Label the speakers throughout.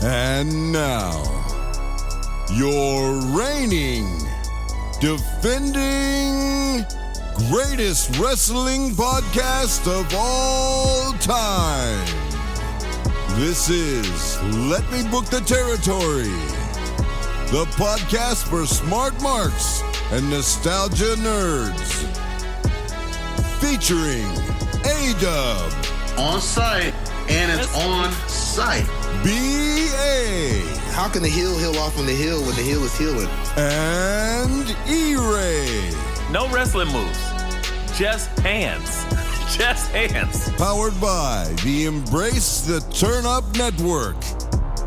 Speaker 1: And now, your reigning, defending, greatest wrestling podcast of all time. This is Let Me Book the Territory, the podcast for smart marks and nostalgia nerds. Featuring A-Dub.
Speaker 2: On site, and it's on site.
Speaker 1: B.A.
Speaker 3: How can the heel heal off on the heel when the heel is healing?
Speaker 1: And E-Ray.
Speaker 4: No wrestling moves. Just hands. Just hands.
Speaker 1: Powered by the Embrace the Turn Up Network.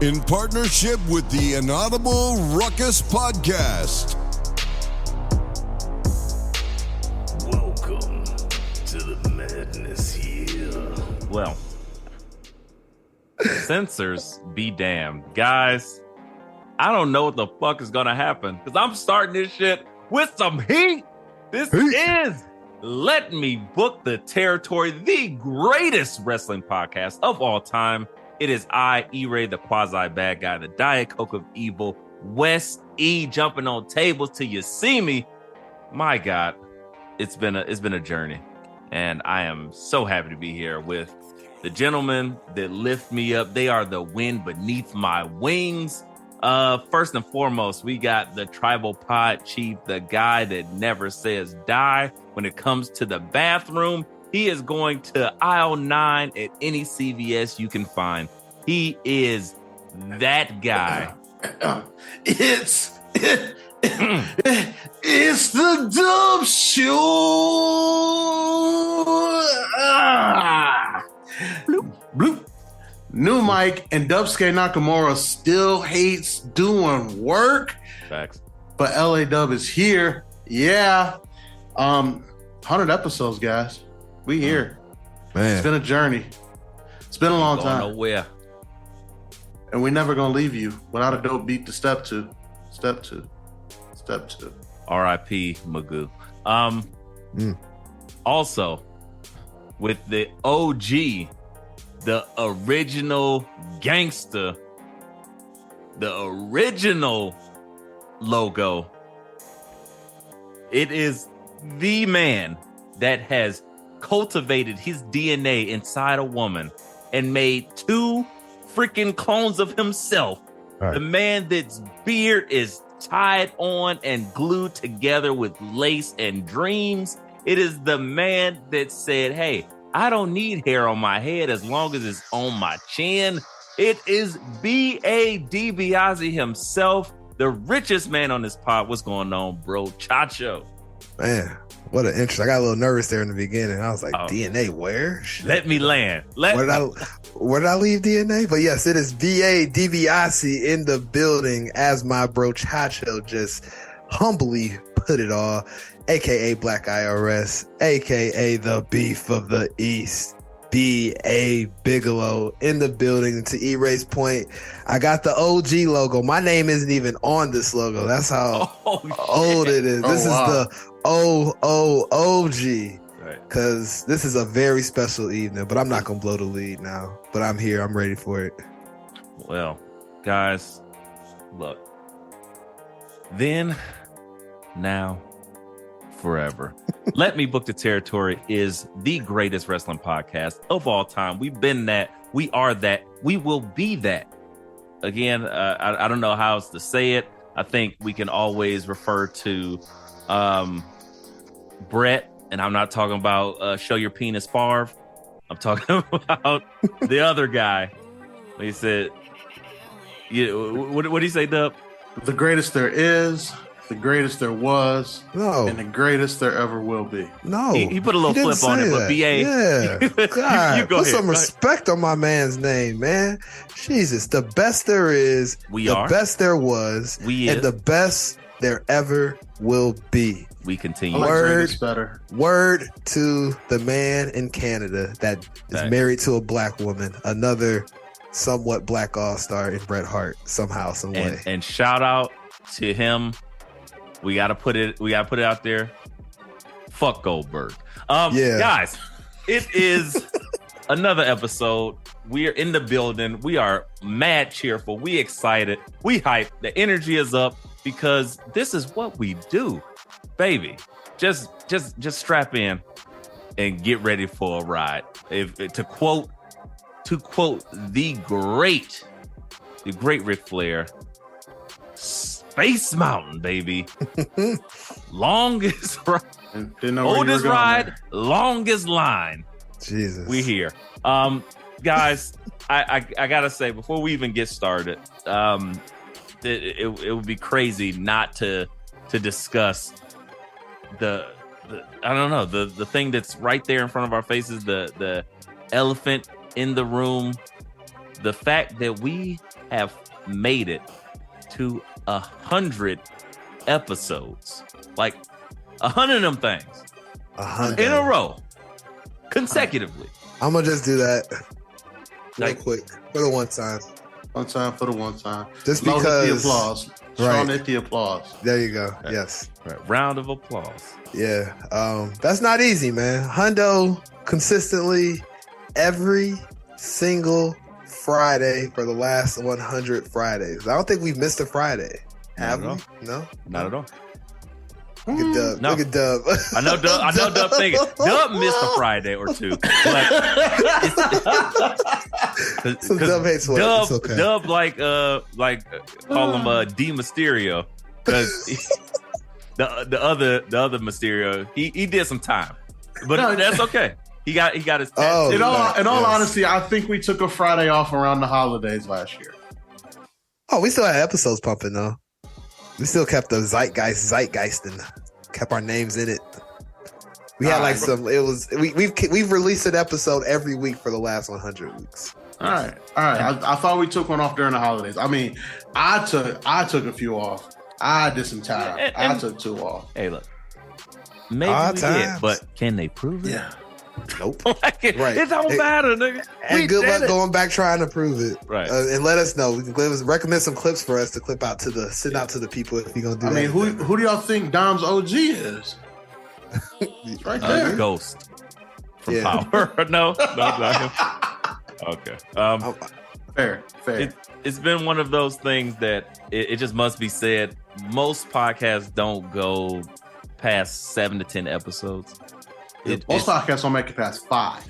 Speaker 1: In partnership with the Inaudible Ruckus Podcast.
Speaker 4: Welcome to the madness here. Well, censors be damned. Guys, I don't know what the fuck is gonna happen because I'm starting this shit with some heat. This is Let Me Book the Territory, the greatest wrestling podcast of all time. It is I, E-Ray, the quasi-bad guy, the Diet Coke of evil, Wes E, jumping on tables till you see me. My God, it's been a journey, and I am so happy to be here with the gentlemen that lift me up. They are the wind beneath my wings. First and foremost, we got the tribal pod chief, the guy that never says die when it comes to the bathroom. He is going to aisle 9 at any CVS you can find. He is that guy.
Speaker 2: It's the Dub Show. Bloop, bloop. New Mike and Dubsuke Nakamura still hates doing work.
Speaker 4: Facts.
Speaker 2: But LA Dub is here. Yeah. 100 episodes, guys. We here.
Speaker 3: Man.
Speaker 2: It's been a journey. It's been a long time.
Speaker 4: Nowhere.
Speaker 2: And we're never gonna leave you without a dope beat to step to. Step to. Step to.
Speaker 4: R.I.P. Magoo. Also, with the OG, the original gangster, the original logo, it is the man that has cultivated his DNA inside a woman and made 2 freaking clones of himself.
Speaker 3: Right.
Speaker 4: The man that's beard is tied on and glued together with lace and dreams. It is the man that said, hey, I don't need hair on my head as long as it's on my chin. It is B.A. DiBiase himself, the richest man on this pod. What's going on, bro? Chacho.
Speaker 3: Man, what an interest. I got a little nervous there in the beginning. I was like, DNA where? Shit.
Speaker 4: Let me land.
Speaker 3: Where did I leave DNA? But yes, it is B.A. DiBiase in the building, as my bro Chacho just humbly put it all, a.k.a. Black IRS, a.k.a. the Beef of the East, B.A. Bigelow in the building. To E-Ray's point, I got the OG logo. My name isn't even on this logo. That's how old it is. This is the OOOG. Because this is a very special evening, but I'm not going to blow the lead now. But I'm here. I'm ready for it.
Speaker 4: Well, guys, look. Then, now, forever. Let Me Book the Territory is the greatest wrestling podcast of all time. We've been that. We are that. We will be that. Again, I don't know how else to say it. I think we can always refer to Brett, and I'm not talking about Show Your Penis Favre. I'm talking about the other guy. He said, what did he say, Dub?
Speaker 2: The greatest there is, the greatest there was,
Speaker 3: No.
Speaker 2: and the greatest there ever will be.
Speaker 3: No.
Speaker 4: He put a little flip on it, but BA.
Speaker 3: Yeah. God,
Speaker 4: you go
Speaker 3: put
Speaker 4: ahead.
Speaker 3: some respect on my man's name, man. Jesus. The best there is, the best there was, and the best there ever will be.
Speaker 4: We continue.
Speaker 3: Word to the man in Canada that is married to a black woman, another somewhat black all-star in Bret Hart, somehow, some way.
Speaker 4: And shout out to him. We gotta put it out there. Fuck Goldberg. Guys, it is another episode. We are in the building. We are mad cheerful. We excited. We hyped. The energy is up because this is what we do, baby. Just strap in and get ready for a ride. To quote the great Ric Flair, Space Mountain, baby. Longest ride, oldest ride, longest line.
Speaker 3: Jesus,
Speaker 4: we here. Guys, I gotta say, before we even get started, it would be crazy not to discuss the I don't know, the thing that's right there in front of our faces, the elephant in the room, the fact that we have made it to 100 episodes, like 100 of them things,
Speaker 3: 100
Speaker 4: in a row, consecutively.
Speaker 3: I'm gonna just do that real quick for the one time.
Speaker 2: One time for the one time.
Speaker 3: Just
Speaker 2: Sean
Speaker 3: because.
Speaker 2: hit the applause. Sean hit the applause.
Speaker 3: There you go.
Speaker 4: Okay.
Speaker 3: Yes.
Speaker 4: Right. Round of applause.
Speaker 3: Yeah. That's not easy, man. Hundo consistently every single Friday for the last 100 Fridays. I don't think we've missed a Friday. Have we? No?
Speaker 4: Not at all.
Speaker 3: Look at Dub.
Speaker 4: No.
Speaker 3: Look at Dub.
Speaker 4: I know Dub thinking. Dub missed a Friday or two. But
Speaker 3: So Dub hates what?
Speaker 4: Dub,
Speaker 3: It's okay.
Speaker 4: Dub like call him D Mysterio, because the other Mysterio, he did some time, but that's okay. He got his
Speaker 3: Oh,
Speaker 2: In all
Speaker 3: yes.
Speaker 2: honesty, I think we took a Friday off around the holidays last year.
Speaker 3: Oh, we still had episodes pumping though. We still kept the zeitgeist and kept our names in it. We had like some. It was we've released an episode every week for the last 100 weeks.
Speaker 2: All right. I thought we took one off during the holidays. I mean, I took a few off. I did some time.
Speaker 4: And
Speaker 2: I took 2 off.
Speaker 4: Hey, look, maybe
Speaker 3: Odd
Speaker 4: we
Speaker 3: times.
Speaker 4: did, but can they prove it?
Speaker 2: Yeah.
Speaker 3: Nope.
Speaker 4: Like,
Speaker 3: Right.
Speaker 4: It don't matter, nigga.
Speaker 3: And
Speaker 4: We
Speaker 3: good
Speaker 4: did
Speaker 3: luck
Speaker 4: it.
Speaker 3: going back trying to prove it.
Speaker 4: Right.
Speaker 3: And let us know. We can recommend some clips for us to clip out to send out to the people if you're gonna do
Speaker 2: I
Speaker 3: that.
Speaker 2: mean, who do y'all think Dom's OG is? It's right there.
Speaker 4: Ghost from
Speaker 3: Yeah.
Speaker 4: Power. No, not him. Okay.
Speaker 2: Fair.
Speaker 4: It's been one of those things that it just must be said. Most podcasts don't go past 7 to 10 episodes.
Speaker 2: Most podcasts don't make it past 5.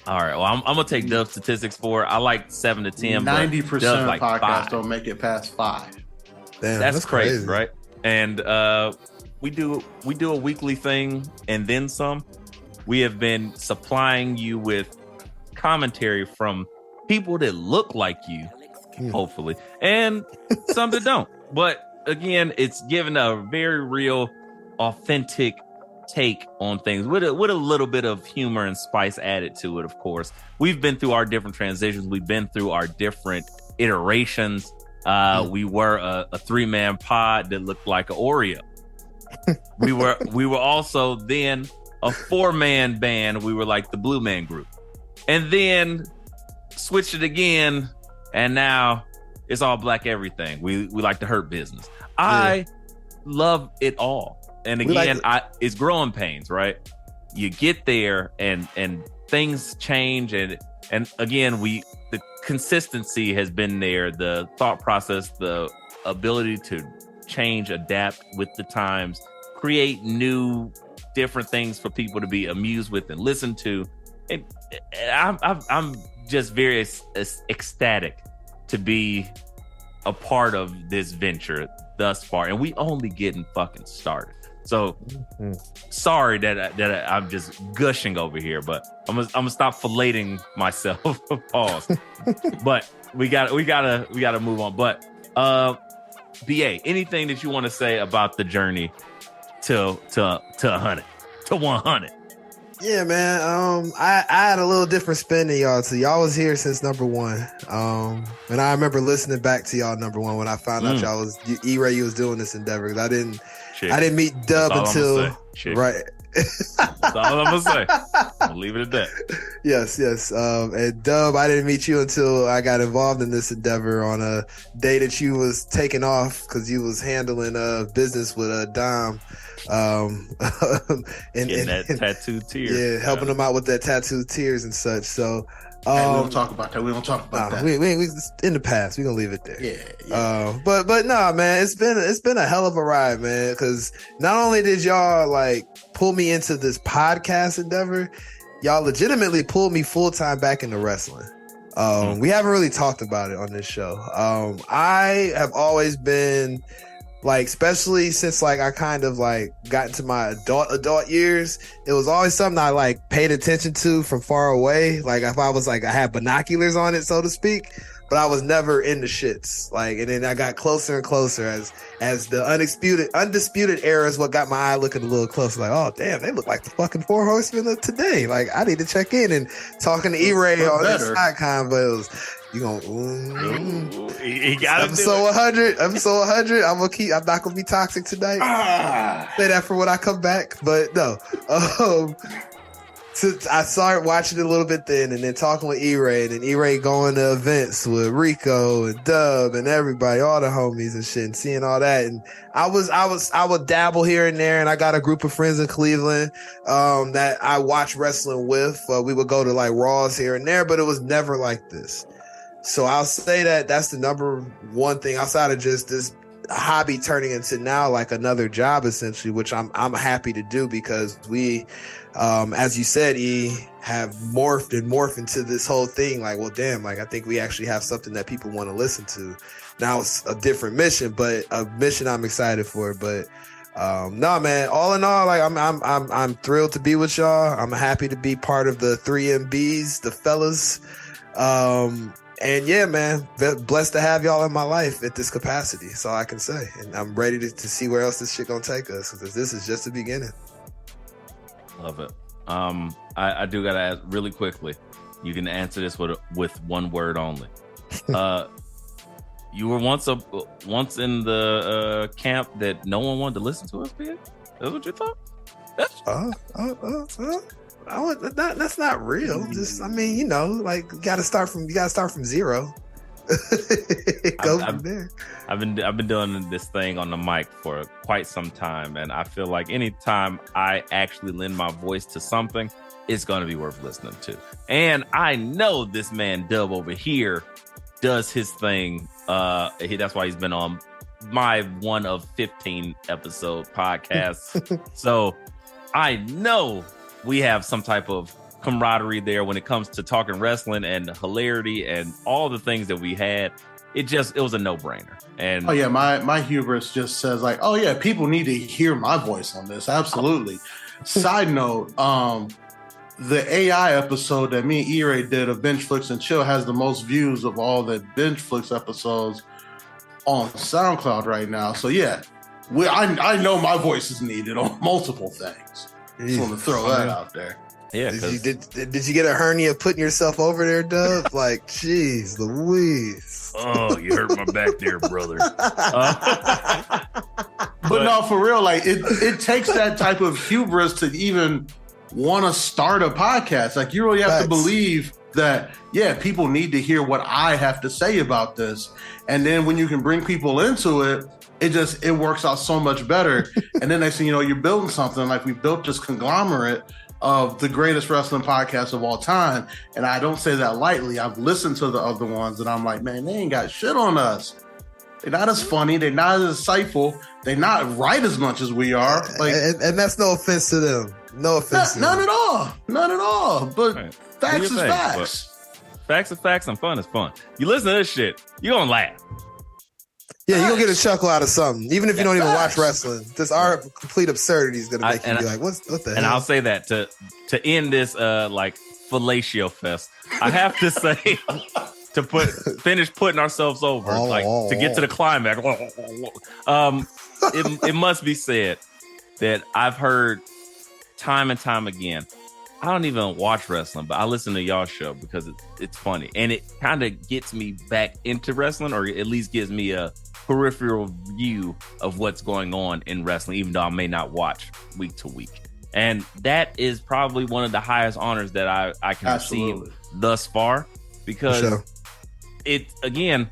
Speaker 4: All right. Well, I'm gonna take Dub statistics for it. I like 7 to 10.
Speaker 2: 90%
Speaker 4: of
Speaker 2: of
Speaker 4: like
Speaker 2: podcasts
Speaker 4: 5.
Speaker 2: don't make it past 5.
Speaker 3: Damn,
Speaker 4: That's crazy, right? And we do a weekly thing and then some. We have been supplying you with commentary from people that look like you, hopefully, and some that don't. But again, it's given a very real, authentic take on things with a little bit of humor and spice added to it. Of course, we've been through our different transitions. We've been through our different iterations. We were a 3-man pod that looked like an Oreo. we were also then a 4-man band. We were like the Blue Man Group, and then switched it again, and now it's all black everything. We like to hurt business. I love it all. And again, it's growing pains, right? You get there and things change, and again, the consistency has been there, the thought process, the ability to change, adapt with the times, create new, different things for people to be amused with and listen to. And I'm just very ecstatic to be a part of this venture thus far, and we only getting fucking started. So sorry that I'm just gushing over here, but I'm gonna stop filleting myself. Pause. But we gotta move on. But BA, anything that you want to say about the journey to 100, to 100?
Speaker 3: Yeah, man. I had a little different spin than y'all. So y'all was here since number 1. And I remember listening back to y'all number 1 when I found out y'all was E-Ray, you was doing this endeavor. 'Cause I didn't meet Dub until right.
Speaker 4: That's all I'm gonna say. I'll leave it at that.
Speaker 3: Yes. And Dub, I didn't meet you until I got involved in this endeavor on a day that you was taking off because you was handling business with Dom. And
Speaker 4: that tattooed tears.
Speaker 3: Yeah, helping them out with that tattooed tears and such. So
Speaker 2: We don't talk about that. We don't talk about that.
Speaker 3: We it's in the past. We're gonna leave it there.
Speaker 2: Yeah.
Speaker 3: But nah, man, it's been a hell of a ride, man. Because not only did y'all like pull me into this podcast endeavor, y'all legitimately pulled me full time back into wrestling. We haven't really talked about it on this show. I have always been like, especially since like I kind of like got into my adult years, it was always something I like paid attention to from far away. Like if I was like, I had binoculars on it, so to speak, but I was never in the shits. Like, and then I got closer and closer as the undisputed era is what got my eye looking a little closer. Like, oh damn, they look like the fucking Four Horsemen of today. Like, I need to check in. And talking to E-Ray on this side combos, you gonna
Speaker 4: he got
Speaker 3: episode 100. Episode 100. I'm not gonna be toxic tonight. Say that for when I come back, but no. So I started watching it a little bit then, and then talking with E-Ray, and then E-Ray going to events with Rico and Dub and everybody, all the homies and shit, and seeing all that. And I would dabble here and there, and I got a group of friends in Cleveland that I watch wrestling with. We would go to like Raws here and there, but it was never like this. So I'll say that that's the number one thing outside of just this hobby turning into now like another job essentially, which I'm happy to do because we, as you said, have morphed into this whole thing. Like, well, damn, like I think we actually have something that people want to listen to. Now it's a different mission, but a mission I'm excited for. But no, man, all in all, like I'm thrilled to be with y'all. I'm happy to be part of the 3MBs, the fellas. And yeah, man, blessed to have y'all in my life at this capacity. That's all I can say. And I'm ready to see where else this shit gonna take us, because this is just the beginning.
Speaker 4: Love it. I do gotta ask really quickly. You can answer this with one word only. You were once in the camp that no one wanted to listen to us, man? That's what you thought?
Speaker 3: That's not real. Just, I mean, you know, like you gotta start from zero. Go from there.
Speaker 4: I've been doing this thing on the mic for quite some time, and I feel like anytime I actually lend my voice to something, it's gonna be worth listening to. And I know this man Dub over here does his thing. That's why he's been on my one of 15 episode podcasts. So I know we have some type of camaraderie there when it comes to talking wrestling and hilarity and all the things that we had. It was a no-brainer. And
Speaker 2: oh yeah, my hubris just says like, oh yeah, people need to hear my voice on this. Absolutely. Side note, the AI episode that me and E-Ray did of Bench Flicks and Chill has the most views of all the Bench Flicks episodes on SoundCloud right now. So yeah, I know my voice is needed on multiple things. Just want to throw that out there.
Speaker 4: Yeah.
Speaker 3: Did you get a hernia putting yourself over there, Dub? Like, jeez, Louise.
Speaker 4: Oh, you hurt my back there, brother.
Speaker 2: But no, for real, like it takes that type of hubris to even want to start a podcast. Like you really have to believe that, yeah, people need to hear what I have to say about this. And then when you can bring people into it, it works out so much better. And then next thing you know, you're building something like we built this conglomerate of the greatest wrestling podcast of all time. And I don't say that lightly. I've listened to the other ones and I'm like, man, they ain't got shit on us. They're not as funny. They're not as insightful. They're not right as much as we are. Like,
Speaker 3: and that's no offense to them. No offense to them.
Speaker 2: None at all. None at all. But
Speaker 4: right.
Speaker 2: Facts is facts.
Speaker 4: Facts are facts and fun is fun. You listen to this shit, you're going to laugh.
Speaker 3: Yeah, you're going to get a chuckle out of something. Even if you don't even watch wrestling. Just our complete absurdity is going to make you be like, what the hell?
Speaker 4: And I'll say that to end this like fellatio fest, I have to say to finish putting ourselves over, like to get to the climax. It must be said that I've heard time and time again, I don't even watch wrestling, but I listen to y'all show because it's funny. And it kind of gets me back into wrestling, or at least gives me a peripheral view of what's going on in wrestling, even though I may not watch week to week. And that is probably one of the highest honors that I can receive thus far, because again,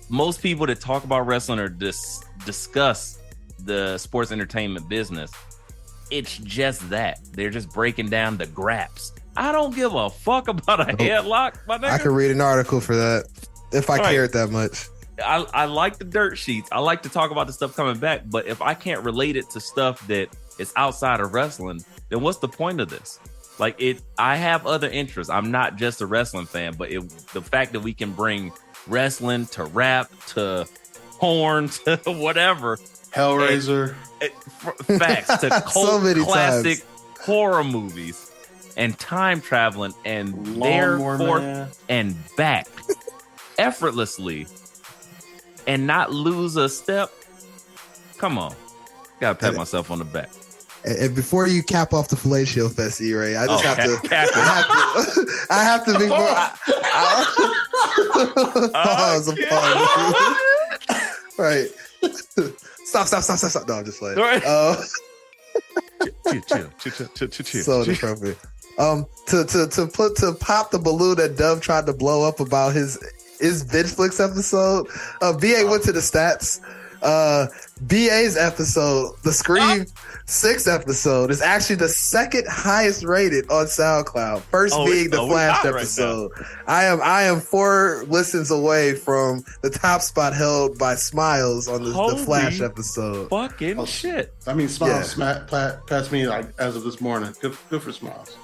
Speaker 4: most people that talk about wrestling or discuss the sports entertainment business, it's just that they're just breaking down the graps. I don't give a fuck about a headlock, my nigga.
Speaker 3: I could read an article for that if I cared that much.
Speaker 4: I like the dirt sheets. I like to talk about the stuff coming back, but if I can't relate it to stuff that is outside of wrestling, then what's the point of this? Like I have other interests. I'm not just a wrestling fan, but the fact that we can bring wrestling to rap to porn to whatever,
Speaker 2: Hellraiser,
Speaker 4: facts to
Speaker 3: So
Speaker 4: cult classic horror movies and time traveling and there forth and back effortlessly and not lose a step. Come on, gotta pat myself on the back.
Speaker 3: And before you cap off the fellatio fest, E-Ray, I just have to. I have to be more. Pause. Right. Stop. No, I'm just playing.
Speaker 4: Right. Chill.
Speaker 3: So inappropriate. To pop the balloon that Dove tried to blow up about his Bitchflix episode. BA went to the stats. BA's episode, the Scream 6 episode, is actually the second highest rated on SoundCloud. First being the Flash episode. Right, I am 4 listens away from the top spot held by Smiles on the Flash episode.
Speaker 4: Fucking shit.
Speaker 2: I mean, Smiles passed me like as of this morning. Good for Smiles.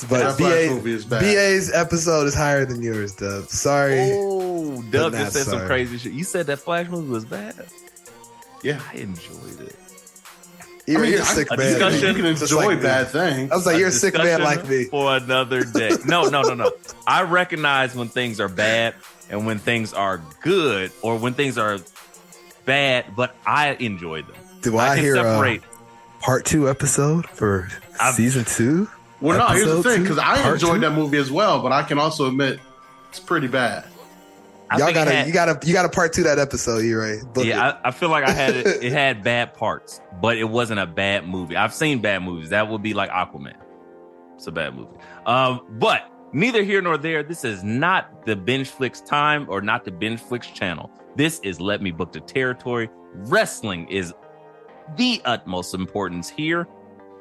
Speaker 3: But BA's episode is higher than yours, Dub. Sorry.
Speaker 4: Oh, Dub just said some crazy shit. You said that Flash movie was bad?
Speaker 2: Yeah.
Speaker 4: I enjoyed it.
Speaker 3: You're a sick man.
Speaker 2: You can enjoy bad things.
Speaker 3: I was like, you're a sick man like me.
Speaker 4: For another day. No. I recognize when things are bad and when things are good or when things are bad, but I enjoy them.
Speaker 3: Do I hear separate part 2 episode for season 2?
Speaker 2: Well, no, here's the thing, because I enjoyed that movie as well, but I can also admit it's pretty bad.
Speaker 3: You gotta part 2 that episode, E-Ray.
Speaker 4: I feel like I had it had bad parts, but it wasn't a bad movie. I've seen bad movies. That would be like Aquaman. It's a bad movie. But neither here nor there. This is not the Binge Flicks time or not the Binge Flicks channel. This is Let Me Book the Territory. Wrestling is the utmost importance here,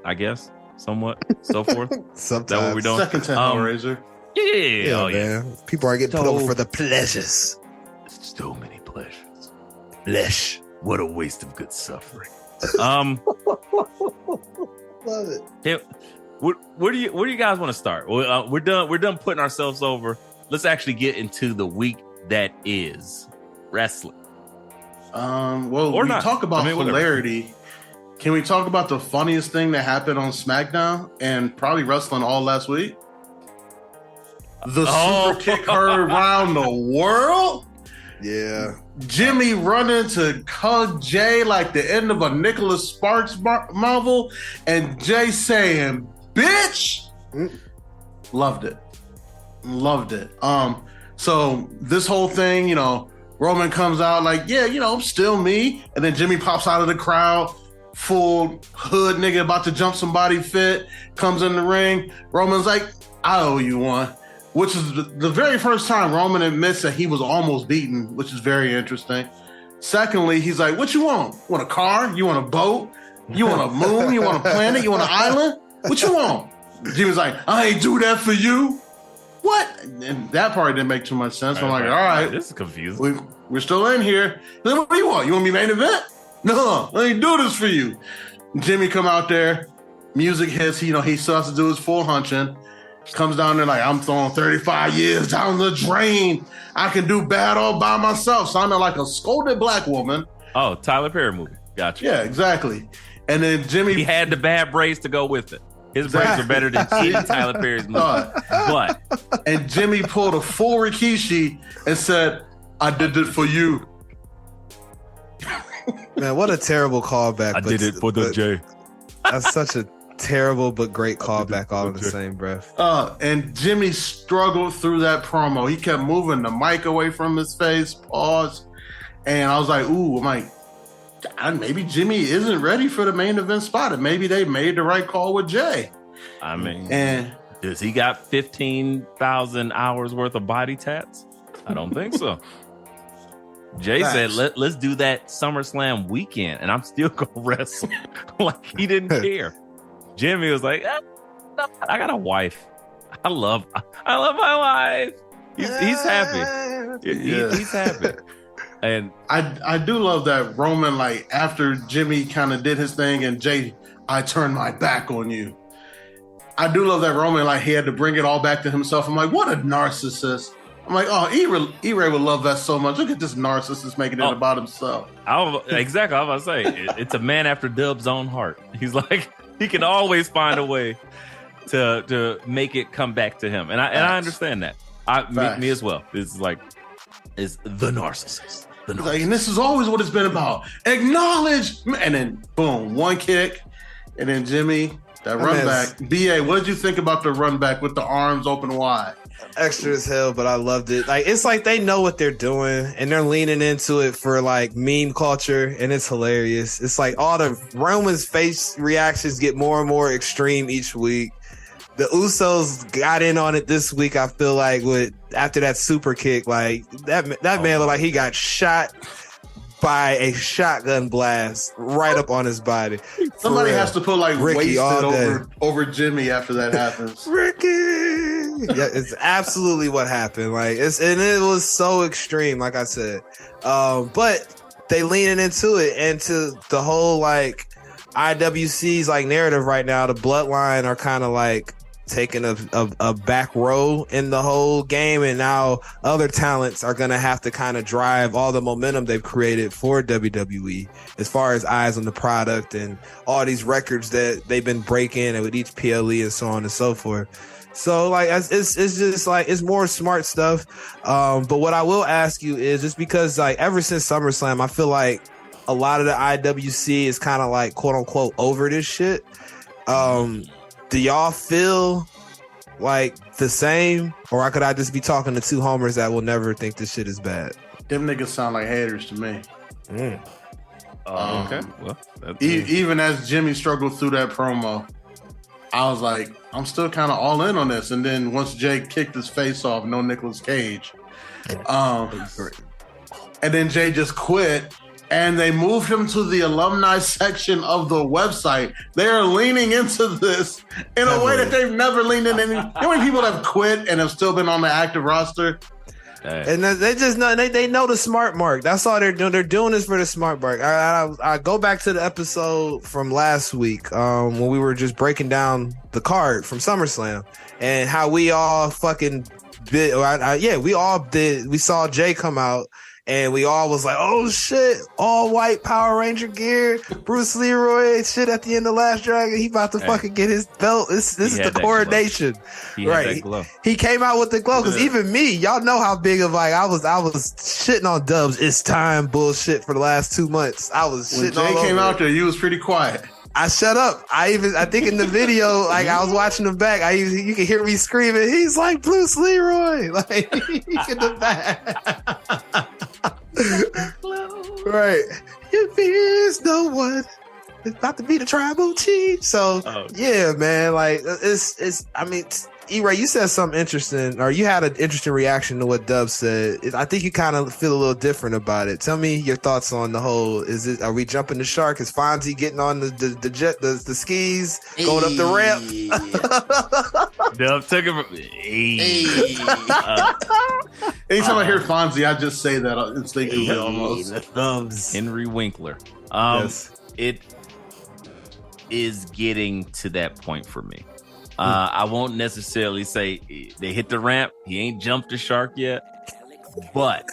Speaker 4: I guess. Somewhat, so forth.
Speaker 3: Sometimes.
Speaker 4: That what we're doing?
Speaker 2: Second time Hellraiser.
Speaker 4: Yeah,
Speaker 3: man. People are getting put over for the pleasures.
Speaker 4: So many pleasures.
Speaker 3: Flesh.
Speaker 4: What a waste of good suffering.
Speaker 3: Love it.
Speaker 4: Hey, where do you guys want to start? We're done putting ourselves over. Let's actually get into the week that is wrestling.
Speaker 2: We talk about hilarity. Can we talk about the funniest thing that happened on SmackDown and probably wrestling all last week? The super kick heard around the world?
Speaker 3: Yeah.
Speaker 2: Jimmy running to hug Jay like the end of a Nicholas Sparks novel, and Jay saying, bitch! Loved it. So this whole thing, Roman comes out like, I'm still me. And then Jimmy pops out of the crowd, full hood nigga about to jump somebody fit, comes in the ring. Roman's like, I owe you one, which is the very first time Roman admits that he was almost beaten, which is very interesting. Secondly, he's like, what you want? Want a car? You want a boat? You want a moon? You want a planet? You want an island? What you want? Jimmy's like, I ain't do that for you. What? And that part didn't make too much sense. I'm like, all right.
Speaker 4: This is confusing.
Speaker 2: We're still in here. Then what do you want? You want me main event? No, I ain't do this for you. Jimmy come out there, music hits, he still has to do his full hunching. Comes down there like, I'm throwing 35 years down the drain. I can do bad all by myself. Sounding like a scolded black woman.
Speaker 4: Oh, Tyler Perry movie. Gotcha.
Speaker 2: Yeah, exactly. And then Jimmy...
Speaker 4: He had the bad braids to go with it. His braids are better than any Tyler Perry's movie. But...
Speaker 2: And Jimmy pulled a full Rikishi and said, I did it for you.
Speaker 3: Man, what a terrible callback.
Speaker 4: I did it for the J.
Speaker 3: That's such a terrible but great callback all in the same breath.
Speaker 2: And Jimmy struggled through that promo. He kept moving the mic away from his face, pause. And I was like, ooh, maybe Jimmy isn't ready for the main event spot. And maybe they made the right call with Jay.
Speaker 4: I mean, does he got 15,000 hours worth of body tats? I don't think so. Jay said, let's do that SummerSlam weekend, and I'm still going to wrestle. Like, he didn't care. Jimmy was like, I got a wife. I love my life. He's happy. He's happy. And
Speaker 2: I do love that Roman, like, after Jimmy kind of did his thing and Jay, I turned my back on you. I do love that Roman, like, he had to bring it all back to himself. I'm like, what a narcissist. I'm like, oh, E-Ray would love that so much. Look at this narcissist making it about himself.
Speaker 4: Exactly. I was about to say, it's a man after Dub's own heart. He's like, he can always find a way to make it come back to him. And I understand that. Me as well. It's like, is the narcissist.
Speaker 2: Like, and this is always what it's been about. Acknowledge. And then, boom, one kick. And then Jimmy, that run back. BA, what did you think about the run back with the arms open wide?
Speaker 3: Extra as hell, but I loved it. Like, it's like they know what they're doing and they're leaning into it for like meme culture, and it's hilarious. It's like all the Roman's face reactions get more and more extreme each week. The Usos got in on it this week. I feel like after that super kick, like that man looked like he got shot by a shotgun blast right up on his body.
Speaker 2: Somebody has to put like
Speaker 3: Ricky
Speaker 2: wasted over Jimmy after that happens.
Speaker 3: Ricky, yeah, it's absolutely what happened. Like it was so extreme, like I said. But they leaning into it, and to the whole like IWC's like narrative right now. The Bloodline are kind of like taking a back row in the whole game, and now other talents are gonna have to kind of drive all the momentum they've created for WWE as far as eyes on the product and all these records that they've been breaking, and with each PLE and so on and so forth. So like it's just like it's more smart stuff. But what I will ask you is, just because like ever since SummerSlam, I feel like a lot of the IWC is kind of like quote unquote over this shit. Do y'all feel like the same, or could I just be talking to two homers that will never think this shit is bad?
Speaker 2: Them niggas sound like haters to me.
Speaker 4: Okay. Well,
Speaker 2: even as Jimmy struggled through that promo, I was like, I'm still kind of all in on this. And then once Jay kicked his face off, no Nicolas Cage. And then Jay just quit. And they moved him to the alumni section of the website. They are leaning into this in a way that they've never leaned in. How many people have quit and have still been on the active roster?
Speaker 3: And they just know they know the smart mark. That's all they're doing. They're doing this for the smart mark. I go back to the episode from last week when we were just breaking down the card from SummerSlam and how we all fucking did. We all did. We saw Jay come out. And we all was like, oh shit, all white Power Ranger gear, Bruce Leroy shit at the end of Last Dragon. He about to fucking get his belt. This is the coronation. Right. He came out with the glow. Cause even me, y'all know how big of like I was shitting on Dubs. It's time bullshit for the last 2 months. I was shitting
Speaker 2: when Jay came out there, you was pretty quiet.
Speaker 3: I shut up. I think in the video, like I was watching him back, you can hear me screaming. He's like Bruce Leroy, like in the back. Right. If there's no one, it's about to be the tribal chief. So yeah, man, like it's. I mean, E-Ray, you said something interesting, or you had an interesting reaction to what Dub said. I think you kind of feel a little different about it. Tell me your thoughts on the whole. Are we jumping the shark? Is Fonzie getting on the jet, the skis, going up the ramp?
Speaker 4: Dub took it.
Speaker 2: Anytime I hear Fonzie, I just say that instinctively almost.
Speaker 3: The thumbs.
Speaker 4: Henry Winkler.
Speaker 3: Yes.
Speaker 4: It is getting to that point for me. I won't necessarily say they hit the ramp. He ain't jumped the shark yet, but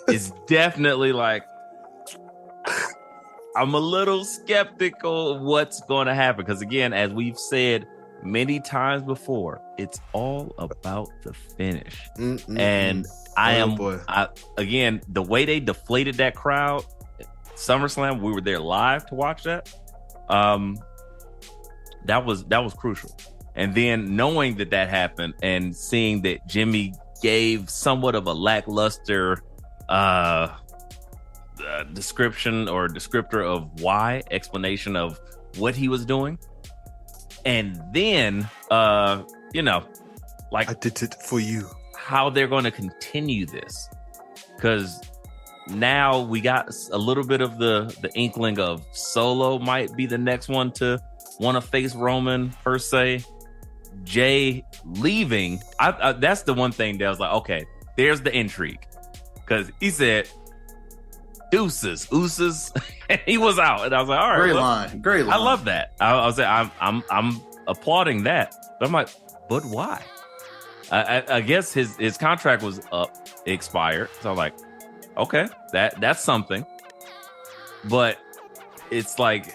Speaker 4: it's definitely like I'm a little skeptical of what's going to happen. Because again, as we've said many times before, it's all about the finish. And again, the way they deflated that crowd, SummerSlam, we were there live to watch that. That was crucial. And then knowing that happened and seeing that Jimmy gave somewhat of a lackluster description or descriptor of why, explanation of what he was doing. And then, like,
Speaker 3: I did it for you.
Speaker 4: How they're going to continue this. Because now we got a little bit of the inkling of Solo might be the next one to want to face Roman per se. Jay leaving, I that's the one thing that was like, okay, there's the intrigue. Because he said, deuces, ooses, and he was out. And I was like, all right.
Speaker 2: Great line.
Speaker 4: I love that. I was like, I'm applauding that. But I'm like, but why? I guess his contract was up, expired. So I'm like, okay, that's something. But it's like,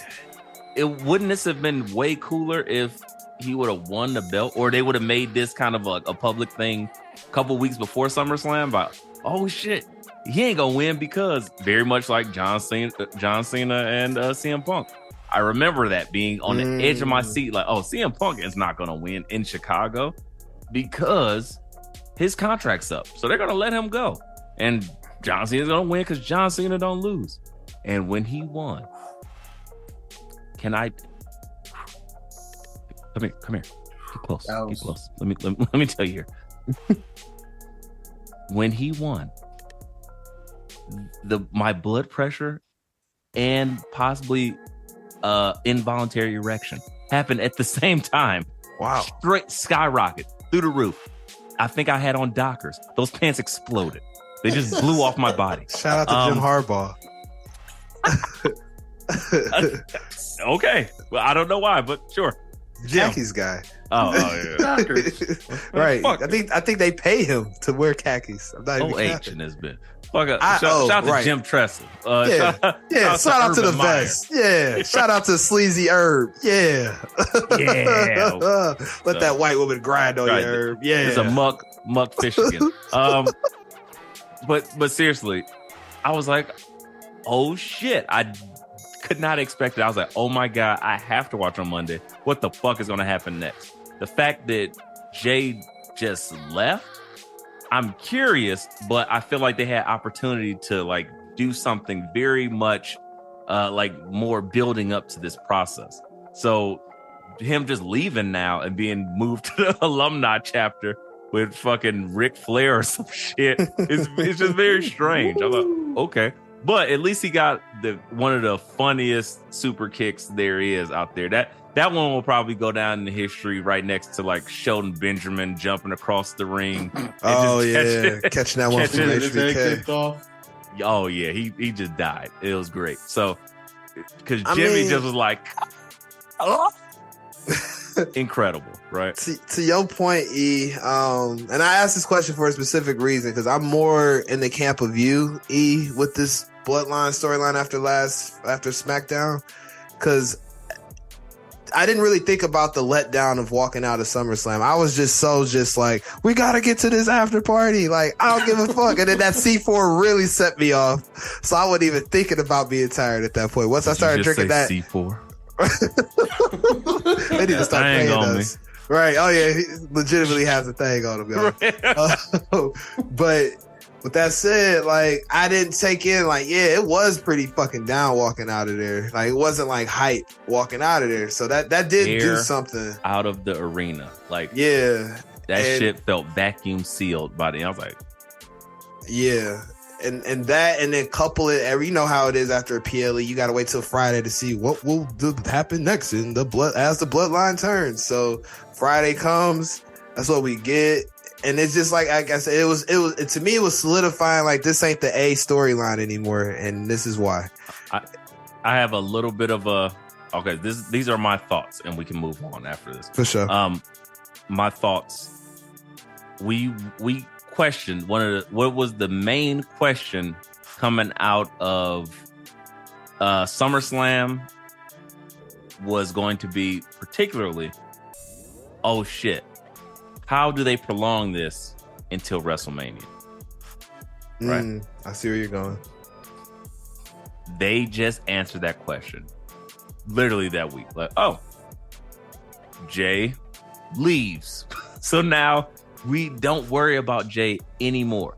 Speaker 4: wouldn't this have been way cooler if he would have won the belt, or they would have made this kind of a public thing a couple weeks before SummerSlam? But oh shit, he ain't gonna win, because very much like John Cena and CM Punk. I remember that being on the edge of my seat, like, oh, CM Punk is not gonna win in Chicago because his contract's up, so they're gonna let him go, and John Cena's gonna win because John Cena don't lose. And when he won, come here. Get close. Get close. Let me tell you here. When he won, my blood pressure and possibly involuntary erection happened at the same time.
Speaker 3: Wow.
Speaker 4: Straight skyrocket through the roof. I think I had on Dockers. Those pants exploded. They just blew off my body.
Speaker 3: Shout out to Jim Harbaugh.
Speaker 4: Okay. Well, I don't know why, but sure.
Speaker 3: Khakis guy.
Speaker 4: Oh yeah.
Speaker 3: Right.
Speaker 4: Fuck.
Speaker 3: I think they pay him to wear khakis. I'm not even
Speaker 4: OH
Speaker 3: capping.
Speaker 4: in this bit. Shout out to Jim Tressel.
Speaker 3: Shout out to the vest. Yeah. Shout out to Sleazy Herb. Yeah.
Speaker 4: Yeah.
Speaker 3: Let that white woman grind on your herb. Yeah.
Speaker 4: It's a muck fish again. But seriously, I was like, oh shit. I could not expect it. I was like, oh my God, I have to watch on Monday. What the fuck is going to happen next? The fact that Jay just left, I'm curious, but I feel like they had opportunity to like do something very much like more building up to this process. So him just leaving now and being moved to the alumni chapter with fucking Ric Flair or some shit, it's just very strange. I'm like, okay. But at least he got one of the funniest super kicks there is out there. That one will probably go down in history right next to like Shelton Benjamin jumping across the ring.
Speaker 3: Oh yeah, catching that one from HBK.
Speaker 4: Oh yeah, he just died. It was great. So because Jimmy just was like, oh. Incredible, right?
Speaker 3: To your point, E, and I asked this question for a specific reason because I'm more in the camp of you, E, with this Bloodline storyline after SmackDown, because I didn't really think about the letdown of walking out of SummerSlam. I was just like, we gotta get to this after party. Like, I don't give a fuck. And then that C4 really set me off, so I wasn't even thinking about being tired at that point. Once I started drinking that
Speaker 4: C4.
Speaker 3: They need to start paying us. Right. Oh yeah, he legitimately has a thing on him, y'all. But with that said, like, I didn't take in, like, yeah, it was pretty fucking down walking out of there. Like, it wasn't like hype walking out of there. So that did do something.
Speaker 4: Out of the arena. Like,
Speaker 3: yeah.
Speaker 4: That shit felt vacuum sealed by the, I was like,
Speaker 3: yeah. And that, and then couple it, you know how it is after a PLE, you got to wait till Friday to see what will happen next in the bloodline turns. So Friday comes, that's what we get. And it's just like I said, it was to me, it was solidifying like this ain't the A storyline anymore, and this is why.
Speaker 4: I have a little bit of these are my thoughts, and we can move on after this.
Speaker 3: For sure.
Speaker 4: My thoughts. We questioned what was the main question coming out of SummerSlam was going to be particularly, oh shit, how do they prolong this until WrestleMania? Right.
Speaker 3: I see where you're going.
Speaker 4: They just answered that question literally that week. Like, oh, Jay leaves. So now we don't worry about Jay anymore.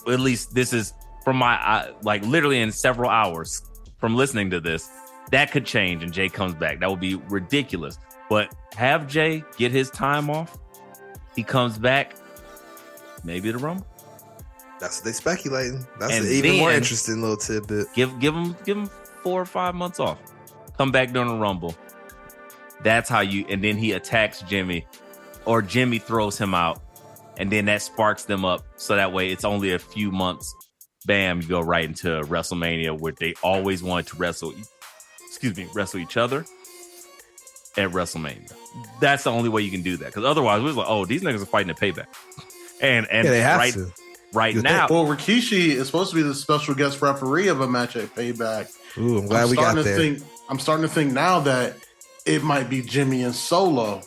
Speaker 4: At least this is from my, like, literally in several hours from listening to this, that could change and Jay comes back. That would be ridiculous. But have Jay get his time off. He comes back, maybe the Rumble.
Speaker 3: That's what they speculating. That's an even more interesting little tidbit.
Speaker 4: Give him 4 or 5 months off. Come back during the Rumble. That's how you, and then he attacks Jimmy, or Jimmy throws him out, and then that sparks them up. So that way it's only a few months. Bam, you go right into WrestleMania, where they always wanted to wrestle each other at WrestleMania. That's the only way you can do that, because otherwise we was like, oh, these niggas are fighting at Payback, and
Speaker 3: they have to.
Speaker 4: Right now.
Speaker 2: Well, Rikishi is supposed to be the special guest referee of a match at Payback.
Speaker 3: Ooh, I'm glad we got there.
Speaker 2: I'm starting to think now that it might be Jimmy and Solo.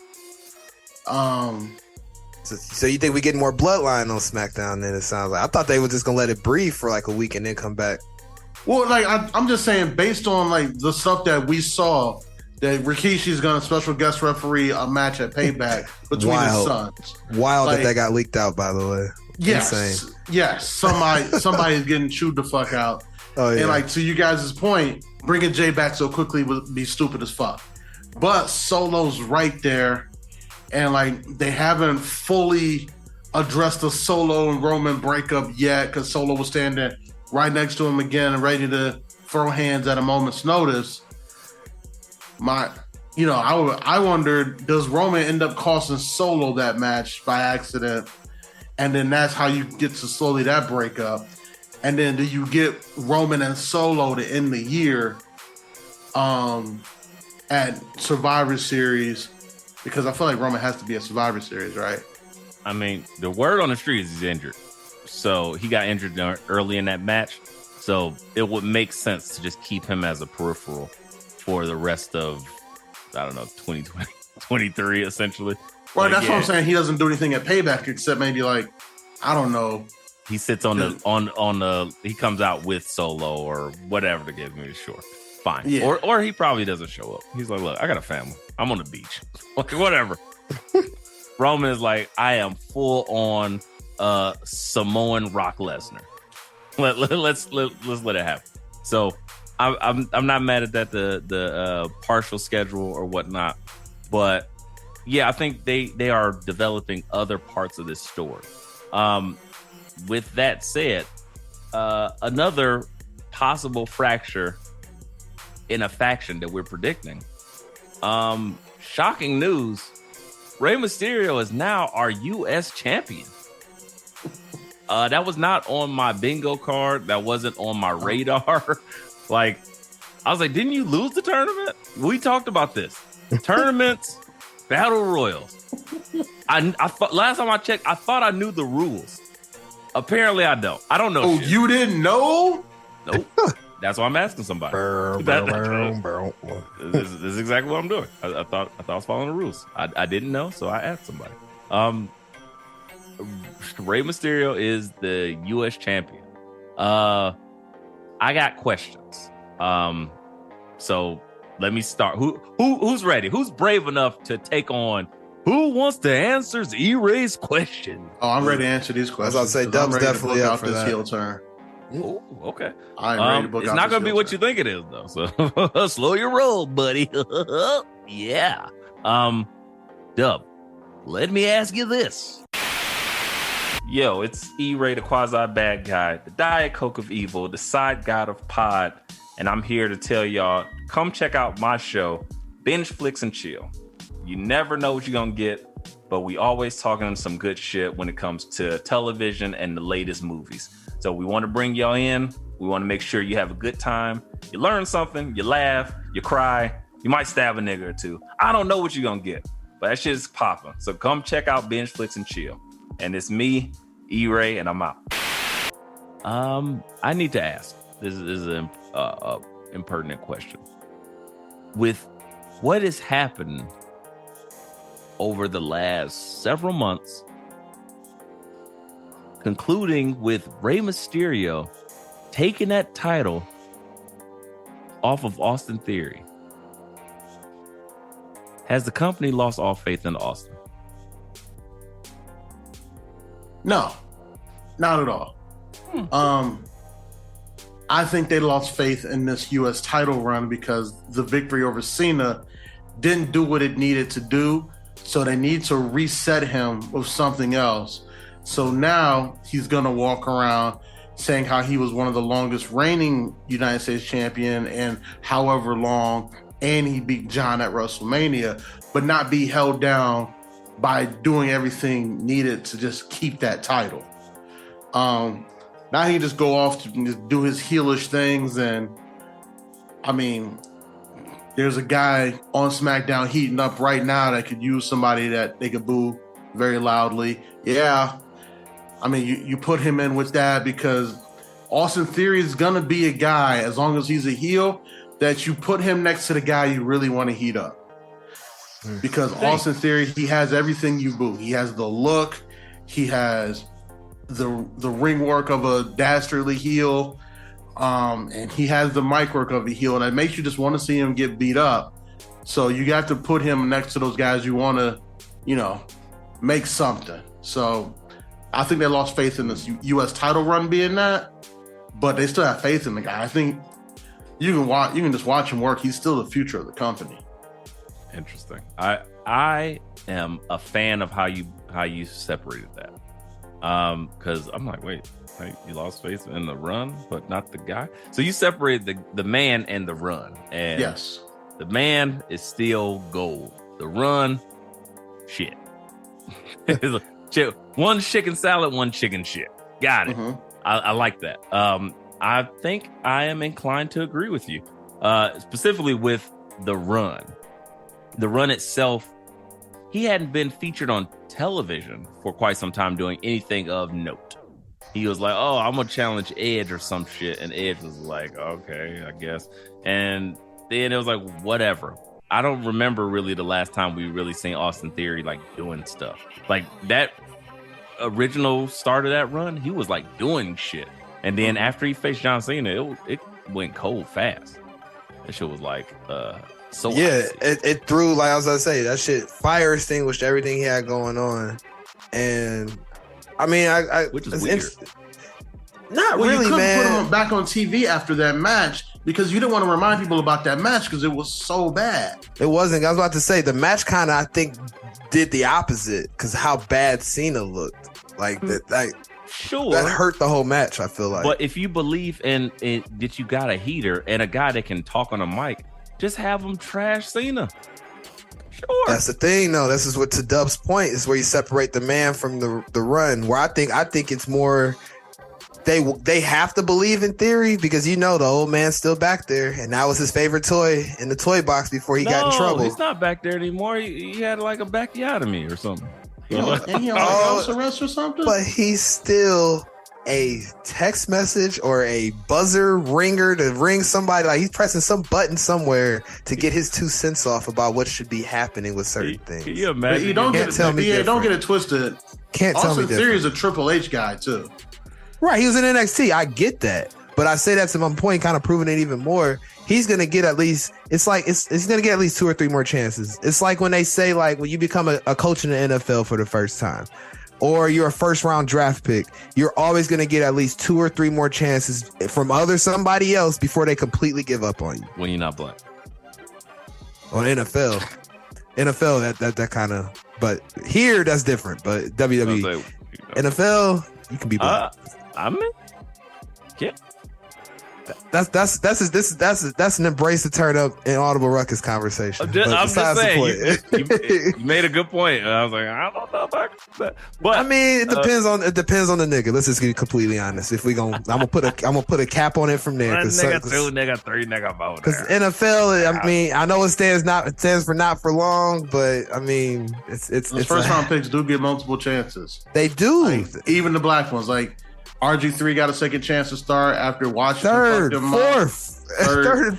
Speaker 3: So you think we get more bloodline on SmackDown? Then it sounds like I thought they were just gonna let it breathe for like a week and then come back.
Speaker 2: Well, like I'm just saying, based on like the stuff that we saw, that Rikishi's gonna special guest referee a match at Payback between his sons.
Speaker 3: Wild like, that got leaked out, by the way.
Speaker 2: Yes,
Speaker 3: insane.
Speaker 2: Yes. Somebody's getting chewed the fuck out.
Speaker 3: Oh yeah.
Speaker 2: And like to you guys' point, bringing Jay back so quickly would be stupid as fuck. But Solo's right there, and like they haven't fully addressed the Solo and Roman breakup yet, because Solo was standing right next to him again and ready to throw hands at a moment's notice. I wondered, does Roman end up costing Solo that match by accident? And then that's how you get to slowly that breakup. And then do you get Roman and Solo to end the year at Survivor Series? Because I feel like Roman has to be a Survivor Series, right?
Speaker 4: I mean, the word on the street is he's injured. So he got injured early in that match. So it would make sense to just keep him as a peripheral for the rest of, 2023, essentially.
Speaker 2: Well, that's what I'm saying. He doesn't do anything at Payback except maybe like, I don't know.
Speaker 4: He sits on he comes out with Solo or whatever to give me short. Fine. Yeah. Or he probably doesn't show up. He's like, look, I got a family. I'm on the beach. Like, whatever. Roman is like, I am full on Samoan Brock Lesnar. Let's let it happen. So I'm not mad at that, the partial schedule or whatnot, but yeah, I think they are developing other parts of this story. With that said, another possible fracture in a faction that we're predicting. Shocking news: Rey Mysterio is now our U.S. champion. That was not on my bingo card. That wasn't on my radar. Like, I was like, didn't you lose the tournament? We talked about this. Tournaments, battle royals. I thought, last time I checked, I thought I knew the rules. Apparently, I don't. I don't know.
Speaker 2: Oh, shit. You didn't know?
Speaker 4: Nope. That's why I'm asking somebody. This is exactly what I'm doing. I thought I was following the rules. I didn't know, so I asked somebody. Rey Mysterio is the U.S. champion. I got questions. So let me start. Who's ready? Who's brave enough to take on? Who wants to answer E-Ray's question?
Speaker 2: Oh, I'm ready to answer these questions.
Speaker 3: As I say, Dub's definitely up for
Speaker 2: this
Speaker 3: that.
Speaker 2: heel turn.
Speaker 4: Ooh, okay.
Speaker 2: I'm ready to book
Speaker 4: it's
Speaker 2: out
Speaker 4: not going to be what
Speaker 2: turn.
Speaker 4: you think it is, though. So slow your roll, buddy. Yeah. Dub, let me ask you this. Yo, it's E-Ray, the quasi-bad guy, the Diet Coke of evil, the side god of pod, and I'm here to tell y'all, come check out my show, Binge Flicks and Chill. You never know what you're going to get, but we always talking some good shit when it comes to television and the latest movies. So we want to bring y'all in. We want to make sure you have a good time. You learn something, you laugh, you cry, you might stab a nigga or two. I don't know what you're going to get, but that shit's popping. So come check out Binge Flicks and Chill. And it's me, E-Ray, and I'm out. I need to ask. This is an impertinent question. With what has happened over the last several months, concluding with Rey Mysterio taking that title off of Austin Theory, has the company lost all faith in Austin?
Speaker 2: No, not at all. I think they lost faith in this U.S. title run because the victory over Cena didn't do what it needed to do. So they need to reset him with something else. So now he's going to walk around saying how he was one of the longest reigning United States champion and however long and he beat John at WrestleMania, but not be held down by doing everything needed to just keep that title. Now he just go off to just do his heelish things, and I mean, there's a guy on SmackDown heating up right now that could use somebody that they could boo very loudly. Yeah, I mean, you put him in with that because Austin Theory is gonna be a guy, as long as he's a heel, that you put him next to the guy you really want to heat up. Because Austin Theory, he has everything you boo. He has the look, he has the ring work of a dastardly heel, and he has the mic work of a heel, and that makes you just want to see him get beat up. So you got to put him next to those guys you want to, make something. So I think they lost faith in this U.S. title run being that, but they still have faith in the guy. I think you can just watch him work. He's still the future of the company.
Speaker 4: Interesting. I am a fan of how you separated that. Because I'm like, wait, you lost faith in the run, but not the guy. So you separated the man and the run. And
Speaker 2: yes,
Speaker 4: the man is still gold. The run, shit. One chicken salad, one chicken shit. Got it. Mm-hmm. I like that. I think I am inclined to agree with you, specifically with the run. The run itself, he hadn't been featured on television for quite some time doing anything of note. He was like, oh, I'm gonna challenge Edge or some shit, and Edge was like, okay, I guess. And then it was like, whatever. I don't remember really the last time we really seen Austin Theory like doing stuff. Like that original start of that run, he was like doing shit. And then after he faced John Cena, it went cold fast. That shit was like so
Speaker 3: yeah, it threw, like I was gonna say, that shit fire extinguished everything he had going on. And I mean,
Speaker 4: which is weird.
Speaker 3: Not really,
Speaker 2: you couldn't
Speaker 3: man.
Speaker 2: put him back on TV after that match because you didn't want to remind people about that match because it was so bad.
Speaker 3: It wasn't. I was about to say the match kind of, I think, did the opposite because how bad Cena looked. Like that,
Speaker 4: sure,
Speaker 3: that hurt the whole match. I feel like.
Speaker 4: But if you believe in that, you got a heater and a guy that can talk on a mic, just have him trash Cena. Sure.
Speaker 3: That's the thing, though. This is what, to Dub's point, is where you separate the man from the run. Where I think it's more they have to believe in Theory because the old man's still back there, and that was his favorite toy in the toy box before he got in trouble.
Speaker 4: He's not back there anymore. He had like a bacchiotomy or something.
Speaker 2: And he house arrest or something.
Speaker 3: But he's still a text message or a buzzer ringer to ring somebody. Like he's pressing some button somewhere to get his 2 cents off about what should be happening with certain things.
Speaker 4: Can you imagine?
Speaker 2: You don't get it twisted.
Speaker 3: Can't tell me.
Speaker 2: Austin Theory is a Triple H guy too.
Speaker 3: Right, he was in NXT. I get that, but I say that to my point, kind of proving it even more. He's gonna get at least. It's like he's gonna get at least 2 or 3 more chances. It's like when they say, like, when you become a coach in the NFL for the first time, or you're a first round draft pick, you're always gonna get at least 2 or 3 more chances from somebody else before they completely give up on you.
Speaker 4: When you're not black.
Speaker 3: On NFL, that kind of. But here, that's different. But WWE, NFL, you can be black.
Speaker 4: I mean, yeah.
Speaker 3: That's an embrace the turn up in Audible Ruckus conversation.
Speaker 4: I'm just saying, you made a good point. I was like, I don't know about that. But
Speaker 3: I mean, it depends on the nigga. Let's just get completely honest. If we I'm gonna put a cap on it from there.
Speaker 4: Nigga 2, nigga 3, nigga 4.
Speaker 3: Because NFL, I mean, I know it stands for not for long, but I mean, it's
Speaker 2: first round picks do get multiple chances.
Speaker 3: They do,
Speaker 2: like, even the black ones. Like RG3 got a second chance to start after Washington.
Speaker 3: Third and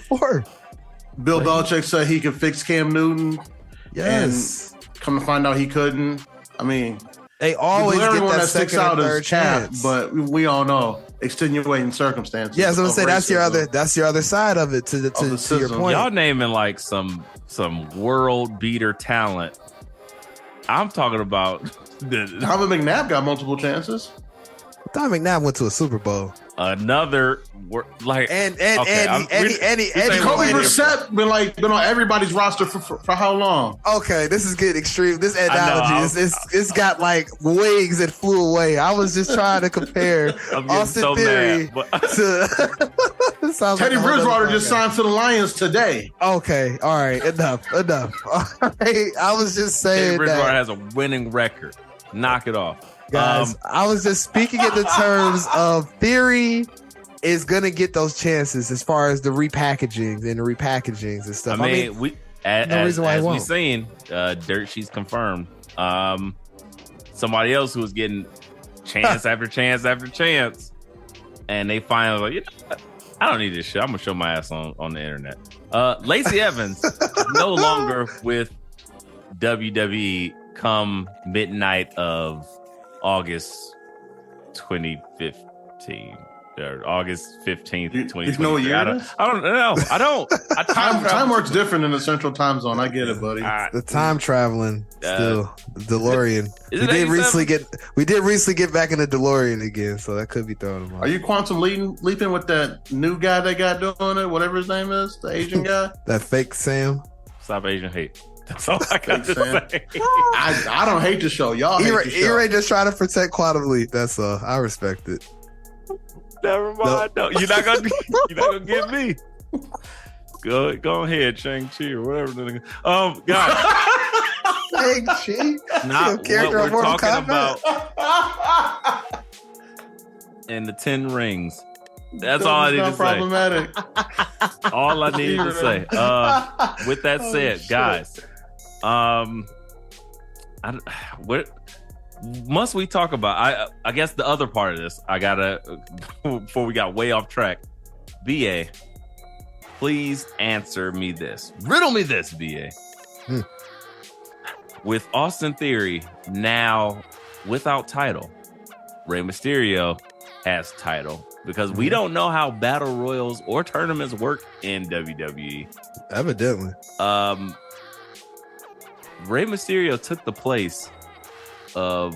Speaker 3: fourth.
Speaker 2: Bill Belichick said he could fix Cam Newton.
Speaker 3: Yes.
Speaker 2: And come to find out he couldn't. I mean,
Speaker 3: they always get that second or third chance.
Speaker 2: But we all know extenuating circumstances.
Speaker 3: Yeah, so I was gonna say that's your other side of it to your point.
Speaker 4: Y'all naming like some world beater talent. I'm talking about
Speaker 2: Donovan McNabb got multiple chances.
Speaker 3: Donovan McNabb went to a Super Bowl.
Speaker 4: Another like
Speaker 3: Eddie
Speaker 2: Kobe Brissett been on everybody's roster for how long?
Speaker 3: Okay, this is getting extreme. This analogy it's got like wings that flew away. I was just trying to compare Austin Theory to This sounds
Speaker 2: Teddy
Speaker 3: like a whole
Speaker 2: Bridgewater
Speaker 3: other
Speaker 2: just
Speaker 3: podcast.
Speaker 2: signed to the Lions today.
Speaker 3: Okay, all right, enough. All right, I was just
Speaker 4: Teddy
Speaker 3: saying
Speaker 4: Bridgewater
Speaker 3: that,
Speaker 4: has a winning record. Knock it off.
Speaker 3: guys. I was just speaking in the terms of Theory is gonna get those chances as far as the repackagings and stuff.
Speaker 4: I mean, we as
Speaker 3: reason why he
Speaker 4: we
Speaker 3: won't.
Speaker 4: seen, Dirt Sheets confirmed. Somebody else who was getting chance after chance after chance, and they finally like, you know what? I don't need this shit. I'm gonna show my ass on the internet. Lacey Evans is no longer with WWE come midnight of August 2015. Or August 15th,
Speaker 2: You
Speaker 4: 2020.
Speaker 2: know what year it is?
Speaker 4: I don't know. I don't.
Speaker 2: Time works different in the Central Time Zone. I get it, buddy.
Speaker 3: The time traveling still the DeLorean.
Speaker 4: Is
Speaker 3: We
Speaker 4: it
Speaker 3: did
Speaker 4: 87?
Speaker 3: recently get back in the DeLorean again, so that could be throwing them off.
Speaker 2: Are you quantum leaping with that new guy they got doing it? Whatever his name is, the Asian guy.
Speaker 3: That fake Sam?
Speaker 4: Stop Asian hate. That's all I got to
Speaker 2: Sam.
Speaker 4: say.
Speaker 2: I don't hate the show. Y'all hate the show.
Speaker 3: E-Ray just trying to protect Quantum Leap. That's all. I respect it.
Speaker 4: Never mind. No, you're not gonna get me. Go ahead, Shang-Chi or whatever. God.
Speaker 3: Shang-Chi?
Speaker 4: Not what
Speaker 3: character
Speaker 4: we're
Speaker 3: of Mortal
Speaker 4: talking
Speaker 3: Kombat?
Speaker 4: about in the 10 rings. That's all I need to say.
Speaker 2: Problematic.
Speaker 4: All I needed to say. With that said,
Speaker 2: shit.
Speaker 4: guys, what must we talk about? I guess the other part of this, I gotta before we got way off track. BA, please answer me this. Riddle me this, BA. With Austin Theory now without title, Rey Mysterio has title. Because we don't know how battle royals or tournaments work in WWE.
Speaker 3: Evidently.
Speaker 4: Rey Mysterio took the place of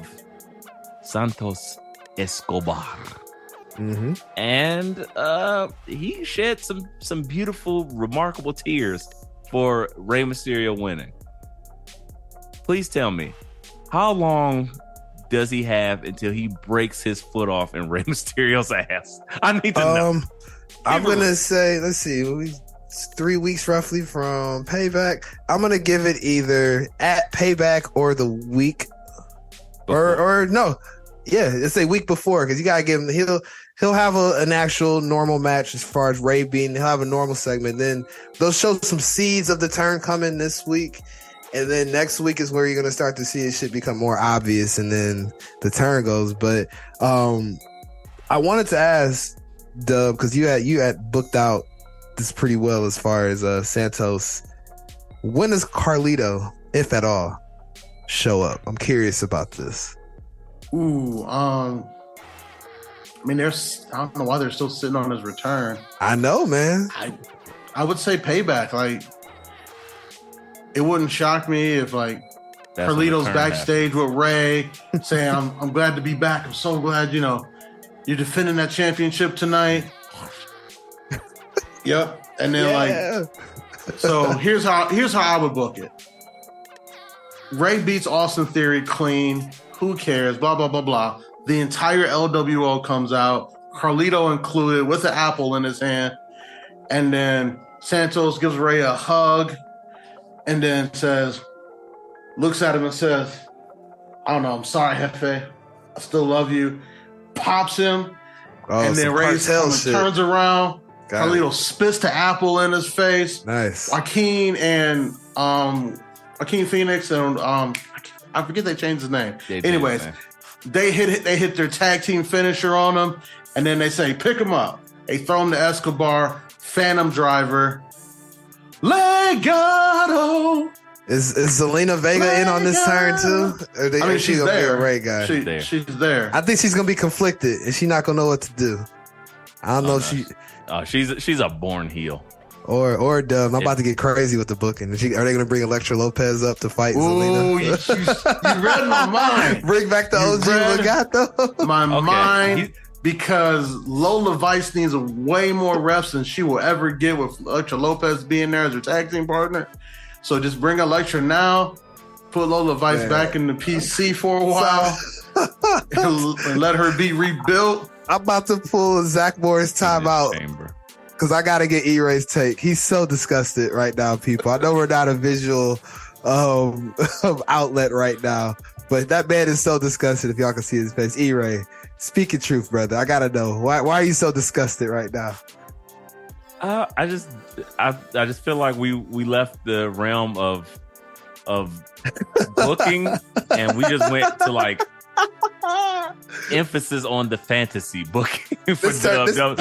Speaker 4: Santos Escobar.
Speaker 3: Mm-hmm.
Speaker 4: And he shed some beautiful, remarkable tears for Rey Mysterio winning. Please tell me, how long does he have until he breaks his foot off in Rey Mysterio's ass? I need to know.
Speaker 3: I'm gonna say, let's see, it's 3 weeks roughly from Payback. I'm gonna give it either at Payback or the week, or no, yeah, it's a week before, because you gotta give him. He'll have an actual normal match as far as Ray being. He'll have a normal segment. Then they'll show some seeds of the turn coming this week. And then next week is where you're gonna start to see it shit become more obvious, and then the turn goes. But I wanted to ask Dub, because you had booked out this pretty well as far as Santos. When does Carlito, if at all, show up? I'm curious about this.
Speaker 2: Ooh, I mean, I don't know why they're still sitting on his return.
Speaker 3: I know, man.
Speaker 2: I would say Payback. Like, it wouldn't shock me if like
Speaker 4: That's when the
Speaker 2: Carlito's
Speaker 4: turn
Speaker 2: backstage with Ray saying, "I'm glad to be back. I'm so glad you're defending that championship tonight." Yep. And then so here's how I would book it. Ray beats Austin Theory clean. Who cares? Blah blah blah blah. The entire LWO comes out, Carlito included, with an apple in his hand, and then Santos gives Ray a hug. And then looks at him and says, "I don't know, I'm sorry, Jefe. I still love you." Pops him. And then Ray turns around. Carlito spits the apple in his face.
Speaker 3: Nice.
Speaker 2: Joaquin Phoenix and I forget they changed his name. Anyways, they hit their tag team finisher on him, and then they say, "Pick him up." They throw him to Escobar, Phantom Driver. Legado.
Speaker 3: Is Zelina Vega in on this turn too? Or
Speaker 2: she's
Speaker 3: gonna
Speaker 2: there.
Speaker 3: Be a Ray guy?
Speaker 2: She's there.
Speaker 3: I think she's gonna be conflicted, and she's not gonna know what to do. I don't know if
Speaker 4: she's a born heel.
Speaker 3: Or Dub. I'm about to get crazy with the booking. Are they gonna bring Elektra Lopez up to fight Zelina?
Speaker 2: You read my mind.
Speaker 3: Bring back the OG Legato.
Speaker 2: My mind. Because Lola Vice needs way more reps than she will ever get with Elektra Lopez being there as her tag team partner. So just bring Elektra now, put Lola Vice back in the PC for a while, and let her be rebuilt.
Speaker 3: I'm about to pull Zach Morris timeout. because I gotta get E-Ray's take. He's so disgusted right now, people. I know we're not a visual outlet right now, but that man is so disgusted. If y'all can see his face, E-Ray, speak your truth, brother. I gotta know why are you so disgusted right now?
Speaker 4: I just feel like we left the realm of booking and we just went to like emphasis on the fantasy booking for Dub.
Speaker 3: I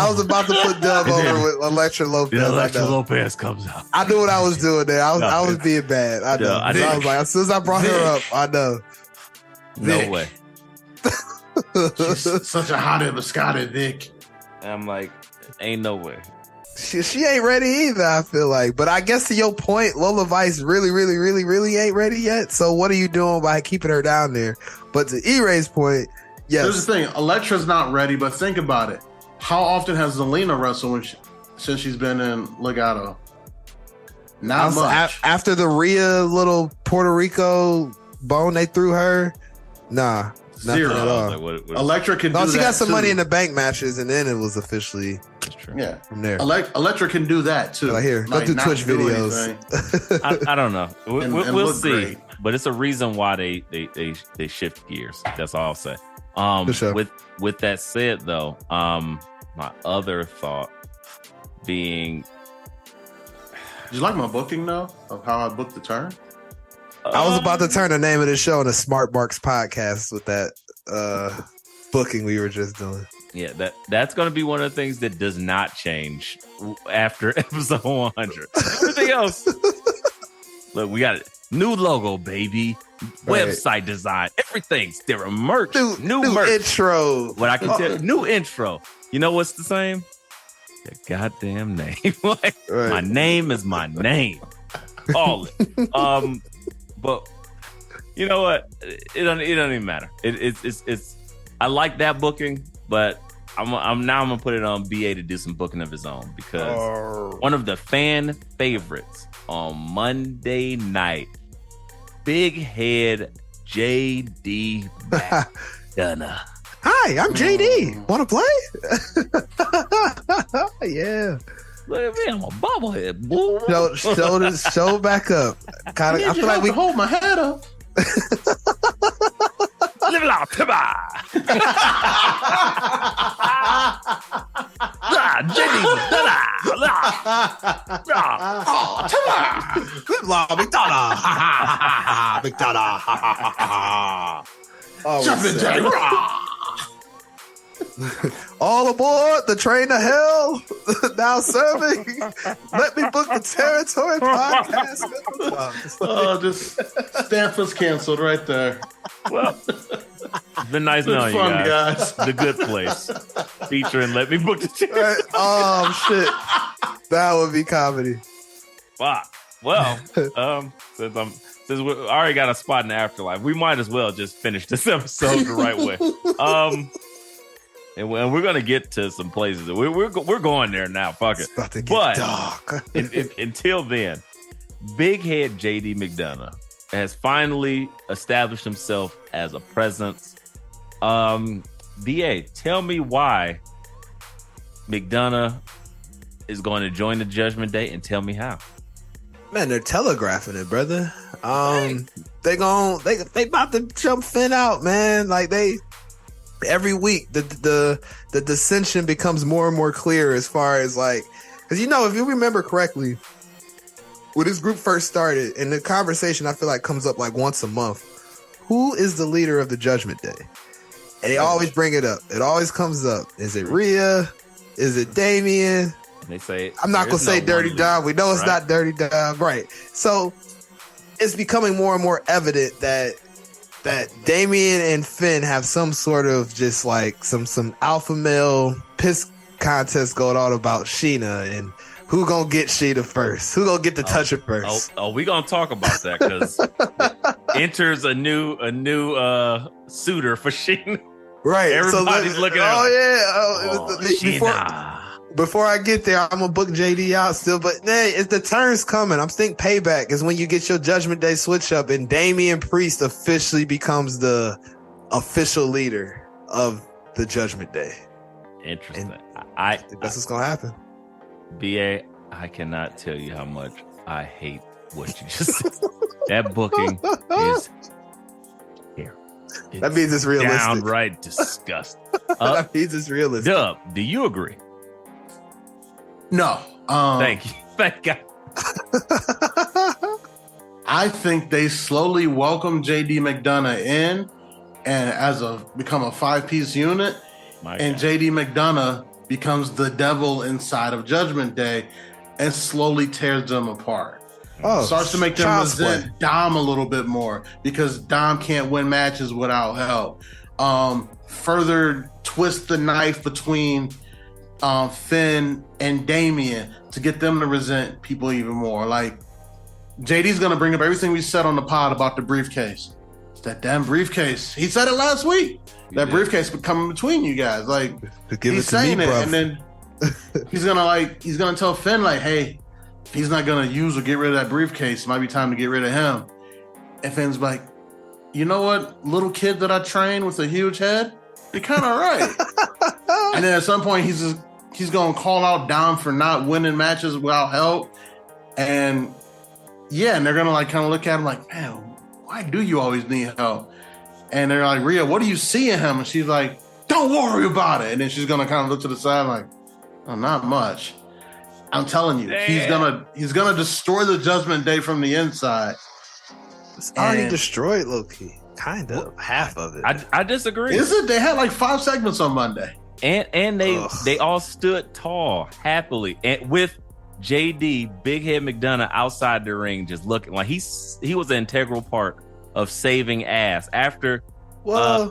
Speaker 3: was about to put Dub over with Electra Lopez.
Speaker 4: Electra Lopez comes out.
Speaker 3: I knew what I was doing there. I was being bad. I know. I was like, as soon as I brought her up, I know.
Speaker 4: No way.
Speaker 2: She's such a hot Moscato Vic.
Speaker 4: And I'm like, ain't no way.
Speaker 3: She ain't ready either, I feel like. But I guess to your point, Lola Vice really ain't ready yet. So what are you doing by keeping her down there? But to E-Ray's point, yes.
Speaker 2: Here's the thing. Electra's not ready, but think about it. How often has Zelina wrestled since she's been in Legato? Not much.
Speaker 3: After the Rhea little Puerto Rico bone they threw her, nah.
Speaker 2: Zero.
Speaker 3: At all.
Speaker 4: Like, what
Speaker 2: Electra can do that.
Speaker 3: She got some
Speaker 2: too.
Speaker 3: Money in the Bank matches, and then it was officially from there.
Speaker 2: Electra can do that too.
Speaker 3: Like here, go do Twitch videos.
Speaker 4: I don't know. We'll see.
Speaker 2: Great.
Speaker 4: But it's a reason why they shift gears. That's all I'll say.
Speaker 3: Sure.
Speaker 4: With that said, though, my other thought being,
Speaker 2: Did you like my booking though of how I booked the turn?
Speaker 3: I was about to turn the name of the show into Smart Marks Podcast with that booking we were just doing.
Speaker 4: Yeah, that's going to be one of the things that does not change after episode 100. Everything else, look, we got it. New logo, baby.
Speaker 3: Right.
Speaker 4: Website design, everything's there. Merch, new merch.
Speaker 3: Intro.
Speaker 4: What I can tell, new intro. You know what's the same? The goddamn name. Like,
Speaker 3: Right.
Speaker 4: My name is my name. All it. But you know what? It doesn't even matter. It's. I like that booking, but I'm gonna put it on BA to do some booking of his own because one of the fan favorites on Monday night, Big Head JD McDonough.
Speaker 3: Hi, I'm JD. Want to play? Yeah.
Speaker 4: Look at me, I'm a bobblehead, boy.
Speaker 3: Show back up. Kind of. I feel like we
Speaker 2: hold my head up.
Speaker 4: Live it out, Timber. JD
Speaker 3: all aboard the train to hell. Now serving. Let me book the territory podcast.
Speaker 2: Just Stanford's canceled right there.
Speaker 4: Well, it's been nice knowing you guys. The Good Place featuring Let Me Book the Territory.
Speaker 3: Right. Oh shit, that would be comedy.
Speaker 4: Wow. Well, since we already got a spot in the afterlife, we might as well just finish this episode the right way. And we're gonna get to some places. We're going there now. Fuck it.
Speaker 3: About to get
Speaker 4: but
Speaker 3: dark.
Speaker 4: until then, Big Head JD McDonough has finally established himself as a presence. BA, tell me why McDonough is going to join the Judgment Day, and tell me how.
Speaker 3: Man, they're telegraphing it, brother. They about to jump Finn out, man. Like every week the dissension becomes more and more clear as far as like, because if you remember correctly, when this group first started, and the conversation I feel like comes up like once a month, who is the leader of the Judgment Day? And they always bring it up. It always comes up. Is it Rhea? Is it Damien?
Speaker 4: They say
Speaker 3: I'm not gonna say Dirty Dom. We know it's not Dirty Dom, right? So it's becoming more and more evident that Damien and Finn have some sort of just like some alpha male piss contest going on about Sheena and who gonna get Sheena first? Who gonna get to touch her first?
Speaker 4: We gonna talk about that because enters a new suitor for Sheena.
Speaker 3: Right.
Speaker 4: Everybody's looking at
Speaker 3: Sheena. Before I get there, I'm gonna book JD out still, but it's the turn's coming. I'm thinking payback is when you get your Judgment Day switch up and Damian Priest officially becomes the official leader of the Judgment Day.
Speaker 4: Interesting.
Speaker 3: I think that's what's gonna happen.
Speaker 4: BA, I cannot tell you how much I hate what you just said. That booking is here.
Speaker 3: That means it's realistic.
Speaker 4: Downright disgusting.
Speaker 3: That means it's realistic.
Speaker 4: Dub, do you agree?
Speaker 2: No.
Speaker 4: Thank you. Thank God.
Speaker 2: I think they slowly welcome JD McDonough in and become a 5-piece unit. And JD McDonough becomes the devil inside of Judgment Day and slowly tears them apart. Starts to make them resent Dom a little bit more because Dom can't win matches without help. Further twist the knife between Finn and Damian to get them to resent people even more. Like, JD's going to bring up everything we said on the pod about the briefcase. It's that damn briefcase. He said it last week. That briefcase would come in between you guys. Like, he's saying it, and then he's gonna tell Finn, like, hey, if he's not gonna use or get rid of that briefcase, it might be time to get rid of him. And Finn's like, you know what, little kid that I trained with a huge head, you're kind of right. And then at some point, he's gonna call out Dom for not winning matches without help, and they're gonna like kind of look at him like, man, why do you always need help? And they're like, Rhea, what do you see in him? And she's like, don't worry about it. And then she's gonna kind of look to the side like, oh, not much. I'm telling you, he's gonna destroy the Judgment Day from the inside.
Speaker 3: It's already destroyed, low-key. Kind of. Half of it.
Speaker 4: I disagree.
Speaker 2: Is it? They had like 5 segments on Monday.
Speaker 4: And they all stood tall happily. And with JD, Big Head McDonough outside the ring just looking like he was an integral part of saving ass after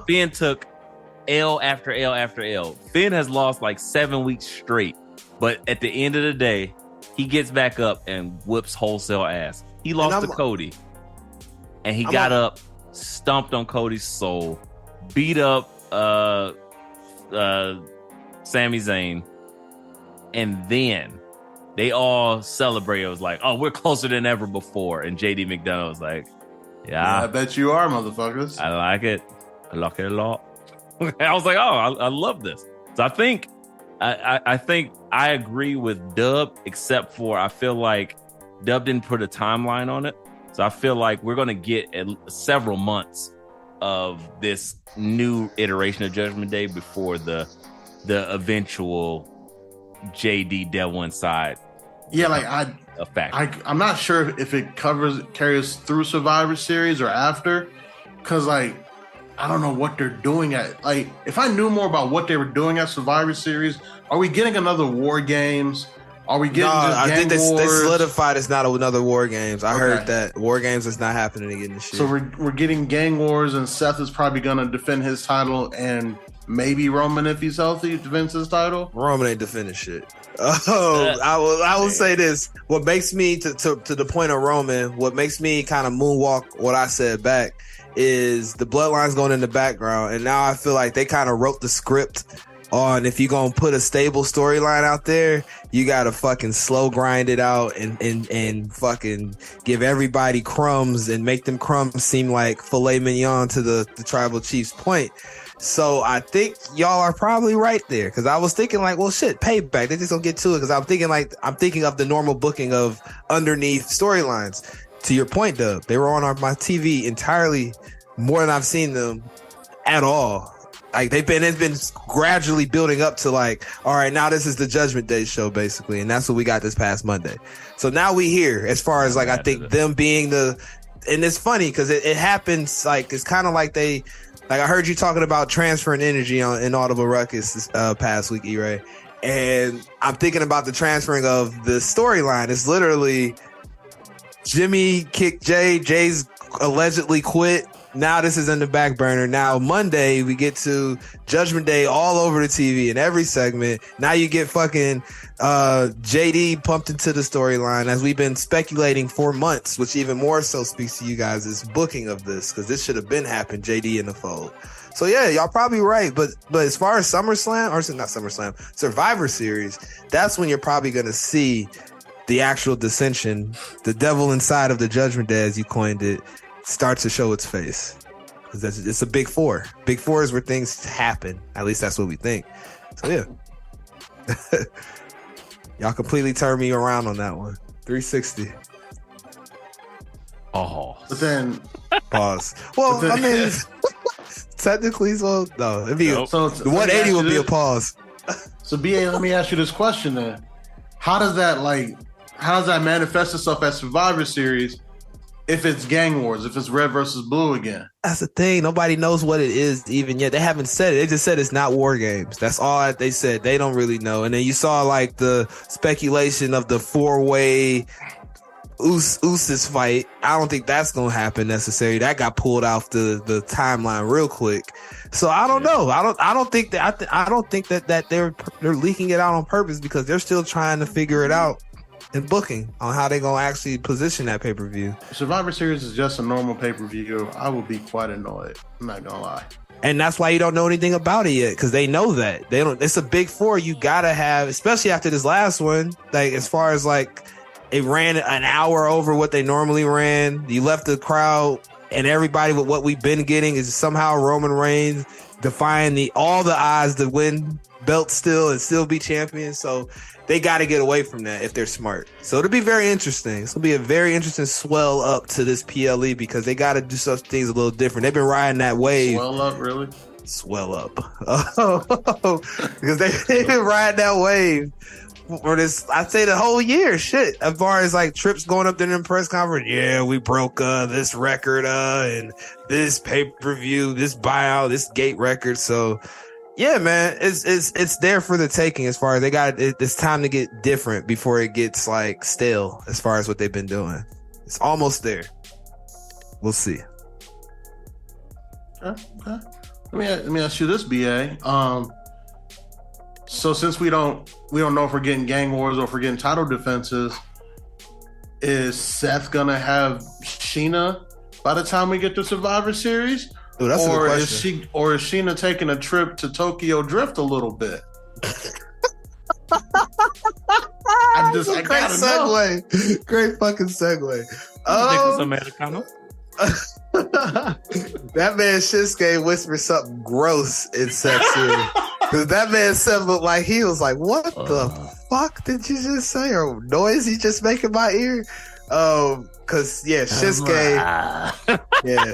Speaker 4: Finn took L after L after L. Finn has lost like 7 weeks straight, but at the end of the day, he gets back up and whips wholesale ass. He lost to Cody, and he got up, stomped on Cody's soul, beat up Sami Zayn, and then they all celebrated. It was like, oh, we're closer than ever before. And JD McDonough was like, yeah,
Speaker 2: I bet you are, motherfuckers.
Speaker 4: I like it. I like it a lot. I was like, oh, I love this. So I think I agree with Dub, except for I feel like Dub didn't put a timeline on it. So I feel like we're going to get several months of this new iteration of Judgment Day before the eventual JD Devil Inside.
Speaker 2: Yeah, like
Speaker 4: a fact.
Speaker 2: I'm not sure if it carries through Survivor Series or after, because like I don't know what they're doing at. Like, if I knew more about what they were doing at Survivor Series, are we getting another War Games? Are we getting? No,
Speaker 3: I think they solidified it's not another War Games. I heard that War Games is not happening again this year.
Speaker 2: So we're getting Gang Wars, and Seth is probably going to defend his title, and maybe Roman, if he's healthy, defends his title.
Speaker 3: Roman ain't defending shit. I will say this: what makes me to the point of Roman, what makes me kind of moonwalk what I said back is the bloodlines going in the background, and now I feel like they kind of wrote the script on if you're gonna put a stable storyline out there, you gotta fucking slow grind it out and fucking give everybody crumbs and make them crumbs seem like filet mignon to the tribal chief's point. So I think y'all are probably right there, because I was thinking like, well, shit, payback. They just don't get to it, because I'm thinking of the normal booking of underneath storylines. To your point, Dub, they were on my TV entirely more than I've seen them at all. Like it's been gradually building up to like, all right, now this is the Judgment Day show basically, and that's what we got this past Monday. So now we here as far as like I think them being and it's funny because it happens like it's kind of like I heard you talking about transferring energy in Audible Ruckus this past week, E-Ray, and I'm thinking about the transferring of the storyline. It's literally Jimmy kicked Jay's allegedly quit. Now this is in the back burner. Now Monday we get to Judgment Day all over the TV in every segment. Now you get fucking JD pumped into the storyline as we've been speculating for months, which even more so speaks to you guys' booking of this, because this should have been happened, JD in the fold. So yeah, y'all probably right. But as far as SummerSlam, or not SummerSlam, Survivor Series, that's when you're probably going to see the actual dissension, the devil inside of the Judgment Day, as you coined it, start to show its face. Because it's a big four. Big four is where things happen. At least that's what we think. So yeah. Y'all completely turned me around on that one. 360.
Speaker 4: Oh.
Speaker 2: But then
Speaker 3: Pause. Well, I mean, technically, no. It'd be
Speaker 4: Nope.
Speaker 2: so
Speaker 3: the 180 would be a pause.
Speaker 2: So BA, let me ask you this question then. How does that manifest itself at Survivor Series if it's gang wars, if it's red versus blue again?
Speaker 3: That's the thing. Nobody knows what it is even yet. They haven't said it. They just said it's not war games. That's all that they said. They don't really know. And then you saw like the speculation of the 4-way Usos fight. I don't think that's gonna happen necessarily. That got pulled off the timeline real quick. So I don't know. I don't think that they're leaking it out on purpose because they're still trying to figure it out and booking on how they're gonna actually position that pay-per-view.
Speaker 2: Survivor Series is just a normal pay-per-view. I would be quite annoyed. I'm not gonna lie.
Speaker 3: And that's why you don't know anything about it yet, because they know that they don't. It's a big four. You gotta have, especially after this last one. Like as far as like it ran an hour over what they normally ran. You left the crowd and everybody with what we've been getting is somehow Roman Reigns defying all the odds to win belt still and still be champion. So they got to get away from that if they're smart. So it'll be very interesting. It's gonna be a very interesting swell up to this PLE because they got to do some things a little different. They've been riding that wave.
Speaker 2: Swell up, really?
Speaker 3: Swell up. Because they've been riding that wave for this, I'd say the whole year. Shit. As far as like Trips going up there in the press conference, yeah, we broke this record and this pay-per-view, this buyout, this gate record. So yeah, man, it's there for the taking as far as they got it. It's time to get different before it gets like stale as far as what they've been doing. It's almost there. We'll see.
Speaker 2: Okay. Let me ask you this, BA. So since we don't know if we're getting gang wars or if we're getting title defenses, is Seth gonna have Sheena by the time we get to Survivor Series?
Speaker 3: Ooh, that's a good question.
Speaker 2: Is Sheena taking a trip to Tokyo Drift a little bit?
Speaker 3: Great segue. Great fucking segue.
Speaker 4: Americano.
Speaker 3: That man Shinsuke whispered something gross in Seth's ear. Because that man Seth looked like he was like, what the fuck did you just say? Or noise he just make in my ear? Cause Shinsuke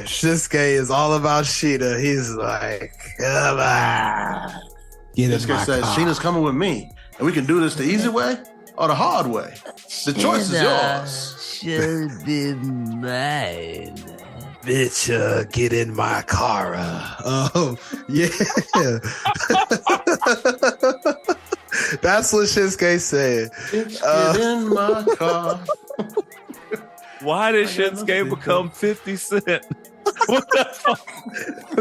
Speaker 3: Shinsuke is all about Sheena. He's like, come on.
Speaker 2: Shinsuke says Sheena's coming with me and we can do this the easy way or the hard way. The choice is yours.
Speaker 3: Should be mine. Bitch, get in my car. Oh, yeah. That's what Shinsuke said.
Speaker 2: Bitch, get in my car.
Speaker 4: Why did Shinsuke become 50 Cent? What the fuck?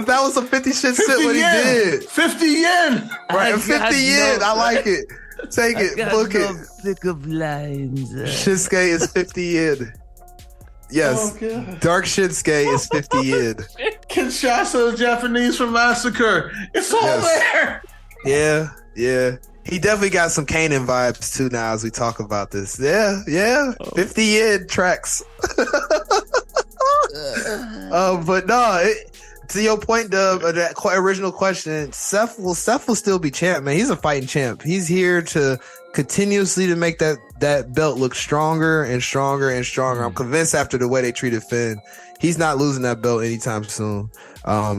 Speaker 3: That was a 50 Cent what he did.
Speaker 2: 50 yen.
Speaker 3: Right, 50 yen. I like it. Take it. Book it.
Speaker 5: Pickup lines.
Speaker 3: Shinsuke is 50 yen. Yes. Oh, Dark Shinsuke is 50 yen.
Speaker 2: Kinshasa Japanese from Massacre. It's all there.
Speaker 3: Yeah. He definitely got some Kanan vibes too now as we talk about this. Yeah. 50 yen tracks. But no, to your point, Dub, that original question, Seth will still be champ, man. He's a fighting champ. He's here to continuously to make that belt look stronger and stronger and stronger. I'm convinced after the way they treated Finn, he's not losing that belt anytime soon.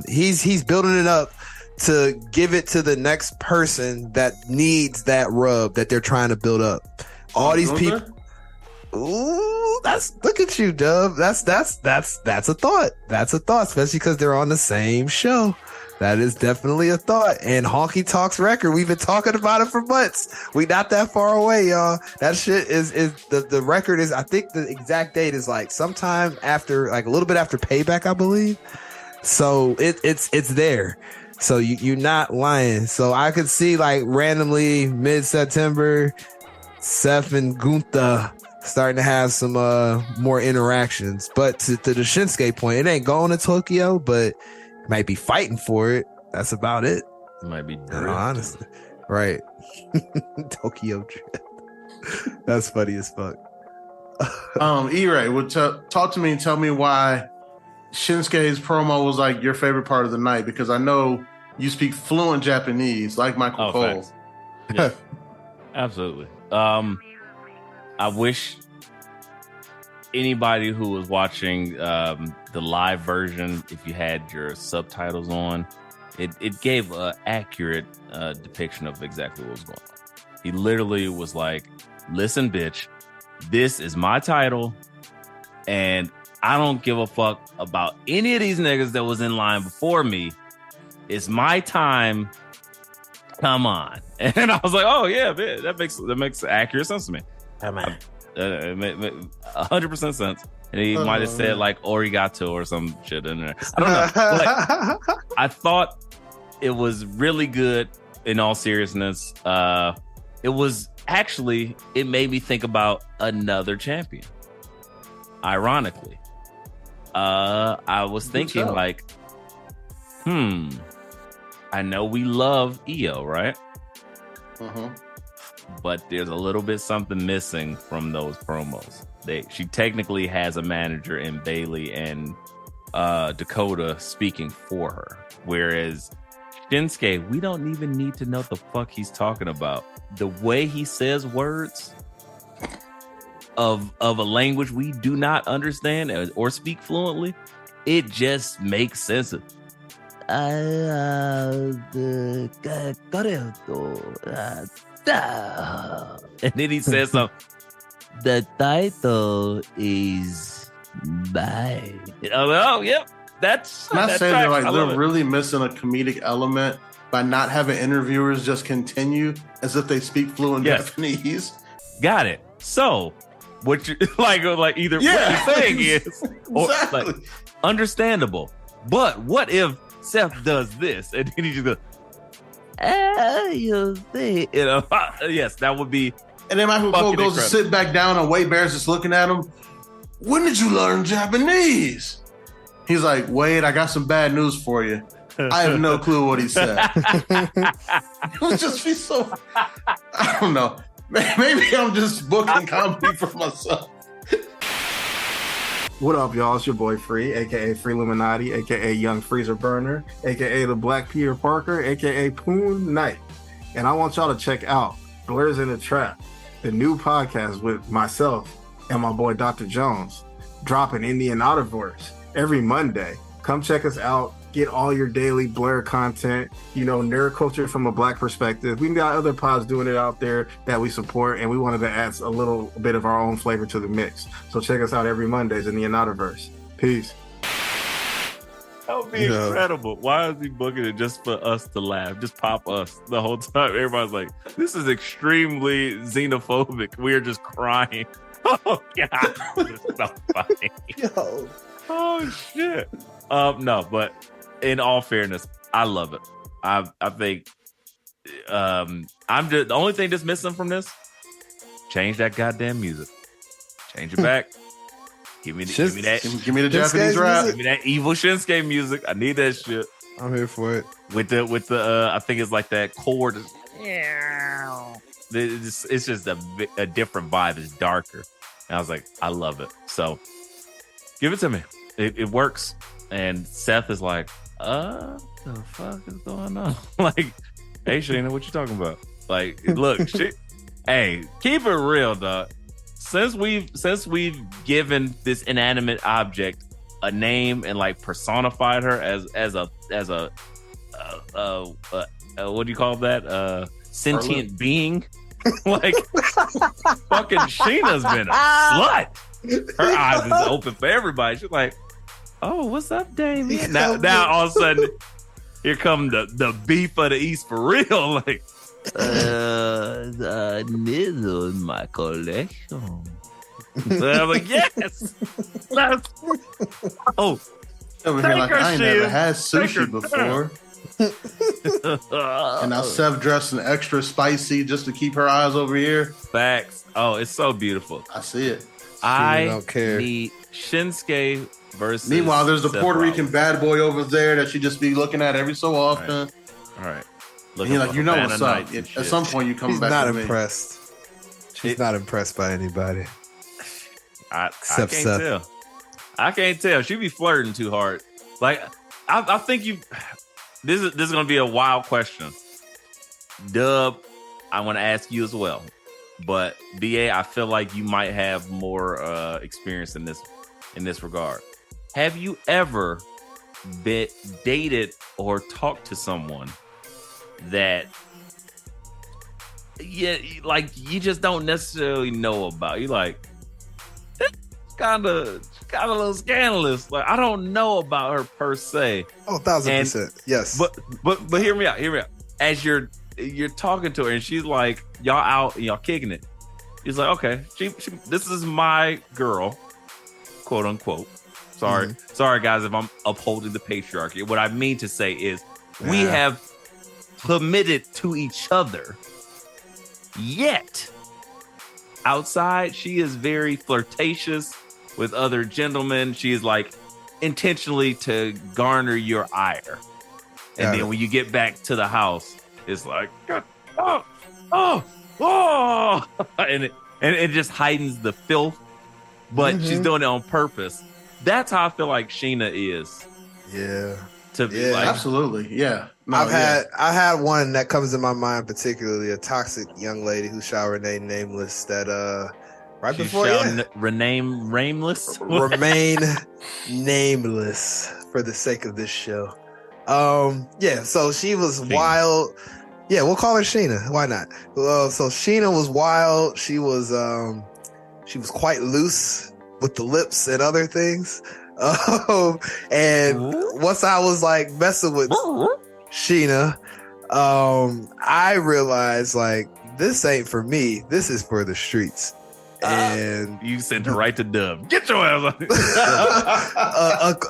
Speaker 3: He's building it up to give it to the next person that needs that rub that they're trying to build up. All these people. Ooh, look at you, Dub. That's a thought. That's a thought, especially because they're on the same show. That is definitely a thought. And Honky Talk's record, we've been talking about it for months. We not that far away, y'all. That shit is the record is, I think the exact date is like sometime after, like a little bit after Payback, I believe. So it's there. So you're not lying. So I could see like randomly mid-September, Seth and Gunther starting to have some more interactions. But to the Shinsuke point, it ain't going to Tokyo, but might be fighting for it. That's about it.
Speaker 4: Might be
Speaker 3: honestly. Right. Tokyo Drift. That's funny as fuck.
Speaker 2: E-Ray, talk to me and tell me why Shinsuke's promo was like your favorite part of the night, because I know you speak fluent Japanese like Michael Cole.
Speaker 4: Facts. Yeah, absolutely. I wish anybody who was watching the live version, if you had your subtitles on, it gave an accurate depiction of exactly what was going on. He literally was like, listen, bitch, this is my title, and I don't give a fuck about any of these niggas that was in line before me. It's my time. Come on. And I was like, oh yeah, man, that makes accurate sense to me.
Speaker 6: Come on.
Speaker 4: 100% sense. And he might have said like arigato or some shit in there. I don't know. But I thought it was really good in all seriousness. It was actually, it made me think about another champion. Ironically. I was thinking like, I know we love Io, right? But there's a little bit something missing from those promos. She technically has a manager in Bailey and Dakota speaking for her. Whereas Shinsuke, we don't even need to know the fuck he's talking about. The way he says words of a language we do not understand or speak fluently, it just makes sense. And then he says something. The title is mine. Oh, yep. That's
Speaker 2: not saying
Speaker 4: right.
Speaker 2: they're really missing a comedic element by not having interviewers just continue as if they speak fluent Japanese.
Speaker 4: Got it. So what you like either what you're saying is or, like, understandable. But what if Seth does this and then he just goes, you see, yes, that would be.
Speaker 2: And then Michael Cole goes to sit back down and Wade Barrett's just looking at him. When did you learn Japanese? He's like, Wade, I got some bad news for you. I have no clue what he said. It would just be so, I don't know. Maybe I'm just booking comedy for myself.
Speaker 7: What up, y'all? It's your boy Free, aka Free Illuminati, aka Young Freezer Burner, aka the Black Peter Parker, aka Poon Knight. And I want y'all to check out Blurs in the Trap, the new podcast with myself and my boy Dr. Jones, dropping in the Anotherverse every Monday. Come check us out. Get all your daily Blur content, nerd culture from a Black perspective. We've got other pods doing it out there that we support, and we wanted to add a little bit of our own flavor to the mix. So check us out every Mondays in the Anotherverse. Peace.
Speaker 4: That would be incredible. Why is he booking it just for us to laugh? Just pop us the whole time. Everybody's like, this is extremely xenophobic. We're just crying. Oh, God. This is so funny. Yo. Oh, shit. No, but in all fairness, I love it. I think the only thing that's missing from this, change that goddamn music. Change it back. Give me the Japanese rap. Give me that evil Shinsuke music. I need that shit.
Speaker 3: I'm here for it.
Speaker 4: With the I think it's like that chord. It's just a different vibe. It's darker. And I was like, I love it. So give it to me. It works. And Seth is like, the fuck is going on? Like, hey Sheena, what you talking about? Like, look, hey, keep it real, dog. Since we've given this inanimate object a name and like personified her as a what do you call that? Sentient being. Like fucking Sheena's been a slut. Her eyes is open for everybody. She's like, oh, what's up, Davey? Now all of a sudden, here come the beef of the East for real. Like, the needle in my collection. So I'm like, yes. Oh,
Speaker 2: over here like I ain't never had sushi before. And now Seth dressed in extra spicy just to keep her eyes over here.
Speaker 4: Facts. Oh, it's so beautiful.
Speaker 2: I see it.
Speaker 3: I don't care.
Speaker 4: Need Shinsuke versus.
Speaker 2: Meanwhile, there's the
Speaker 4: Seth
Speaker 2: Puerto
Speaker 4: Rollins.
Speaker 2: Rican bad boy over there that she just be looking at every so often.
Speaker 4: All right.
Speaker 2: And you're like, what's up. At some point, you come back
Speaker 3: not
Speaker 2: to me.
Speaker 3: impressed. She's not impressed by anybody.
Speaker 4: I can't
Speaker 3: Seth.
Speaker 4: tell. I can't tell. She be flirting too hard. Like, I think this is going to be a wild question. Dub, I want to ask you as well. But BA, I feel like you might have more experience in this regard. Have you ever been dated or talked to someone that like you just don't necessarily know about? You like, it's kind of a little scandalous. Like, I don't know about her per se.
Speaker 3: Oh, 1,000%. Yes.
Speaker 4: But hear me out. As you're talking to her and she's like, y'all out and y'all kicking it. He's like, okay, she this is my girl, quote unquote. Sorry guys, if I'm upholding the patriarchy. What I mean to say is we have committed to each other. Yet outside, she is very flirtatious with other gentlemen. She is like intentionally to garner your ire. And then when you get back to the house, it's like, oh, and it just heightens the filth, but she's doing it on purpose. That's how I feel like Sheena is.
Speaker 3: Yeah.
Speaker 2: To be like, absolutely. Yeah. No,
Speaker 3: I had one that comes in my mind, particularly a toxic young lady who shall remain nameless. That right
Speaker 4: she
Speaker 3: before
Speaker 4: remain nameless.
Speaker 3: Remain nameless for the sake of this show. So she was wild. Yeah, we'll call her Sheena. Why not? So Sheena was wild. She was quite loose with the lips and other things. And once I was like messing with Sheena, I realized like this ain't for me. This is for the streets. And
Speaker 4: you sent her right to Dub. Get your ass on.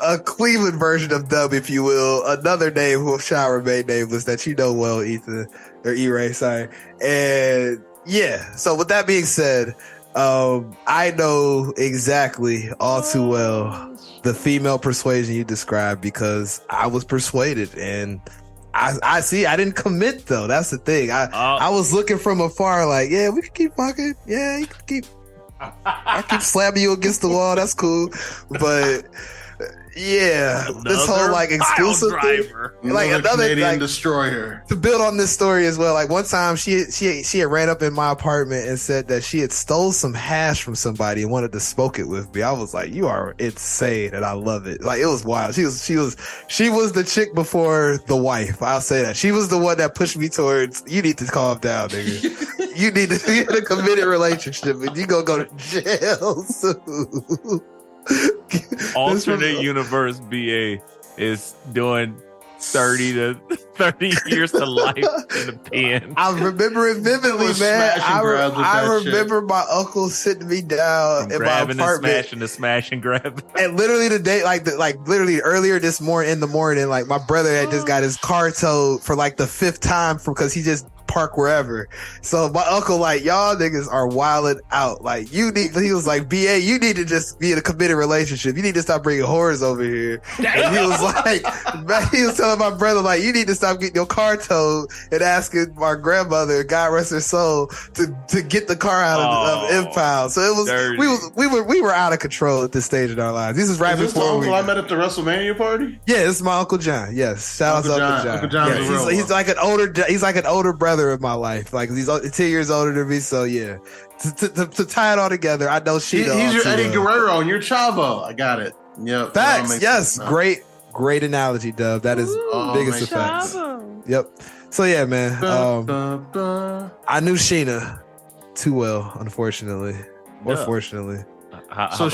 Speaker 3: a Cleveland version of Dub, if you will. Another name who shall remain nameless that you know well, Ethan or E-Ray. Sorry. And yeah. So with that being said, I know exactly all too well the female persuasion you described because I was persuaded and I see. I didn't commit though. That's the thing. I was looking from afar, like, yeah, we can keep fucking. Yeah, you can keep. I keep slamming you against the wall. That's cool, but yeah, this whole like exclusive thing, like another
Speaker 2: Canadian
Speaker 3: like,
Speaker 2: destroyer.
Speaker 3: To build on this story as well, like one time she had ran up in my apartment and said that she had stole some hash from somebody and wanted to smoke it with me. I was like, you are insane, and I love it. Like it was wild. She was the chick before the wife. I'll say that she was the one that pushed me towards. You need to calm down, nigga. You need to be in a committed relationship, and you gonna go to jail soon.
Speaker 4: Alternate universe BA is doing 30 years to life in the pen.
Speaker 3: I remember it vividly, man. I remember my uncle sitting me down in my apartment,
Speaker 4: smash and grab,
Speaker 3: and literally the day, like literally earlier this morning in the morning, like my brother had just got his car towed for like the 5th time because he just park wherever. So my uncle like, y'all niggas are wilding out. Like he was like, BA, you need to just be in a committed relationship. You need to stop bringing whores over here. And he was like, he was telling my brother like, you need to stop getting your car towed and asking my grandmother, God rest her soul, to get the car out of impound. So it was dirty. we were out of control at this stage in our lives. This is right before
Speaker 2: the uncle I met at the WrestleMania party.
Speaker 3: Yeah, this is my Uncle John. Yes, shout out to Uncle John.
Speaker 2: Uncle John's
Speaker 3: yes, he's like an older brother of my life. Like he's 10 years older than me. So yeah, to tie it all together, I know he's
Speaker 2: your Eddie Guerrero and you're Chavo. I got it. Yep.
Speaker 3: Facts. Yes. Great analogy, Dub. That is biggest effects. Yep. So yeah, man. I knew Sheena too well, unfortunately. Or fortunately.
Speaker 2: So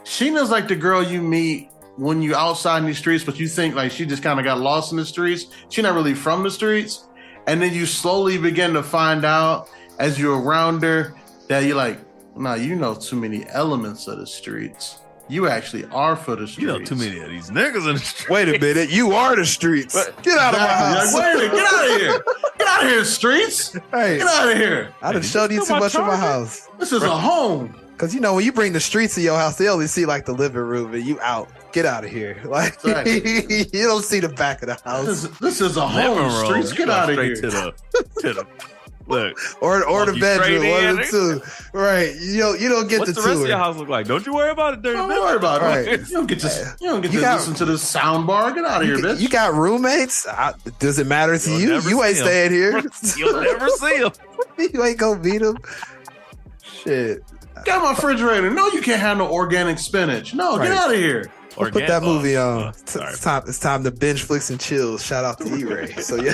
Speaker 2: Sheena's like the girl you meet when you outside in the streets, but you think like she just kind of got lost in the streets. She's not really from the streets. And then you slowly begin to find out as you're around her that you're like, nah, you know too many elements of the streets. You actually are for the streets.
Speaker 4: You know too many of these niggas in the streets.
Speaker 3: Wait a minute, you are the streets. Get out of my house.
Speaker 2: Wait a minute, get out of here. Get out of here, streets.
Speaker 3: Hey,
Speaker 2: get out of here.
Speaker 3: I done showed you too much of my house.
Speaker 2: This is a home.
Speaker 3: Because, you know, when you bring the streets to your house, they only see, like, the living room, and you out. Get out of here. Like, exactly. You don't see the back of the house.
Speaker 2: This is a home. Streets, get out of here.
Speaker 4: To the Look,
Speaker 3: or the
Speaker 4: you
Speaker 3: bedroom,
Speaker 4: straight
Speaker 3: one
Speaker 4: in
Speaker 3: of the two. Right. You don't get
Speaker 4: what's
Speaker 3: the
Speaker 4: the rest of
Speaker 3: tour.
Speaker 4: your house look like? Don't you worry about it.
Speaker 2: Don't worry about it.
Speaker 3: Right.
Speaker 2: You don't get to
Speaker 3: You got-
Speaker 2: listen to this sound bar. Get out of here, bitch.
Speaker 3: You got roommates? Does it matter to
Speaker 4: You'll
Speaker 3: you?
Speaker 4: never
Speaker 3: You ain't
Speaker 4: see 'em.
Speaker 3: staying here.
Speaker 4: You'll never see them.
Speaker 3: You ain't gonna beat them. Shit.
Speaker 2: Got my refrigerator. No, you can't have no organic spinach. No,
Speaker 3: Right.
Speaker 2: get out of here.
Speaker 3: Put that movie on.
Speaker 4: Sorry.
Speaker 3: It's time to binge flicks and chills. Shout out to E-Ray. So yeah.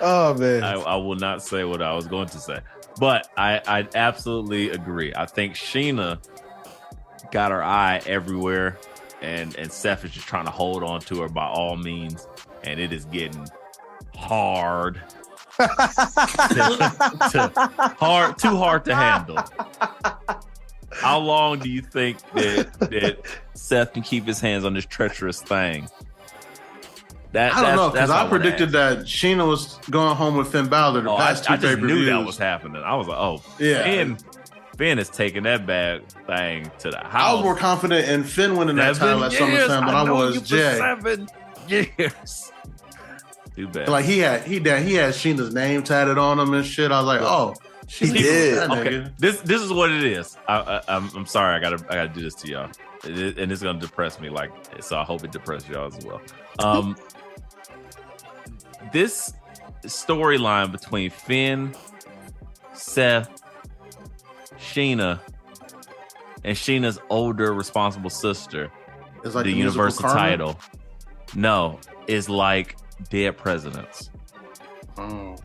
Speaker 3: Oh man.
Speaker 4: I will not say what I was going to say, but I absolutely agree. I think Sheena got her eye everywhere, and Seth is just trying to hold on to her by all means, and it is getting hard. Too hard to handle. How long do you think that Seth can keep his hands on this treacherous thing?
Speaker 2: I don't know, because I predicted that Sheena was going home with Finn Balor the past two
Speaker 4: I just knew
Speaker 2: pay-per-views.
Speaker 4: that was happening. I was like, oh,
Speaker 2: Yeah.
Speaker 4: Finn is taking that bad thing to the house.
Speaker 2: I was more confident in Finn winning that title at SummerSlam than I was Jay.
Speaker 4: 7 years. Too bad.
Speaker 2: Like he had Sheena's name tatted on him and shit. I was like, oh,
Speaker 3: He did.
Speaker 2: that
Speaker 4: Okay,
Speaker 2: nigga.
Speaker 4: this is what it is. I'm sorry. I gotta do this to y'all, and it's gonna depress me. Like, so I hope it depresses y'all as well. This storyline between Finn, Seth, Sheena, and Sheena's older responsible sister,
Speaker 2: It's like
Speaker 4: the
Speaker 2: musical
Speaker 4: Universal
Speaker 2: Carmen.
Speaker 4: title, no, is like Dead Presidents.
Speaker 2: Oh.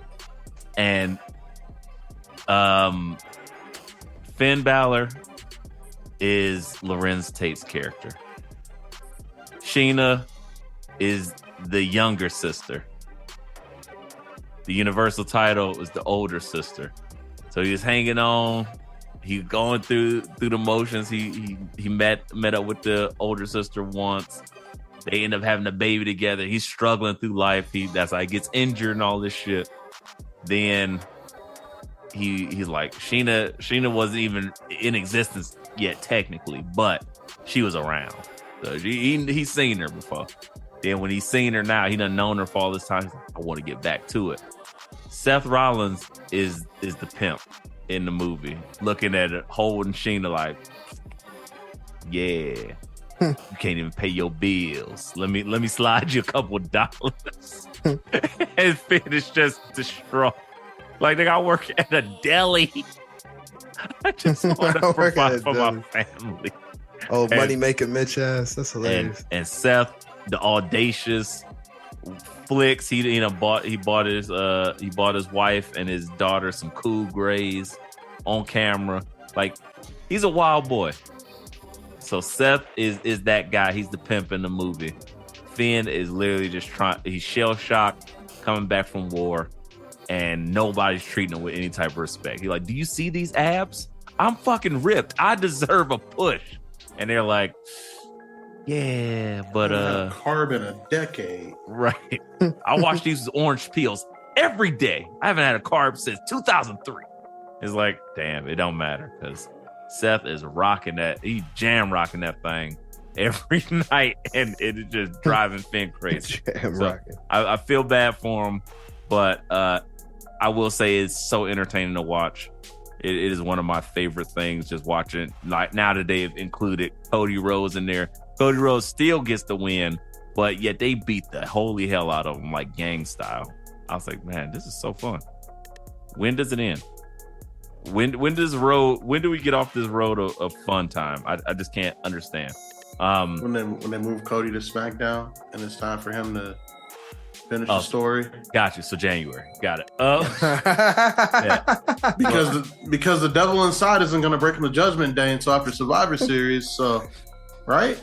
Speaker 4: And Finn Balor is Lorenz Tate's character. Sheena is the younger sister. The Universal title is the older sister. So he was hanging on. He going through the motions. He met up with the older sister once. They end up having a baby together. He's struggling through life. That's how he gets injured and all this shit. Then he's like, Sheena wasn't even in existence yet technically, but she was around. So he's seen her before. Then when he's seen her now, he done known her for all this time. He's like, I want to get back to it. Seth Rollins is the pimp in the movie, looking at it, holding Sheena like, yeah, you can't even pay your bills. Let me slide you a couple dollars. And Finn is just distraught. Like, nigga, I work at a deli. I just want to provide for my family.
Speaker 3: Oh, money making Mitch ass. That's hilarious.
Speaker 4: And Seth, the audacious flicks. He bought his wife and his daughter some cool grays on camera. Like, he's a wild boy. So Seth is that guy. He's the pimp in the movie. Finn is literally just he's shell shocked, coming back from war, and nobody's treating him with any type of respect. He's like, do you see these abs? I'm fucking ripped. I deserve a push. And they're like, yeah, but
Speaker 2: carb in a decade.
Speaker 4: right. I watch these orange peels every day. I haven't had a carb since 2003. It's like, damn, it don't matter, because Seth is rocking that. He jam rocking that thing every night, and it is just driving Finn crazy. So I feel bad for him, but I will say it's so entertaining to watch. It is one of my favorite things, just watching. Like, now that they've included Cody Rhodes in there, Cody Rhodes still gets the win, but yet they beat the holy hell out of him, like gang style. I was like, man, this is so fun. When does it end? When do we get off this road of fun time? I just can't understand.
Speaker 2: When they move Cody to SmackDown and it's time for him to finish the story.
Speaker 4: Got you. So January. Got it. Yeah.
Speaker 2: Because the devil inside isn't going to break him the Judgment Day until after Survivor Series. So, right?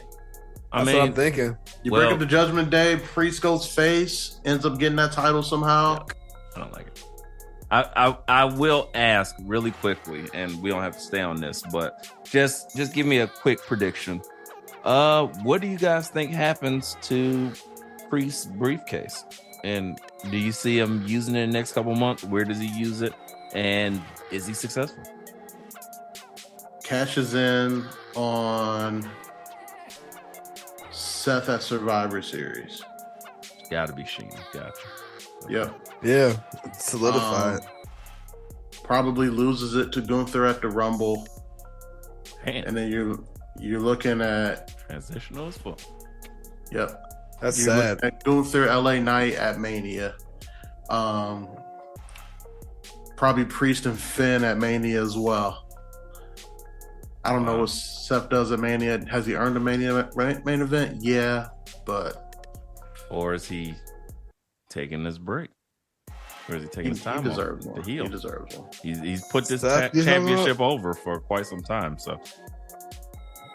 Speaker 3: That's what I'm thinking.
Speaker 2: You break up the Judgment Day, Priest goes face, ends up getting that title somehow.
Speaker 4: I don't like it. I will ask really quickly, and we don't have to stay on this, but just give me a quick prediction. What do you guys think happens to Priest's briefcase? And do you see him using it in the next couple months? Where does he use it? And is he successful?
Speaker 2: Cashes in on Seth at Survivor Series.
Speaker 4: Gotta be Sheena. Gotcha.
Speaker 2: Yeah.
Speaker 3: Yeah, solidified.
Speaker 2: Probably loses it to Gunther at the Rumble,
Speaker 4: Man,
Speaker 2: and then you're looking at
Speaker 4: transitional as fuck.
Speaker 2: Yep.
Speaker 3: That's
Speaker 2: You're
Speaker 3: sad.
Speaker 2: looking at Gunther LA Knight at Mania. Probably Priest and Finn at Mania as well. I don't know what Seth does at Mania. Has he earned a Mania main event? Yeah, but
Speaker 4: Or is he taking this break? Or is he taking his time?
Speaker 2: He deserves
Speaker 4: off?
Speaker 2: one.
Speaker 4: The heel.
Speaker 2: He deserves one.
Speaker 4: He's put this
Speaker 3: Seth,
Speaker 4: championship over for quite some time. So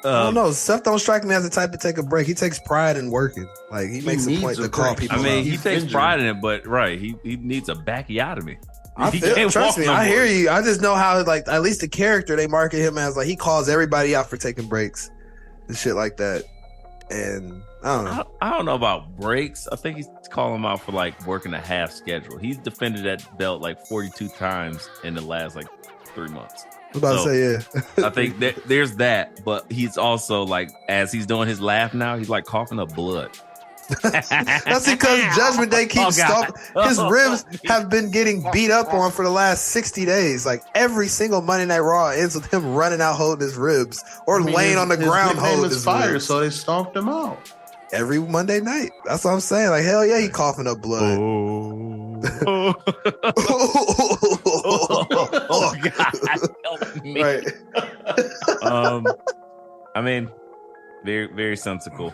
Speaker 3: I don't know. Seth don't strike me as the type to take a break. He takes pride in working. Like he makes a
Speaker 2: needs
Speaker 3: point
Speaker 2: a
Speaker 3: to call
Speaker 2: break.
Speaker 3: people.
Speaker 4: I mean,
Speaker 3: out.
Speaker 4: he
Speaker 2: He's
Speaker 4: takes
Speaker 2: injured.
Speaker 4: pride in it, but he needs a backiotomy. He
Speaker 3: feel,
Speaker 4: can't
Speaker 3: trust
Speaker 4: walk
Speaker 3: me,
Speaker 4: no
Speaker 3: I
Speaker 4: more.
Speaker 3: hear you. I just know how, like, at least the character they market him as, like, he calls everybody out for taking breaks and shit like that. And I don't know.
Speaker 4: I don't know about breaks. I think he's calling him out for like working a half schedule. He's defended that belt like 42 times in the last like 3 months.
Speaker 3: I was about to say, yeah.
Speaker 4: I think there's that, but he's also like, as he's doing his laugh now, he's like coughing up blood.
Speaker 3: That's because Judgment Day keeps stomping. His ribs have been getting beat up on for the last 60 days. Like every single Monday Night Raw ends with him running out holding his ribs or laying on the ground holding his
Speaker 2: fire,
Speaker 3: ribs.
Speaker 2: so they stomped him out.
Speaker 3: Every Monday night. That's what I'm saying. Like, hell yeah, he coughing up blood.
Speaker 4: Oh God, help me.
Speaker 3: Right.
Speaker 4: I mean, very, very sensical.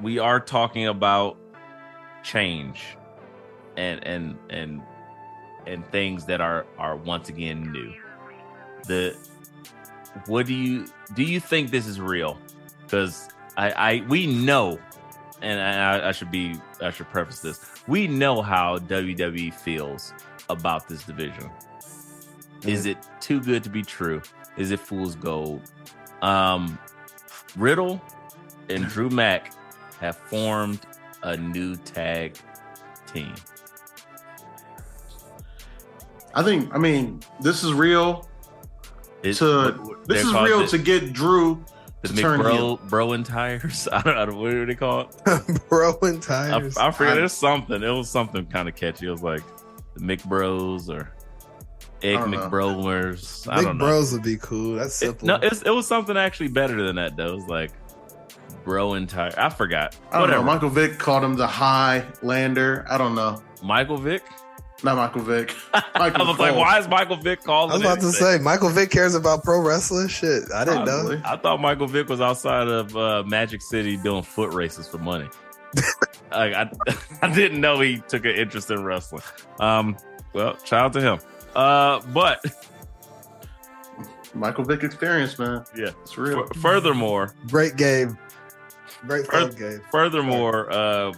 Speaker 4: We are talking about change and things that are once again new. What do you think this is real? Because we know, and I should preface this. We know how WWE feels about this division. Is it too good to be true? Is it fool's gold? Riddle and Drew Mack have formed a new tag team.
Speaker 2: I mean, this is real.
Speaker 4: This
Speaker 2: This is real to get Drew
Speaker 4: the
Speaker 2: to turn heel.
Speaker 4: Bro tires. I don't know what do they call it.
Speaker 3: Bro and tires.
Speaker 4: I forget. There's something. It was something kind of catchy. It was like the McBros or Egg McBromers. I
Speaker 3: Big
Speaker 4: don't know.
Speaker 3: Bros would be cool. That's simple.
Speaker 4: It was something actually better than that though. It was like Bro and tire. I forgot.
Speaker 2: I don't
Speaker 4: Whatever.
Speaker 2: know. Michael Vick called him the Highlander. I don't know.
Speaker 4: Michael Vick.
Speaker 2: Not Michael Vick.
Speaker 4: I was like, why is Michael Vick calling?
Speaker 3: I was about to say, Michael Vick cares about pro wrestling. Shit, I didn't know.
Speaker 4: I thought Michael Vick was outside of Magic City doing foot races for money. I didn't know he took an interest in wrestling. Well, shout out to him. But
Speaker 2: Michael Vick experience, man.
Speaker 4: yeah,
Speaker 2: It's real.
Speaker 4: Furthermore,
Speaker 3: Great game. Great fun game.
Speaker 4: Furthermore,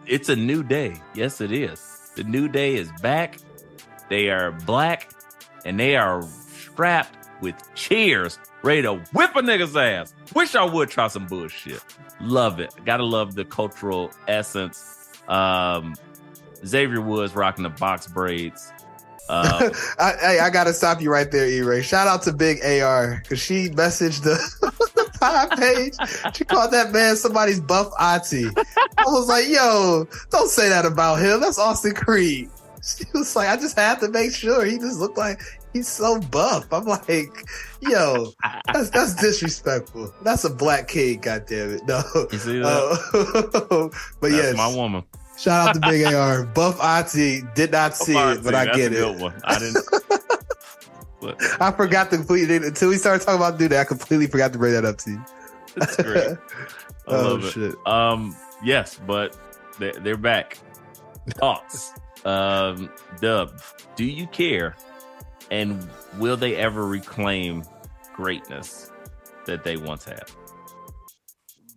Speaker 4: it's a new day. Yes, it is. The new day is back. They are black and they are strapped with cheers, ready to whip a nigga's ass. Wish I would try some bullshit. Love it. Gotta love the cultural essence. Xavier Woods rocking the box braids.
Speaker 3: I gotta stop you right there, E-Ray. Shout out to Big AR because she messaged the page. She called that man somebody's buff auntie. I was like, yo, don't say that about him. That's Austin Creed. She was like, I just had to make sure. He just looked like he's so buff. I'm like, yo, that's disrespectful. That's a black king, goddammit. No.
Speaker 4: You see that?
Speaker 3: But
Speaker 4: That's
Speaker 3: yes,
Speaker 4: my woman.
Speaker 3: shout out to Big AR. Buff auntie did not see it, but I
Speaker 4: That's
Speaker 3: get
Speaker 4: a good
Speaker 3: it.
Speaker 4: one. I didn't. But
Speaker 3: I forgot to completely until we started talking about dude. I completely forgot to bring that up to you.
Speaker 4: it's great. I love it.
Speaker 3: Shit!
Speaker 4: Yes, but they're back. Thoughts, Dub? Do you care? And will they ever reclaim greatness that they once had?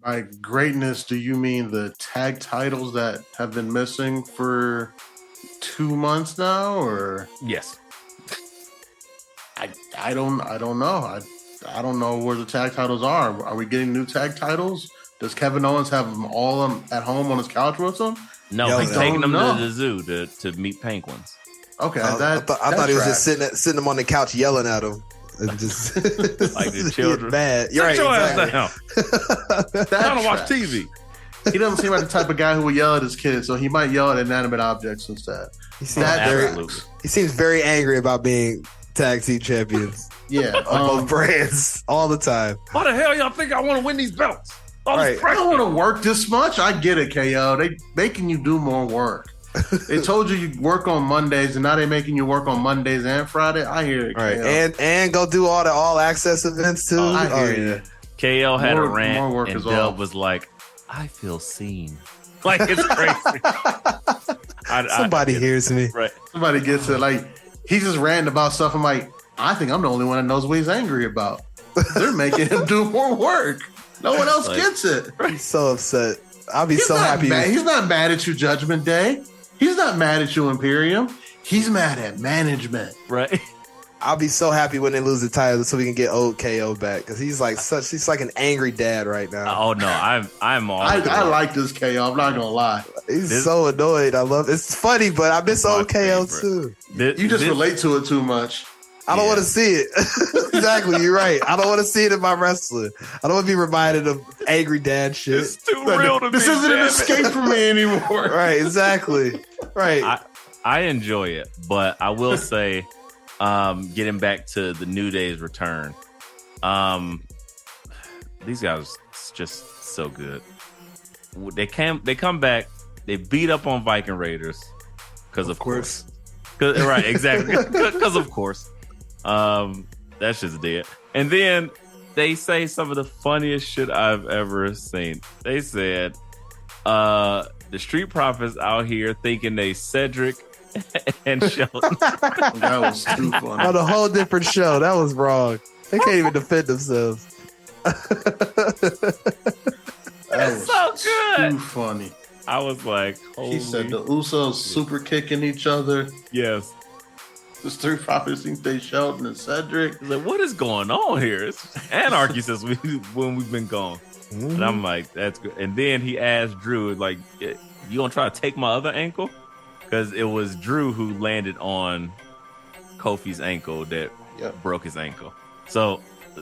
Speaker 2: By greatness, do you mean the tag titles that have been missing for 2 months now, or
Speaker 4: Yes.
Speaker 2: I don't know. I don't know where the tag titles are. Are we getting new tag titles? Does Kevin Owens have them all at home on his couch with him?
Speaker 4: No,
Speaker 3: Yo,
Speaker 4: he's
Speaker 3: I
Speaker 4: taking them
Speaker 2: don't
Speaker 4: to
Speaker 2: know.
Speaker 4: the zoo to meet penguins.
Speaker 2: Okay,
Speaker 3: I thought he was just sitting him on the couch yelling at him. and just
Speaker 4: Like the children.
Speaker 3: Bad. You're right.
Speaker 4: Sit your
Speaker 3: Exactly.
Speaker 4: ass down. Trying to watch TV.
Speaker 2: He doesn't seem like the type of guy who would yell at his kids, so he might yell at inanimate objects instead.
Speaker 3: He seems,
Speaker 4: Absolutely.
Speaker 3: he seems very angry about being tag team champions.
Speaker 2: Yeah,
Speaker 3: On both brands all the time.
Speaker 4: Why the hell y'all think I want to win these belts? All this
Speaker 3: Right.
Speaker 2: I
Speaker 4: pressure.
Speaker 2: don't want to work this much. I get it, KO. They making you do more work. They told you work on Mondays, and now they making you work on Mondays and Friday. I hear it,
Speaker 3: Right.
Speaker 2: KO.
Speaker 3: And go do all the all access events too.
Speaker 2: I hear you.
Speaker 4: KO had
Speaker 2: More-
Speaker 4: a rant,
Speaker 2: more work
Speaker 4: and
Speaker 2: is
Speaker 4: Dub
Speaker 2: off.
Speaker 4: was like, "I feel seen." Like it's crazy.
Speaker 3: Somebody hears me.
Speaker 4: Right.
Speaker 2: Somebody gets it. Like he's just ranting about stuff. I'm like, I think I'm the only one that knows what he's angry about. They're making him do more work. No one else
Speaker 4: Like-
Speaker 2: gets it.
Speaker 3: I'm so upset. I'll be
Speaker 2: He's
Speaker 3: so
Speaker 2: not
Speaker 3: happy.
Speaker 2: mad. He's not mad at you, Judgment Day. He's not mad at you, Imperium. He's mad at management.
Speaker 4: Right.
Speaker 3: I'll be so happy when they lose the title so we can get old KO back because he's like an angry dad right now.
Speaker 4: Oh no, I'm all.
Speaker 2: I like this KO. I'm not gonna lie.
Speaker 3: He's
Speaker 4: this-
Speaker 3: so annoyed. I love it's funny, but I miss
Speaker 4: my
Speaker 3: old KO
Speaker 4: favorite.
Speaker 3: too.
Speaker 2: You just relate to it too much.
Speaker 3: I don't
Speaker 4: Yeah.
Speaker 3: want to see it. Exactly, you're right. I don't want to see it in my wrestling. I don't want to be reminded of angry dad shit.
Speaker 4: It's too real to
Speaker 2: This
Speaker 4: me.
Speaker 2: isn't an
Speaker 4: damn it.
Speaker 2: escape for me anymore.
Speaker 3: Right, exactly. Right.
Speaker 4: I enjoy it, but I will say, getting back to the New Day's return, these guys just so good. They come back, they beat up on Viking Raiders because of course. Right, exactly. Because of course, that's just dead. And then they say some of the funniest shit I've ever seen. They said, the Street Profits out here thinking they Cedric and Shelton.
Speaker 2: That was too
Speaker 3: On
Speaker 2: funny.
Speaker 3: a whole different show. That was wrong. They can't even defend themselves.
Speaker 2: That
Speaker 4: so
Speaker 2: was
Speaker 4: good.
Speaker 2: too funny.
Speaker 4: I was like, holy
Speaker 2: He said the Usos super kicking each other.
Speaker 4: yes.
Speaker 2: The Street Profits think they Shelton and Cedric.
Speaker 4: I was like, what is going on here? It's anarchy since when we've been gone.
Speaker 3: Mhm.
Speaker 4: And I'm like, that's good. And then he asked Drew, like, you gonna try to take my other ankle? Because it was Drew who landed on Kofi's ankle that
Speaker 2: Yep.
Speaker 4: broke his ankle. So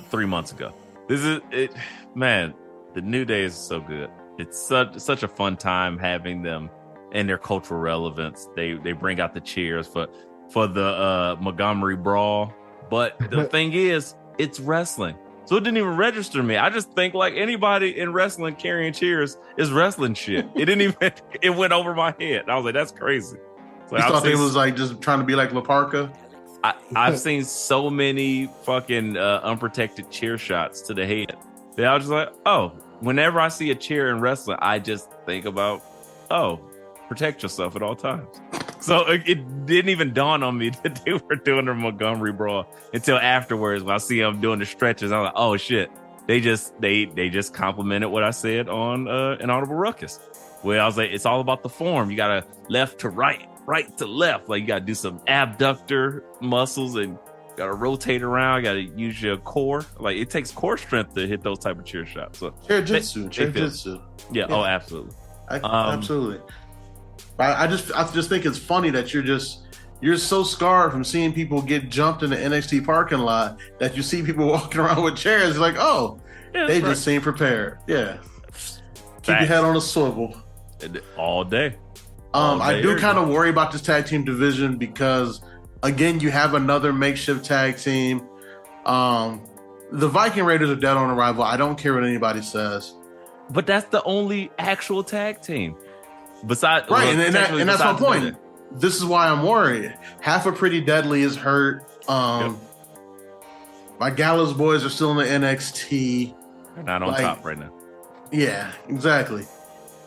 Speaker 4: 3 months ago. This is it, man. The New Day is so good. It's such a fun time having them and their cultural relevance. They bring out the cheers for the Montgomery Brawl. But the thing is, it's wrestling. So it didn't even register me. I just think like anybody in wrestling carrying cheers is wrestling shit. It didn't even, it went over my head. I was like, that's crazy. So
Speaker 2: You
Speaker 4: I've
Speaker 2: thought they
Speaker 4: seen-
Speaker 2: was like just trying to be like La Parka?
Speaker 4: I've seen so many fucking unprotected cheer shots to the head. That I was just like, oh, whenever I see a cheer in wrestling, I just think about, oh, protect yourself at all times. So it didn't even dawn on me that they were doing the Montgomery Brawl until afterwards when I see them doing the stretches. I'm like, oh shit. They just complimented what I said on Inaudible Ruckus. Where I was like, it's all about the form. You gotta left to right to left. Like you gotta do some abductor muscles and gotta rotate around. You gotta use your core. Like it takes core strength to hit those type of cheer shots. So
Speaker 2: Chair Jitsu.
Speaker 4: They feel-
Speaker 2: Yeah.
Speaker 4: oh, absolutely.
Speaker 2: Absolutely. I just think it's funny that you're so scarred from seeing people get jumped in the NXT parking lot that you see people walking around with chairs. You're like, oh,
Speaker 4: Yeah,
Speaker 2: they
Speaker 4: that's
Speaker 2: just seem prepared. Yeah. Keep your
Speaker 4: Facts.
Speaker 2: head on a swivel.
Speaker 4: right. All day. All
Speaker 2: I
Speaker 4: day,
Speaker 2: do
Speaker 4: every
Speaker 2: kind
Speaker 4: day.
Speaker 2: of worry about this tag team division because, again, you have another makeshift tag team. The Viking Raiders are dead on arrival. I don't care what anybody says.
Speaker 4: But that's the only actual tag team. Besides,
Speaker 2: Right,
Speaker 4: well,
Speaker 2: and
Speaker 4: technically
Speaker 2: that's my
Speaker 4: besides the New
Speaker 2: point.
Speaker 4: Day.
Speaker 2: This is why I'm worried. Half of Pretty Deadly is hurt. My Gallows boys are still in the NXT.
Speaker 4: They're not on
Speaker 2: Like-
Speaker 4: top right now.
Speaker 2: Yeah, exactly.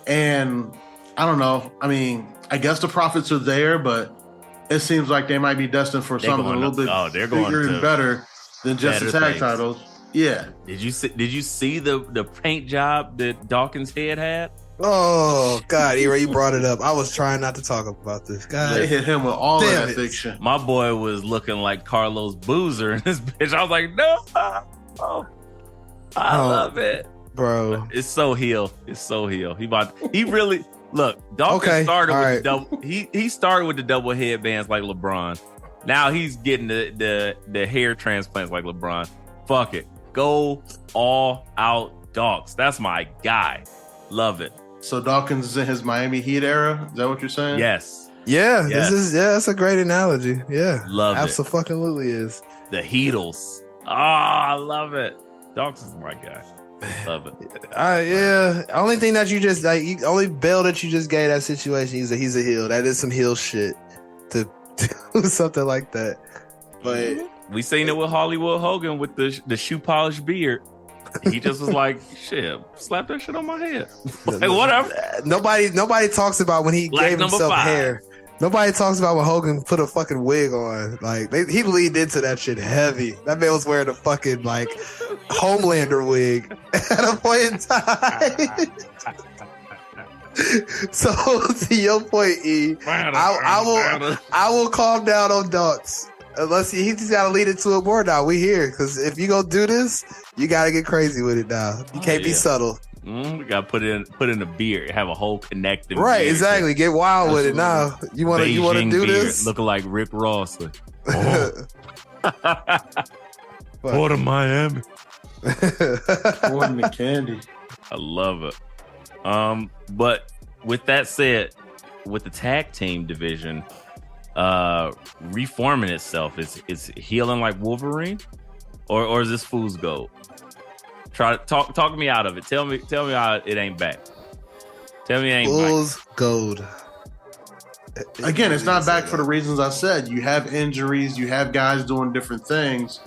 Speaker 2: And I don't know. I mean, I guess the profits are there, but it seems like they might be destined for
Speaker 4: They're
Speaker 2: something a
Speaker 4: going
Speaker 2: little bit
Speaker 4: they're going
Speaker 2: bigger and
Speaker 4: to
Speaker 2: better than just the
Speaker 4: better
Speaker 2: tag
Speaker 4: things.
Speaker 2: titles. Yeah.
Speaker 4: Did you see the paint job that Dawkins' head had?
Speaker 3: Oh God, E-Ray, you brought it up. I was trying not to talk about this.
Speaker 2: They
Speaker 3: God,
Speaker 2: hit him with all of
Speaker 3: Damn
Speaker 2: that
Speaker 3: it.
Speaker 2: fiction.
Speaker 4: My boy was looking like Carlos Boozer in this bitch. I was like, no, I love it.
Speaker 3: bro.
Speaker 4: It's so heel. It's so heel. He really look. Dawkins
Speaker 3: Okay,
Speaker 4: started
Speaker 3: all
Speaker 4: with
Speaker 3: right.
Speaker 4: the double. He started with the double headbands like LeBron, Now he's getting the hair transplants like LeBron. Fuck it. Go all out Dawkins. That's my guy. Love it.
Speaker 2: So Dawkins is in his Miami Heat era? Is that what you're saying?
Speaker 4: Yes.
Speaker 3: Yeah,
Speaker 4: Yes.
Speaker 3: that's a great analogy. Yeah.
Speaker 4: Love it.
Speaker 3: Absolutely is.
Speaker 4: The Heatles. I love it. Dawkins is my guy. Love it.
Speaker 3: Yeah. Only thing that you just only bail that you just gave that situation, he's a heel. That is some heel shit to do something like that. But
Speaker 4: we seen it with Hollywood Hogan with the shoe polish beard. He just was like, shit, slap that shit on my head. Like, whatever.
Speaker 3: Nobody talks about when he
Speaker 4: Black
Speaker 3: gave himself
Speaker 4: 5.
Speaker 3: hair. Nobody talks about when Hogan put a fucking wig on. Like he leaned into that shit heavy. That man was wearing a fucking like Homelander wig at a point in time. So to your point, E, I will calm down on Dawkins. Unless he just gotta lead into it more now. We here because if you gonna do this, you gotta get crazy with it now. You can't be subtle.
Speaker 4: We gotta put in a beard, have a whole connective.
Speaker 3: Right,
Speaker 4: beard.
Speaker 3: exactly. Get wild with it now. You wanna
Speaker 4: Beijing
Speaker 3: do
Speaker 4: beard,
Speaker 3: this?
Speaker 4: looking like Rick Ross. Like, Port of Miami.
Speaker 2: Gordon McCandy.
Speaker 4: I love it. But with that said, with the tag team division reforming itself, is healing like Wolverine, or is this fool's gold? Try to talk me out of it. Tell me how it ain't back. Tell me it ain't
Speaker 3: Fool's gold.
Speaker 2: Again, it's not back for the reasons I said. You have injuries. You have guys doing different things.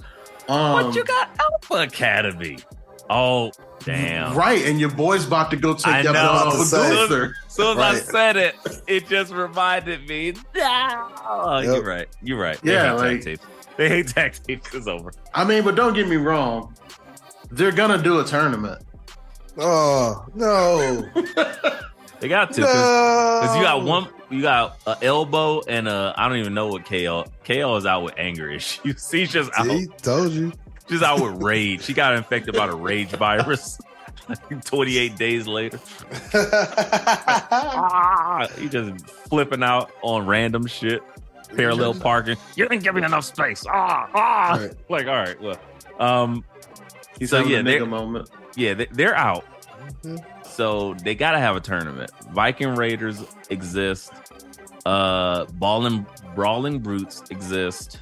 Speaker 4: But you got Alpha Academy. Oh, damn.
Speaker 2: Right, and your boy's about to go take that belt off of Gunther.
Speaker 4: As soon as I said it, it just reminded me. No.
Speaker 3: Yep.
Speaker 4: You're right.
Speaker 2: Yeah,
Speaker 4: They hate tag teams. It's over.
Speaker 2: I mean, but don't get me wrong. They're going to do a tournament.
Speaker 3: Oh, no.
Speaker 4: They got to. Because you got an elbow and I don't even know what KL is out with anger issues. He's just out.
Speaker 3: See, told you.
Speaker 4: She's out with rage. She got infected by the rage virus 28 days later. He just flipping out on random shit. Parallel parking. You didn't give me enough space. Right. Like, all right, well.
Speaker 2: He's
Speaker 4: so
Speaker 2: having
Speaker 4: yeah,
Speaker 2: a nigga moment.
Speaker 4: Yeah, they're out. Mm-hmm. So they gotta have a tournament. Viking Raiders exist. Brawling Brutes exist.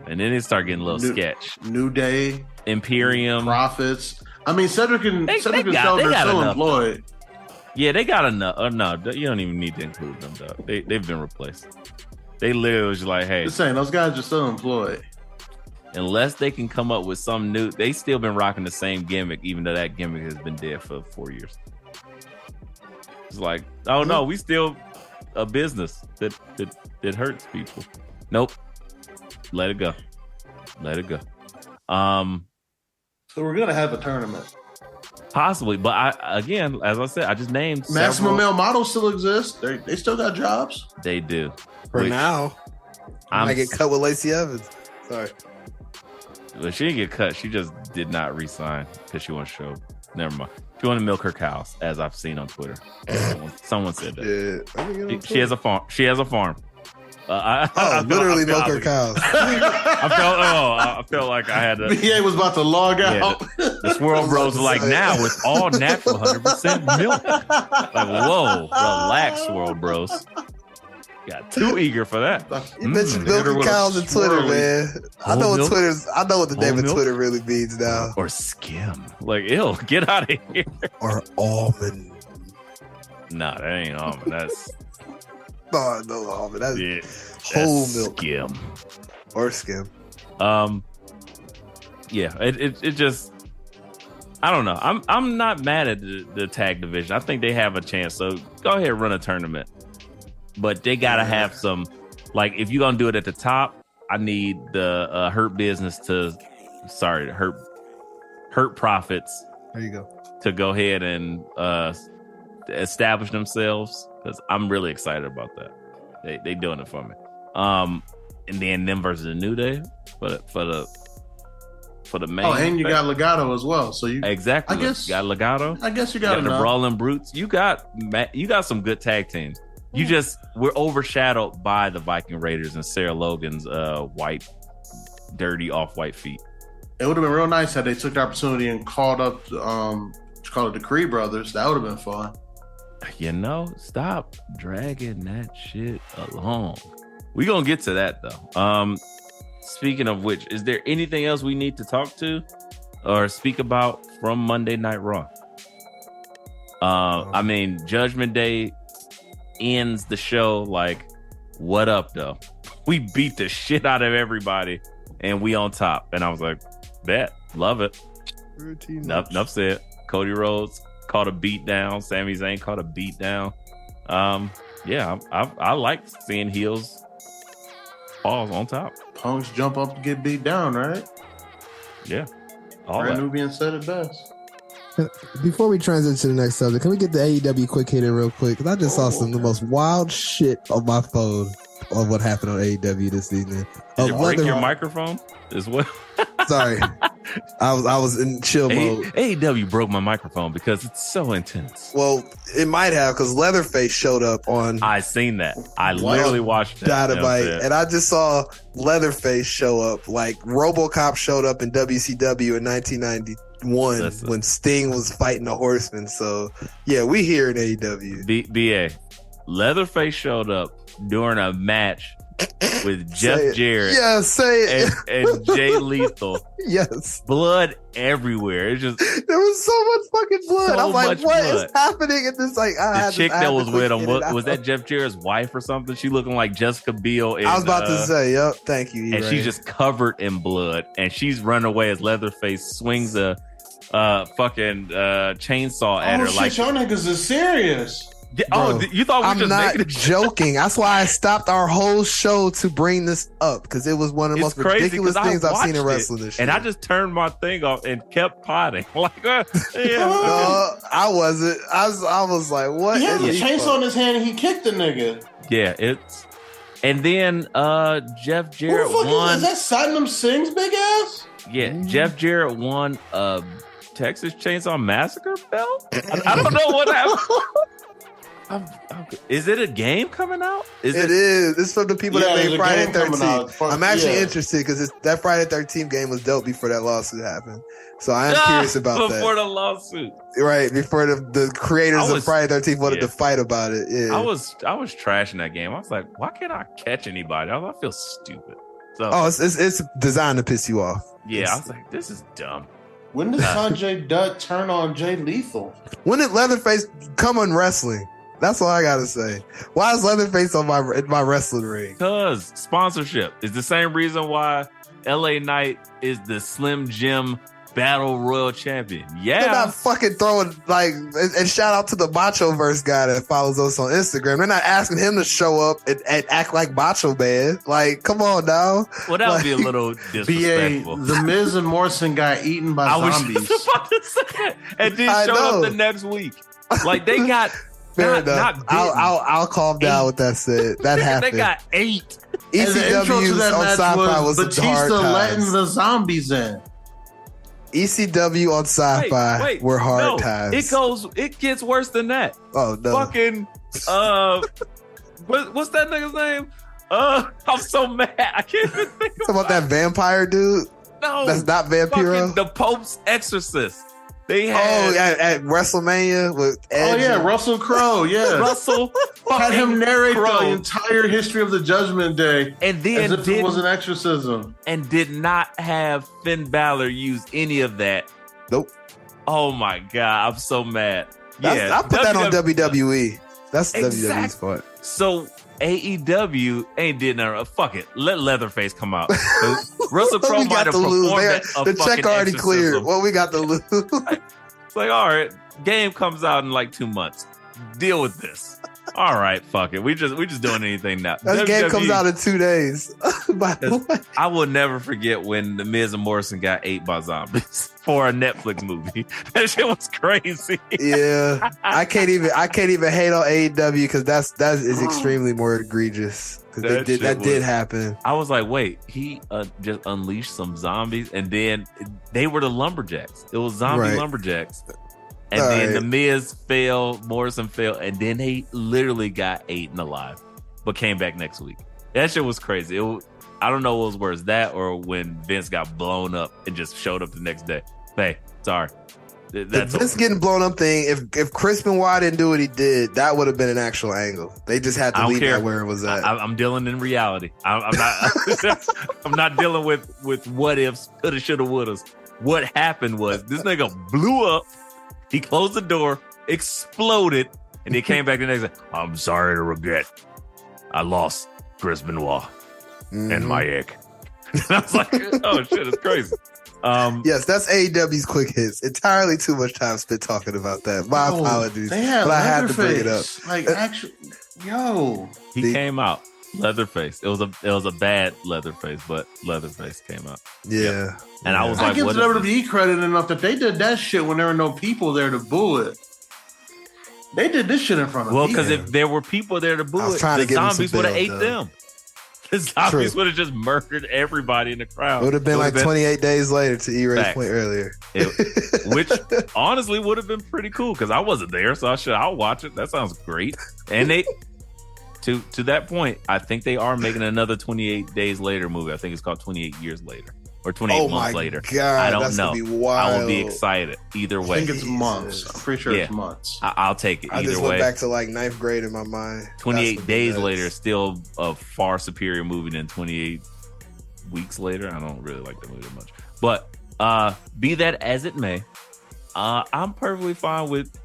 Speaker 4: And then it start getting a little sketch.
Speaker 2: New Day,
Speaker 4: Imperium,
Speaker 2: Profits. I mean, Cedric and Sheldon are still employed.
Speaker 4: Yeah, they got enough. No, you don't even need to include them, though. They've been replaced. They literally was like, hey.
Speaker 2: Just saying, those guys are still employed.
Speaker 4: Unless they can come up with some new, they still been rocking the same gimmick, even though that gimmick has been dead for 4 years. It's like, oh no, we still a business that hurts people. Nope. Let it go.
Speaker 2: So we're gonna have a tournament.
Speaker 4: Possibly, but again, as I said, I just named
Speaker 2: Maximum Male Models still exist. They still got jobs.
Speaker 4: They do.
Speaker 3: For now. I might get cut with Lacey Evans. Sorry.
Speaker 4: Well, she didn't get cut. She just did not resign because she wanted to show. Never mind. She wanted to milk her cows, as I've seen on Twitter. Someone said that. She has a farm. I
Speaker 3: literally milk her cows.
Speaker 4: I felt like I had to.
Speaker 2: BA was about to log out.
Speaker 4: The Swirl Bros are like, now with all natural 100% milk. Like, whoa, relax, Swirl Bros. Got too eager for that.
Speaker 3: You mentioned milking cows on Twitter, man. I know what the name of Twitter really means now.
Speaker 4: Or skim. Like, ew, get out of here.
Speaker 3: Or almond.
Speaker 4: Nah, that ain't almond. That's
Speaker 3: no almond. That's whole milk.
Speaker 4: Skim.
Speaker 3: Or skim.
Speaker 4: Yeah, it just, I don't know. I'm not mad at the tag division. I think they have a chance. So go ahead and run a tournament. But they gotta have some, like, if you're gonna do it at the top, I need the Hurt Business Hurt Profits.
Speaker 3: There you go.
Speaker 4: To go ahead and establish themselves, because I'm really excited about that. They doing it for me. And then them versus the New Day for the main.
Speaker 2: Oh, and you got Legato as well. So you
Speaker 4: exactly. I guess you got Legato.
Speaker 2: I guess you got
Speaker 4: the Brawling Brutes. You got some good tag teams. we're overshadowed by the Viking Raiders and Sarah Logan's white, dirty off-white feet.
Speaker 2: It would have been real nice had they took the opportunity and called up the Creed brothers. That would have been fun.
Speaker 4: You know, stop dragging that shit along. We gonna get to that though. Speaking of which, is there anything else we need to talk to or speak about from Monday Night Raw? I mean, Judgment Day ends the show like, what up though? We beat the shit out of everybody and we on top. And I was like, bet, love it. Enough said. Cody Rhodes caught a beat down. Sami Zayn caught a beat down. Yeah, I like seeing heels falls on top.
Speaker 2: Punks jump up to get beat down, right?
Speaker 4: Yeah. All
Speaker 2: Brand
Speaker 4: that.
Speaker 2: Nubian said it best.
Speaker 3: Before we transition to the next subject, can we get the AEW quick hitter real quick? Because I just saw some of the most wild shit on my phone of what happened on AEW this evening.
Speaker 4: Did it break your microphone as well?
Speaker 3: Sorry. I was in chill mode.
Speaker 4: AEW broke my microphone because it's so intense.
Speaker 3: Well, it might have because Leatherface showed up on
Speaker 4: I seen that. I literally watched it.
Speaker 3: Dynamite, and I just saw Leatherface show up. Like RoboCop showed up in WCW in 1991 when Sting was fighting the Horsemen. So yeah, we here in AEW.
Speaker 4: BA Leatherface showed up during a match with Jeff Jarrett.
Speaker 3: Yeah, say it.
Speaker 4: And Jay Lethal.
Speaker 3: Yes.
Speaker 4: Blood everywhere. It's just
Speaker 3: there was so much fucking blood.
Speaker 4: So
Speaker 3: I'm like, what
Speaker 4: blood.
Speaker 3: is happening? And this like
Speaker 4: the chick that was with him was that Jeff Jarrett's wife or something? She looking like Jessica Biel.
Speaker 3: I was about to say, yep. Thank you.
Speaker 4: And she's just covered in blood, and she's running away as Leatherface swings a fucking chainsaw at her.
Speaker 2: Shit,
Speaker 4: like
Speaker 2: y'all niggas is serious.
Speaker 4: Bro, you thought we
Speaker 3: I'm
Speaker 4: just
Speaker 3: not
Speaker 4: making
Speaker 3: joking. That's why I stopped our whole show to bring this up because it was one of the most ridiculous things I've seen in wrestling this year.
Speaker 4: And I just turned my thing off and kept potting. Like,
Speaker 3: no, I wasn't. I was like, what?
Speaker 2: He had the chainsaw in his hand and he kicked the nigga.
Speaker 4: Yeah, it's. And then Jeff Jarrett won.
Speaker 2: Is that Satnam Singh's big ass?
Speaker 4: Yeah, Jeff Jarrett won a Texas Chainsaw Massacre belt. I don't know what happened. Is it a game coming out? It
Speaker 3: is. It's from the people that made Friday 13th. I'm actually interested because that Friday 13th game was dope before that lawsuit happened. So I am curious about that.
Speaker 4: Before the lawsuit.
Speaker 3: Right, before the creators of Friday 13th wanted to fight about it. Yeah.
Speaker 4: I was trashing that game. I was like, why can't I catch anybody? I feel stupid. So,
Speaker 3: it's designed to piss you off.
Speaker 4: Yeah, I was like, this is dumb.
Speaker 2: When did Sanjay Dutt turn on Jay Lethal?
Speaker 3: When did Leatherface come on wrestling? That's all I gotta say. Why is Leatherface on my wrestling ring?
Speaker 4: Because sponsorship is the same reason why LA Knight is the Slim Jim Battle Royal Champion. Yeah,
Speaker 3: they're not fucking throwing and shout out to the Macho Verse guy that follows us on Instagram. They're not asking him to show up and act like Macho Man. Like, come on now.
Speaker 4: Well, that would be a little disrespectful.
Speaker 2: The Miz and Morrison got eaten by zombies.
Speaker 4: I was about to say that. And then showed up the next week. Like they got.
Speaker 3: Fair enough. I'll calm down with that said. That happened.
Speaker 4: They got 8.
Speaker 3: ECW on Sci-Fi was
Speaker 2: Batista letting the zombies in.
Speaker 3: ECW on Sci-Fi were hard times.
Speaker 4: It gets worse than that.
Speaker 3: Oh no!
Speaker 4: Fucking what's that nigga's name? I'm so mad. I can't even think
Speaker 3: about that vampire dude.
Speaker 4: No,
Speaker 3: that's not Vampiro.
Speaker 4: The Pope's exorcist. They had
Speaker 3: at WrestleMania with Edge.
Speaker 2: Oh yeah, Russell Crowe. Yeah,
Speaker 4: Russell
Speaker 2: had him narrate the entire history of the Judgment Day,
Speaker 4: and then
Speaker 2: as if it was an exorcism,
Speaker 4: and did not have Finn Balor use any of that.
Speaker 3: Nope.
Speaker 4: Oh my god, I'm so mad.
Speaker 3: I put that on WWE. That's WWE's part.
Speaker 4: So AEW ain't did nothing. Fuck it. Let Leatherface come out. Russell Crowe might have performed
Speaker 3: the check already cleared. What we got to lose?
Speaker 4: It's like, all right, game comes out in like 2 months. Deal with this. All right, fuck it. We just doing anything now.
Speaker 3: That game comes out in 2 days.
Speaker 4: I will never forget when the Miz and Morrison got ate by zombies for a Netflix movie. That shit was crazy.
Speaker 3: Yeah, I can't even hate on AEW because that is extremely more egregious. That did happen.
Speaker 4: I was like, wait, he just unleashed some zombies, and then they were the lumberjacks. It was zombie lumberjacks. And
Speaker 3: All
Speaker 4: then
Speaker 3: right.
Speaker 4: The Miz fell, Morrison fell, and then they literally got eaten alive, but came back next week. That shit was crazy. I don't know what was worse, that or when Vince got blown up and just showed up the next day. Hey, sorry. That's
Speaker 3: the Vince getting blown up thing. If Chris Benoit didn't do what he did, that would have been an actual angle. They just had to leave that where it was at.
Speaker 4: I'm dealing in reality. I'm not. I'm not dealing with what ifs, coulda, shoulda, wouldas. What happened was this nigga blew up. He closed the door, exploded, and he came back the next day. I'm sorry to regret. I lost Chris Benoit and my egg. And I was like, oh shit, it's crazy.
Speaker 3: Yes, that's AEW's quick hits. Entirely too much time spent talking about that. My apologies,
Speaker 2: They had
Speaker 3: but I had to bring it up.
Speaker 2: Like, actually, yo,
Speaker 4: He came out Leatherface. It was a bad Leatherface, but Leatherface came out.
Speaker 3: Yeah,
Speaker 4: Yep. And I was
Speaker 2: I
Speaker 4: like,
Speaker 2: give
Speaker 4: what is
Speaker 2: WWE credit enough that they did that shit when there were no people there to boo it. They did this shit in front of
Speaker 4: well,
Speaker 2: people.
Speaker 4: because if there were people there to boo
Speaker 3: I was
Speaker 4: it,
Speaker 3: trying to
Speaker 4: the
Speaker 3: give him some
Speaker 4: zombies would have ate
Speaker 3: build, though.
Speaker 4: them. The zombies
Speaker 3: True.
Speaker 4: would have just murdered everybody in the crowd.
Speaker 3: it would have been like 28 days later to E-Ray's
Speaker 4: Facts.
Speaker 3: point earlier.
Speaker 4: Which honestly would have been pretty cool because I wasn't there, so I'll watch it. That sounds great. And they to that point, I think they are making another 28 Days Later movie. I think it's called 28 Years Later or 28
Speaker 3: Oh
Speaker 4: Months
Speaker 3: my
Speaker 4: Later.
Speaker 3: god,
Speaker 4: I don't
Speaker 3: that's
Speaker 4: know.
Speaker 3: gonna be wild.
Speaker 4: I will be excited either
Speaker 2: I
Speaker 4: way.
Speaker 2: think it's months. I'm pretty sure it's
Speaker 4: Yeah.
Speaker 2: months.
Speaker 4: I'll take it
Speaker 3: I
Speaker 4: either
Speaker 3: just
Speaker 4: way.
Speaker 3: went back to like 9th grade in my mind.
Speaker 4: 28
Speaker 3: That's
Speaker 4: Days
Speaker 3: nuts.
Speaker 4: Later is still a far superior movie than 28 Weeks Later. I don't really like that movie that much. But be that as it may, I'm perfectly fine with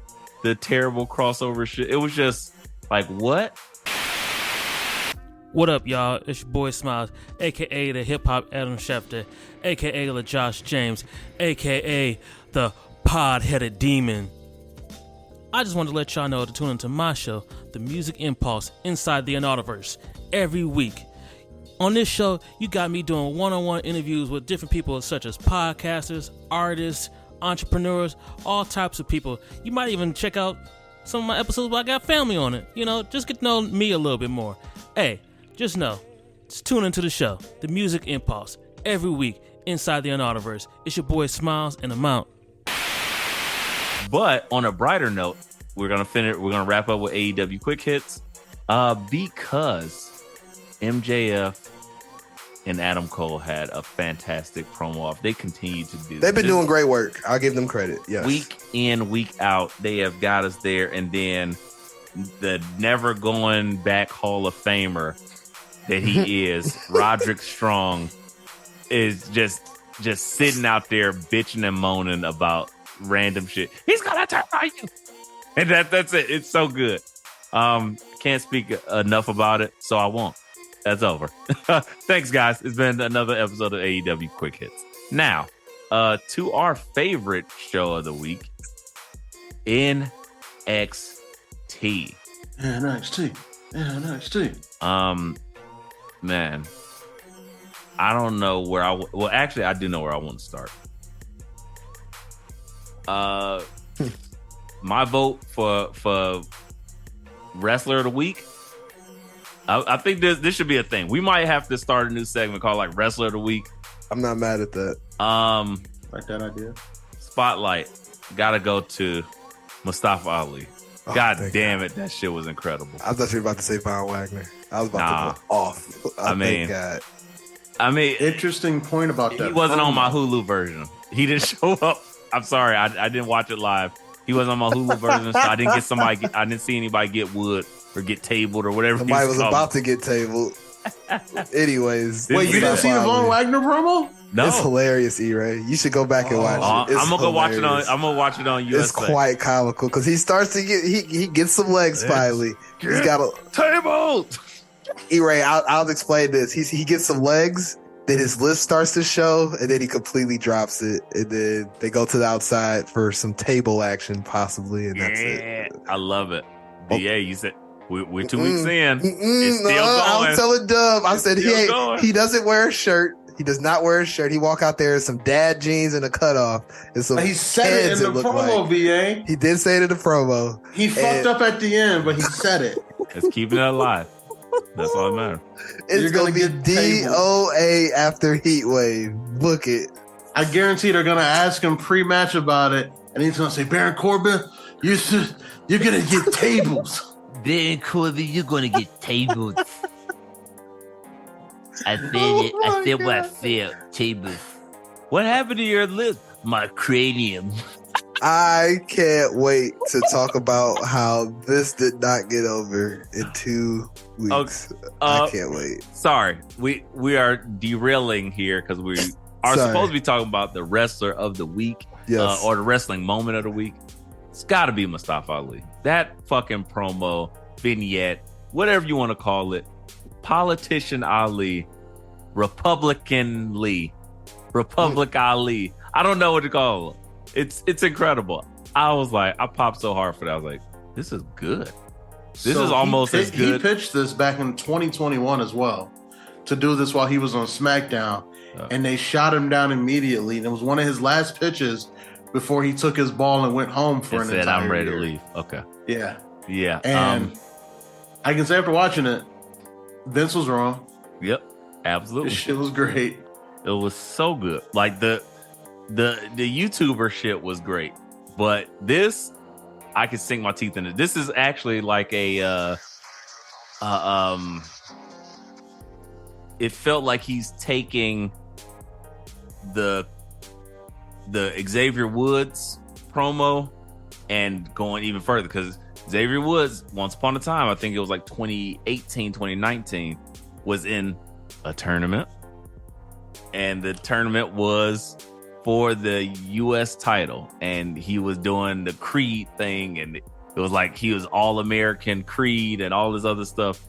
Speaker 4: the terrible crossover shit. It was just like, what?
Speaker 6: What up, y'all? It's your boy Smiles, aka the hip hop Adam Schefter, aka the Josh James, aka the pod headed demon. I just wanted to let y'all know to tune into my show, The Music Impulse Inside the Anartiverse, every week. On this show, you got me doing one-on-one interviews with different people such as podcasters, artists, entrepreneurs, all types of people. You might even check out some of my episodes where I got family on it. You know, just get to know me a little bit more. Hey, just know, just tune into the show, The Music Impulse, every week inside the Anartiverse. It's your boy Smiles and I'm.
Speaker 4: But on a brighter note, we're gonna wrap up with AEW quick hits. Because MJF and Adam Cole had a fantastic promo off. They continue to do.
Speaker 3: They've been
Speaker 4: this.
Speaker 3: doing great work. I'll give them credit. Yes.
Speaker 4: Week in, week out, they have got us there. And then the never going back Hall of Famer that he is, Roderick Strong, is just sitting out there bitching and moaning about random shit. He's gonna turn on you, and that's it. It's so good. Can't speak enough about it, so I won't. That's over. Thanks, guys. It's been another episode of AEW Quick Hits. Now, to our favorite show of the week, NXT.
Speaker 2: NXT.
Speaker 4: Man, I don't know where well, actually, I do know where I want to start. My vote for Wrestler of the Week. I think this should be a thing. We might have to start a new segment called like Wrestler of the Week.
Speaker 3: I'm not mad at that.
Speaker 2: Like that idea.
Speaker 4: Spotlight gotta go to Mustafa Ali.
Speaker 3: Oh,
Speaker 4: God
Speaker 3: thank
Speaker 4: damn it, that shit was incredible.
Speaker 3: I thought you were about to say Von Wagner. I was about to go off.
Speaker 4: I mean,
Speaker 3: thank God.
Speaker 4: I mean,
Speaker 2: Interesting point about that.
Speaker 4: he wasn't on
Speaker 2: promo.
Speaker 4: my Hulu version. He didn't show up. I'm sorry, I didn't watch it live. He wasn't on my Hulu version, so I didn't see anybody get wood or get tabled or whatever.
Speaker 3: Somebody was
Speaker 4: he's called.
Speaker 3: about to get tabled. Anyways,
Speaker 2: Wait, you didn't see the Von Wagner promo?
Speaker 4: No,
Speaker 3: It's hilarious, E-Ray. You should go back and watch it. It's
Speaker 4: I'm gonna go watch it
Speaker 3: hilarious.
Speaker 4: on. I'm gonna watch it on USA.
Speaker 3: It's quite comical because he starts to get he gets some legs finally. He's got a
Speaker 4: table.
Speaker 3: E-Ray. I'll explain this. He gets some legs, then his list starts to show, and then he completely drops it, and then they go to the outside for some table action possibly, and that's it.
Speaker 4: I love it.
Speaker 3: Oh.
Speaker 4: Yeah, you said we're 2 weeks in. It's
Speaker 3: No,
Speaker 4: still
Speaker 3: I
Speaker 4: going.
Speaker 3: was telling Dub. I said
Speaker 4: still going.
Speaker 3: he doesn't wear a shirt. He does not wear a shirt. He walk out there in some dad jeans and a cutoff. And some
Speaker 2: He said it
Speaker 3: heads
Speaker 2: in the
Speaker 3: look
Speaker 2: promo,
Speaker 3: like.
Speaker 2: VA.
Speaker 3: He did say it in the promo.
Speaker 2: He fucked up at the end, but he said it.
Speaker 4: It's keeping it alive. That's all that matters.
Speaker 3: It's
Speaker 2: You're
Speaker 3: gonna
Speaker 2: gonna
Speaker 3: be
Speaker 2: get tabled.
Speaker 3: DOA after Heat Wave. Book it.
Speaker 2: I guarantee they're gonna ask him pre-match about it, and he's gonna say, Baron Corbin, you're gonna get tables.
Speaker 5: Baron Corbin, you're gonna get tables. I said it. I said what I said. Tables.
Speaker 4: What happened to your lip?
Speaker 5: My cranium.
Speaker 3: I can't wait to talk about how this did not get over in 2 weeks. I can't wait.
Speaker 4: Sorry, we are derailing here because we are supposed to be talking about the wrestler of the week,
Speaker 3: Yes.
Speaker 4: or the wrestling moment of the week. It's got to be Mustafa Ali. That fucking promo, vignette, whatever you want to call it, politician Ali, Republican Lee, Republic Ali. I don't know what to call it. It's incredible. I was like, I popped so hard for that. I was like, this is good. This is almost as good.
Speaker 2: He pitched this back in 2021 as well to do this while he was on SmackDown, and they shot him down immediately. And it was one of his last pitches before he took his ball and went home for an entire
Speaker 4: I'm ready
Speaker 2: year.
Speaker 4: to leave. Okay.
Speaker 2: Yeah.
Speaker 4: Yeah.
Speaker 2: And I can say after watching it, Vince was wrong.
Speaker 4: Yep. Absolutely.
Speaker 2: This shit was great.
Speaker 4: It was so good. Like the YouTuber shit was great, but this, I could sink my teeth in it. This is actually like a it felt like he's taking the Xavier Woods promo and going even further, because Xavier Woods, once upon a time, I think it was like 2018, 2019, was in a tournament, and the tournament was for the U.S. title, and he was doing the Creed thing, and it was like he was All-American Creed and all this other stuff,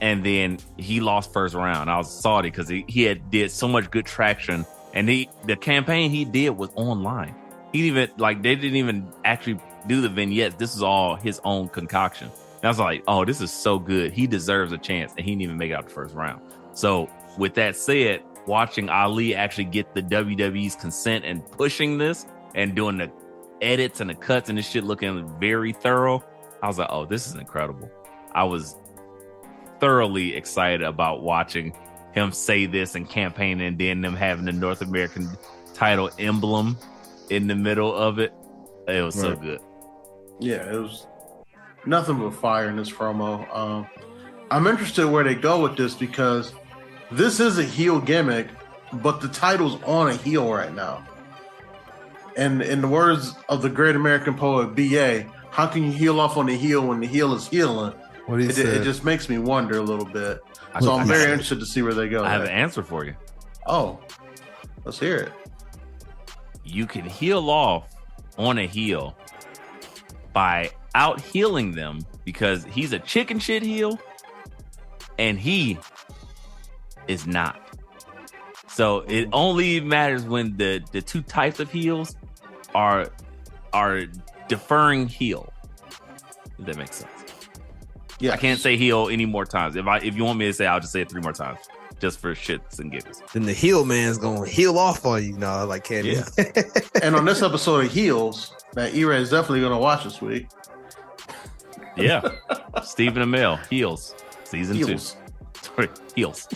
Speaker 4: and then he lost first round. I was salty because he had did so much good traction, and the campaign he did was online. He even they didn't even actually do the vignettes. This is all his own concoction. And I was like, oh, this is so good. He deserves a chance, and he didn't even make it out the first round. So with that said, watching Ali actually get the WWE's consent and pushing this and doing the edits and the cuts and this shit looking very thorough, I was like, oh, this is incredible. I was thoroughly excited about watching him say this and campaigning, and then them having the North American title emblem in the middle of it. It was so good.
Speaker 2: Yeah, it was nothing but fire in this promo. I'm interested where they go with this, because this is a heel gimmick, but the title's on a heel right now. And in the words of the great American poet B.A., how can you heel off on the heel when the heel is healing? It just makes me wonder a little bit. So I'm very interested to see where they go.
Speaker 4: I have an answer for you.
Speaker 2: Oh, let's hear it.
Speaker 4: You can heel off on a heel by out healing them, because he's a chicken shit heel and he is not. So it only matters when the two types of heels are deferring heel. If that makes sense. Yeah, I can't say heel any more times. If you want me to say, I'll just say it 3 more times, just for shits and giggles.
Speaker 3: Then the heel man's gonna heel off on you, like Candy.
Speaker 2: Yeah. And on this episode of Heels, that E-Ray is definitely gonna watch this week.
Speaker 4: Yeah, Stephen Amell, Heels, season 2. Sorry, Heels.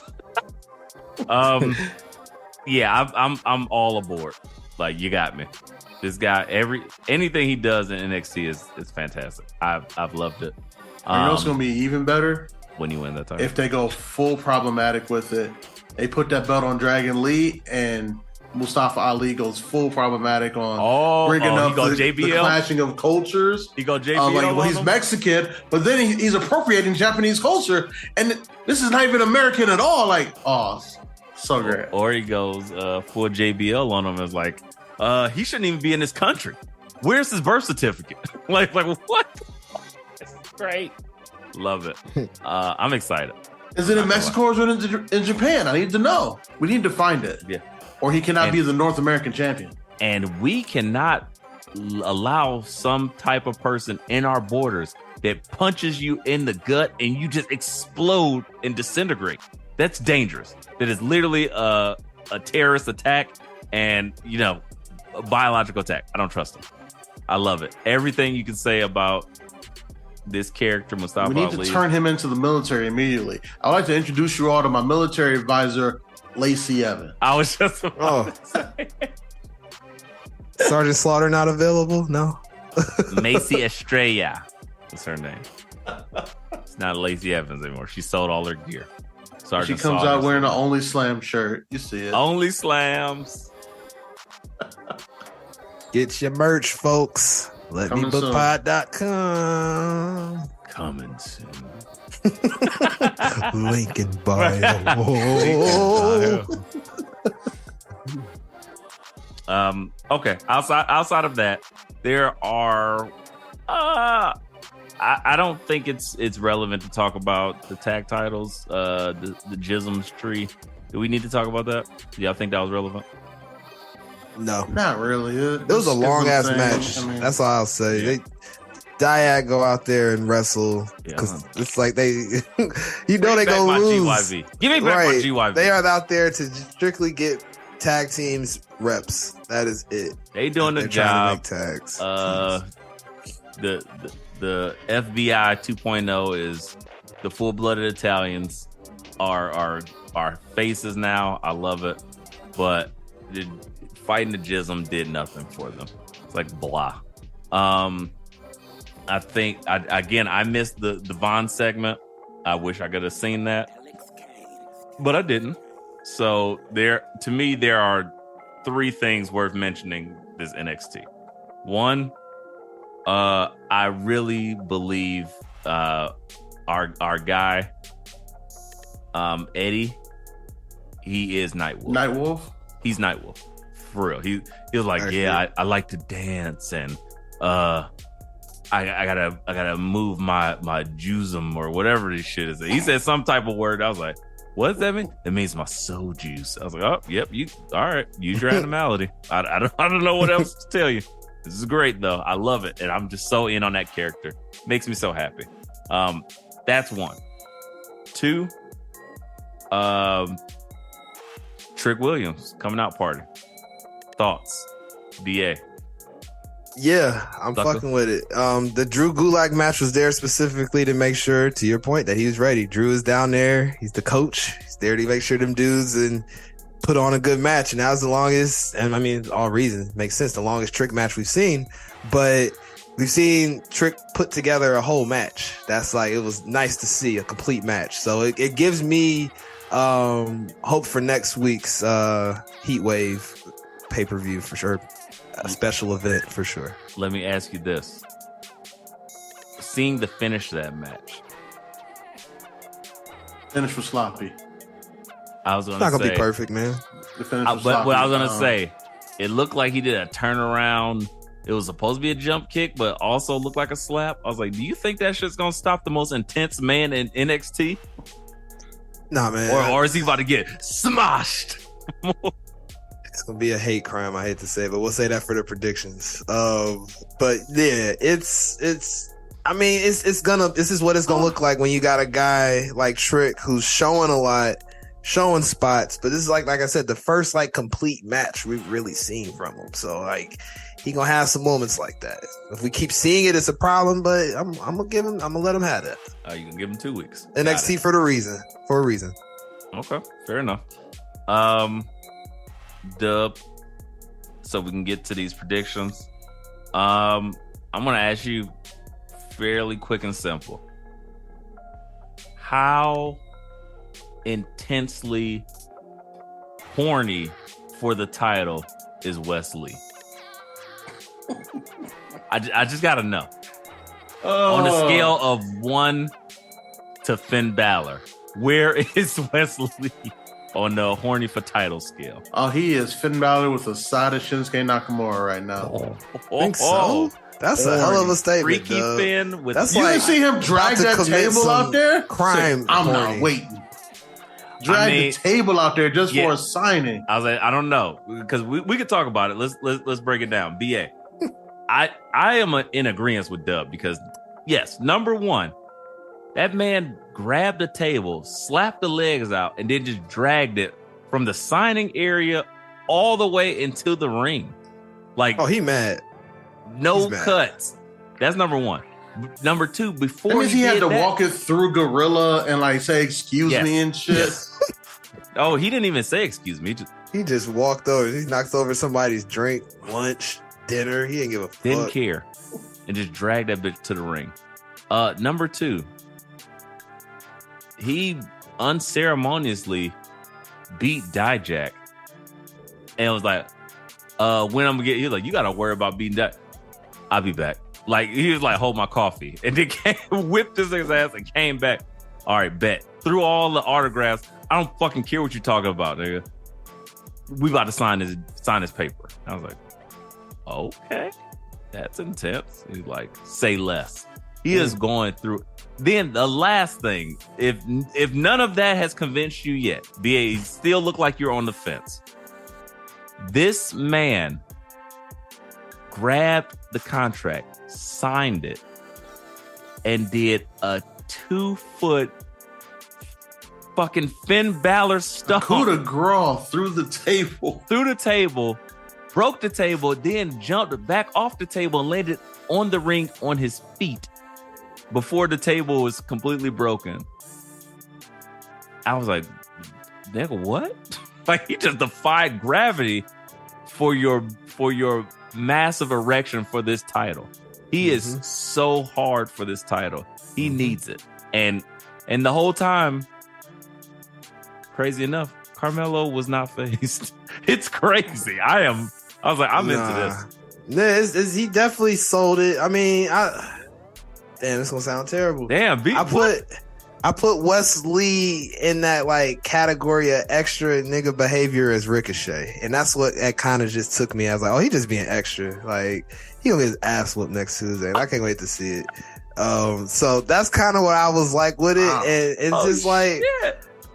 Speaker 4: Yeah, I'm all aboard. Like, you got me. This guy, anything he does in NXT is fantastic. I've loved it.
Speaker 2: You know what's going to be even better?
Speaker 4: When you win that title.
Speaker 2: If they go full problematic with it. They put that belt on Dragon Lee, and Mustafa Ali goes full problematic on bringing up the clashing of cultures.
Speaker 4: He go JBL.
Speaker 2: He's Mexican, but then he's appropriating Japanese culture, and this is not even American at all. So great.
Speaker 4: Or he goes full JBL on him, as like, he shouldn't even be in this country. Where's his birth certificate? like what? Great. Love it. I'm excited.
Speaker 2: Is it in Mexico or is it in Japan? I need to know. We need to find it.
Speaker 4: Yeah.
Speaker 2: Or he cannot be the North American champion.
Speaker 4: And we cannot allow some type of person in our borders that punches you in the gut and you just explode and disintegrate. That's dangerous. That is literally a terrorist attack and, a biological attack. I don't trust him. I love it. Everything you can say about this character, Mustafa Ali.
Speaker 2: We need to turn him into the military immediately. I'd like to introduce you all to my military advisor, Lacey Evans.
Speaker 4: I was just
Speaker 3: Sergeant Slaughter not available? No.
Speaker 4: Macy Estrella is her name. It's not Lacey Evans anymore. She sold all her gear. Sergeant
Speaker 2: She comes
Speaker 4: Slaughter.
Speaker 2: out wearing an Only Slam shirt. You see it.
Speaker 4: Only Slams.
Speaker 3: Get your merch, folks. LetMeBookPod.com.
Speaker 4: Coming soon.
Speaker 3: Link in bio.
Speaker 4: Okay. Outside of that, there are. I don't think it's relevant to talk about the tag titles. The Jism's tree. Do we need to talk about that? Do y'all think that was relevant?
Speaker 3: No.
Speaker 2: Not really.
Speaker 3: It was a long ass match. That's all I'll say.
Speaker 4: Yeah.
Speaker 3: Diag go out there and wrestle because it's like they, they go lose.
Speaker 4: GYV. Give me back my GYV.
Speaker 3: They are out there to strictly get tag teams reps. That is it.
Speaker 4: They doing the job.
Speaker 3: Tags.
Speaker 4: The FBI 2.0 is the full-blooded Italians are faces now. I love it, but fighting the Jism did nothing for them. It's like blah. I think I missed the Von segment. I wish I could have seen that, but I didn't. So there are three things worth mentioning this NXT. One, I really believe our guy Eddie, he is Nightwolf.
Speaker 2: Nightwolf.
Speaker 4: He's Nightwolf for real. He was like, I like to dance and I gotta move my juicem or whatever this shit is. He said some type of word. I was like, what does that mean? It means my soul juice. I was like, oh, yep, you all right? Use your animality. I don't know what else to tell you. This is great though. I love it, and I'm just so in on that character. Makes me so happy. That's one. Two. Trick Williams coming out party. Thoughts, DA?
Speaker 3: Yeah, I'm fucking with it. The Drew Gulak match was there specifically to make sure, to your point, that he was ready. Drew is down there. He's the coach. He's there to make sure them dudes and put on a good match. And that was the longest, and I mean, all reasons makes sense, the longest Trick match we've seen. But we've seen Trick put together a whole match. That's like, it was nice to see a complete match. So it gives me hope for next week's Heat Wave pay-per-view for sure. A special event for sure.
Speaker 4: Let me ask you this. Seeing the finish of that match.
Speaker 2: Finish was sloppy.
Speaker 4: I was
Speaker 3: It's not gonna be perfect, man.
Speaker 2: The finish was
Speaker 4: but
Speaker 2: sloppy.
Speaker 4: what I was gonna say, it looked like he did a turnaround. It was supposed to be a jump kick, but also looked like a slap. I was like, do you think that shit's gonna stop the most intense man in NXT?
Speaker 3: Nah, man.
Speaker 4: Or is he about to get smashed?
Speaker 3: It's gonna be a hate crime. I hate to say, but we'll say that for the predictions. But yeah, it's. I mean, this is what it's gonna look like when you got a guy like Trick who's showing a lot, showing spots. But this is like I said, the first like complete match we've really seen from him. So like, he gonna have some moments like that. If we keep seeing it, it's a problem. But I'm gonna let him have that.
Speaker 4: You can give him 2 weeks.
Speaker 3: NXT for a reason.
Speaker 4: Okay, fair enough. So we can get to these predictions. I'm gonna ask you fairly quick and simple. How intensely horny for the title is Wes Lee? I just gotta know. On a scale of 1 to Finn Balor, where is Wes Lee on the horny for title scale?
Speaker 2: Oh, he is Finn Balor with a side of Shinsuke Nakamura right now.
Speaker 3: Think so? That's a hell of a statement.
Speaker 4: Freaky
Speaker 3: dog.
Speaker 4: Finn with
Speaker 3: That's
Speaker 2: You
Speaker 3: like
Speaker 2: didn't see him drag
Speaker 3: about to
Speaker 2: that
Speaker 3: commit
Speaker 2: table
Speaker 3: some
Speaker 2: out there?
Speaker 3: crime
Speaker 2: Say, I'm
Speaker 3: horny.
Speaker 2: not waiting. Drag the table out there just for a signing.
Speaker 4: I was like, I don't know, because we could talk about it. Let's break it down. BA, I am in agreement with Dub because yes, number one, that man grabbed the table, slapped the legs out, and then just dragged it from the signing area all the way into the ring. Like,
Speaker 3: oh, he mad.
Speaker 4: No cuts. That's number one. Number two, before
Speaker 2: that means he had to walk it through Gorilla and like say excuse me and shit.
Speaker 4: Oh, he didn't even say excuse me.
Speaker 3: He just walked over. He knocked over somebody's drink, lunch. dinner. He didn't give a fuck.
Speaker 4: Didn't care. And just dragged that bitch to the ring. Number 2, he unceremoniously beat Dijak and was like, when I'm gonna get, he was like, you gotta worry about beating that. I'll be back. Like, he was like, hold my coffee. And then whipped his ass and came back. All right, bet. Threw all the autographs. I don't fucking care what you're talking about, nigga. We about to sign this paper. I was like, okay, that's intense. He's like, say less. He is going through. Then the last thing, if none of that has convinced you yet, BA, you still look like you're on the fence. This man grabbed the contract, signed it, and did a 2-foot fucking Finn Balor stomp.
Speaker 2: Coup de grace through the table.
Speaker 4: Broke the table, then jumped back off the table and landed on the ring on his feet before the table was completely broken. I was like, nigga, what? Like, he just defied gravity for your massive erection for this title. He is so hard for this title. He needs it. And the whole time, crazy enough, Carmelo was not faced. It's crazy. I was like, I'm into this.
Speaker 3: He definitely sold it. I mean, damn, it's gonna sound terrible.
Speaker 4: Damn,
Speaker 3: I put Wes Lee in that like category of extra nigga behavior as Ricochet, and that's what that kind of just took me. I was like, oh, he just being extra. Like, he gonna get his ass whooped next Tuesday, and I can't wait to see it. So that's kind of what I was like with it, and it's just like,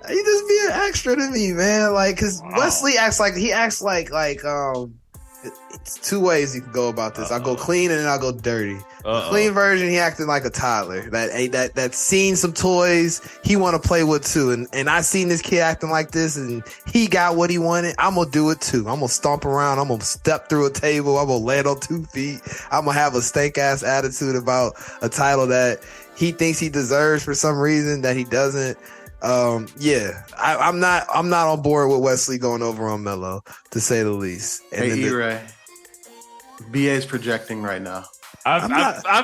Speaker 3: he just being extra to me, man. Like, cause Wes Lee acts like it's 2 ways you can go about this. I'll go clean and then I'll go dirty. The clean version, he acting like a toddler that seen some toys he want to play with too. And I seen this kid acting like this, and he got what he wanted. I'm gonna do it too. I'm gonna stomp around. I'm gonna step through a table. I'm gonna land on 2 feet. I'm gonna have a stank ass attitude about a title that he thinks he deserves for some reason that he doesn't. I'm not on board with Wes Lee going over on Melo, to say the least. And
Speaker 2: hey, E-Ray, BA's projecting right now.
Speaker 4: I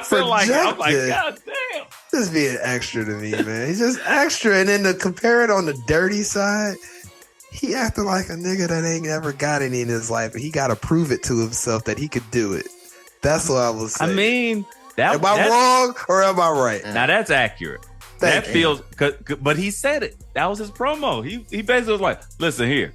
Speaker 4: feel like, I'm like, God damn.
Speaker 3: Just being extra to me, man. He's just extra. And then to compare it on the dirty side, he acting like a nigga that ain't ever got any in his life, and he got to prove it to himself that he could do it. That's what I was saying.
Speaker 4: I mean,
Speaker 3: am I wrong or am I right?
Speaker 4: Now that's accurate. That feels, but he said it. That was his promo. He basically was like, listen here,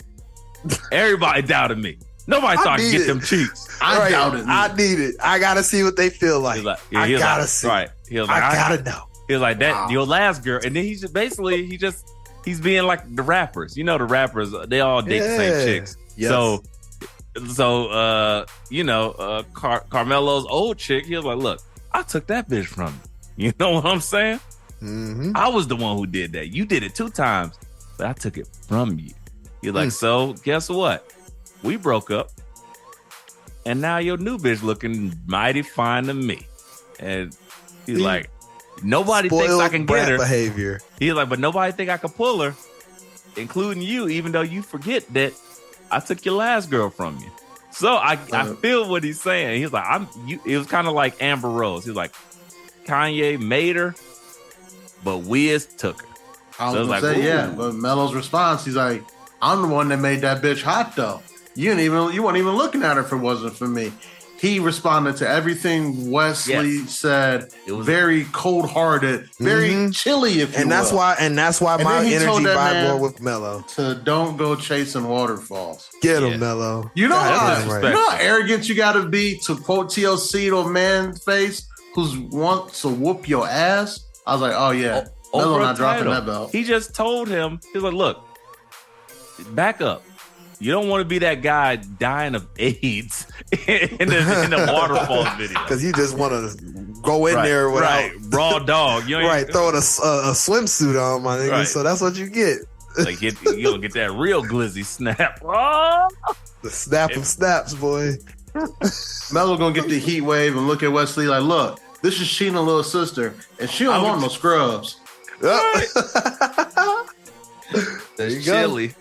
Speaker 4: everybody doubted me. Nobody thought I could get them cheeks.
Speaker 3: I doubted me. I need it. I gotta see what they feel like. I gotta see.
Speaker 4: Right. He was like,
Speaker 3: I gotta know.
Speaker 4: He was like, that your last girl. And then he's just basically, he's being like the rappers. You know, the rappers, they all date the same chicks. Yes. So Carmelo's old chick, he was like, look, I took that bitch from you. You know what I'm saying? Mm-hmm. I was the one who did that. You did it 2 times, but I took it from you. You're like, so guess what? We broke up, and now your new bitch looking mighty fine to me. And he's like, nobody thinks I can get her.
Speaker 3: Behavior.
Speaker 4: He's like, but nobody think I can pull her, including you, even though you forget that I took your last girl from you. So I feel what he's saying. He's like, it was kind of like Amber Rose. He's like, Kanye made her, but Wiz took her.
Speaker 2: I was gonna say, yeah, but Melo's response, he's like, I'm the one that made that bitch hot though. You weren't even looking at her if it wasn't for me. He responded to everything Wes Lee said. It was very cold-hearted, very chilly, if you will.
Speaker 3: That's why my energy vibe more with Melo.
Speaker 2: To don't go chasing waterfalls.
Speaker 3: Get him, Melo.
Speaker 2: You know how arrogant you gotta be to quote TLC to a man's face who wants to whoop your ass. I was like, oh yeah, Melo not dropping that belt.
Speaker 4: He just told him, he's like, look, back up. You don't want to be that guy dying of AIDS in the waterfalls video.
Speaker 3: Because you just want to go in there without
Speaker 4: raw dog. You know,
Speaker 3: throwing a swimsuit on, my nigga. Right. So that's what you get.
Speaker 4: Like you don't get that real glizzy snap. Oh!
Speaker 3: The snap of snaps, boy.
Speaker 2: Melo gonna get the heat wave and look at Wes Lee like, look, this is Sheena little sister, and she don't want no scrubs.
Speaker 3: Right. There you go.
Speaker 4: Chilly.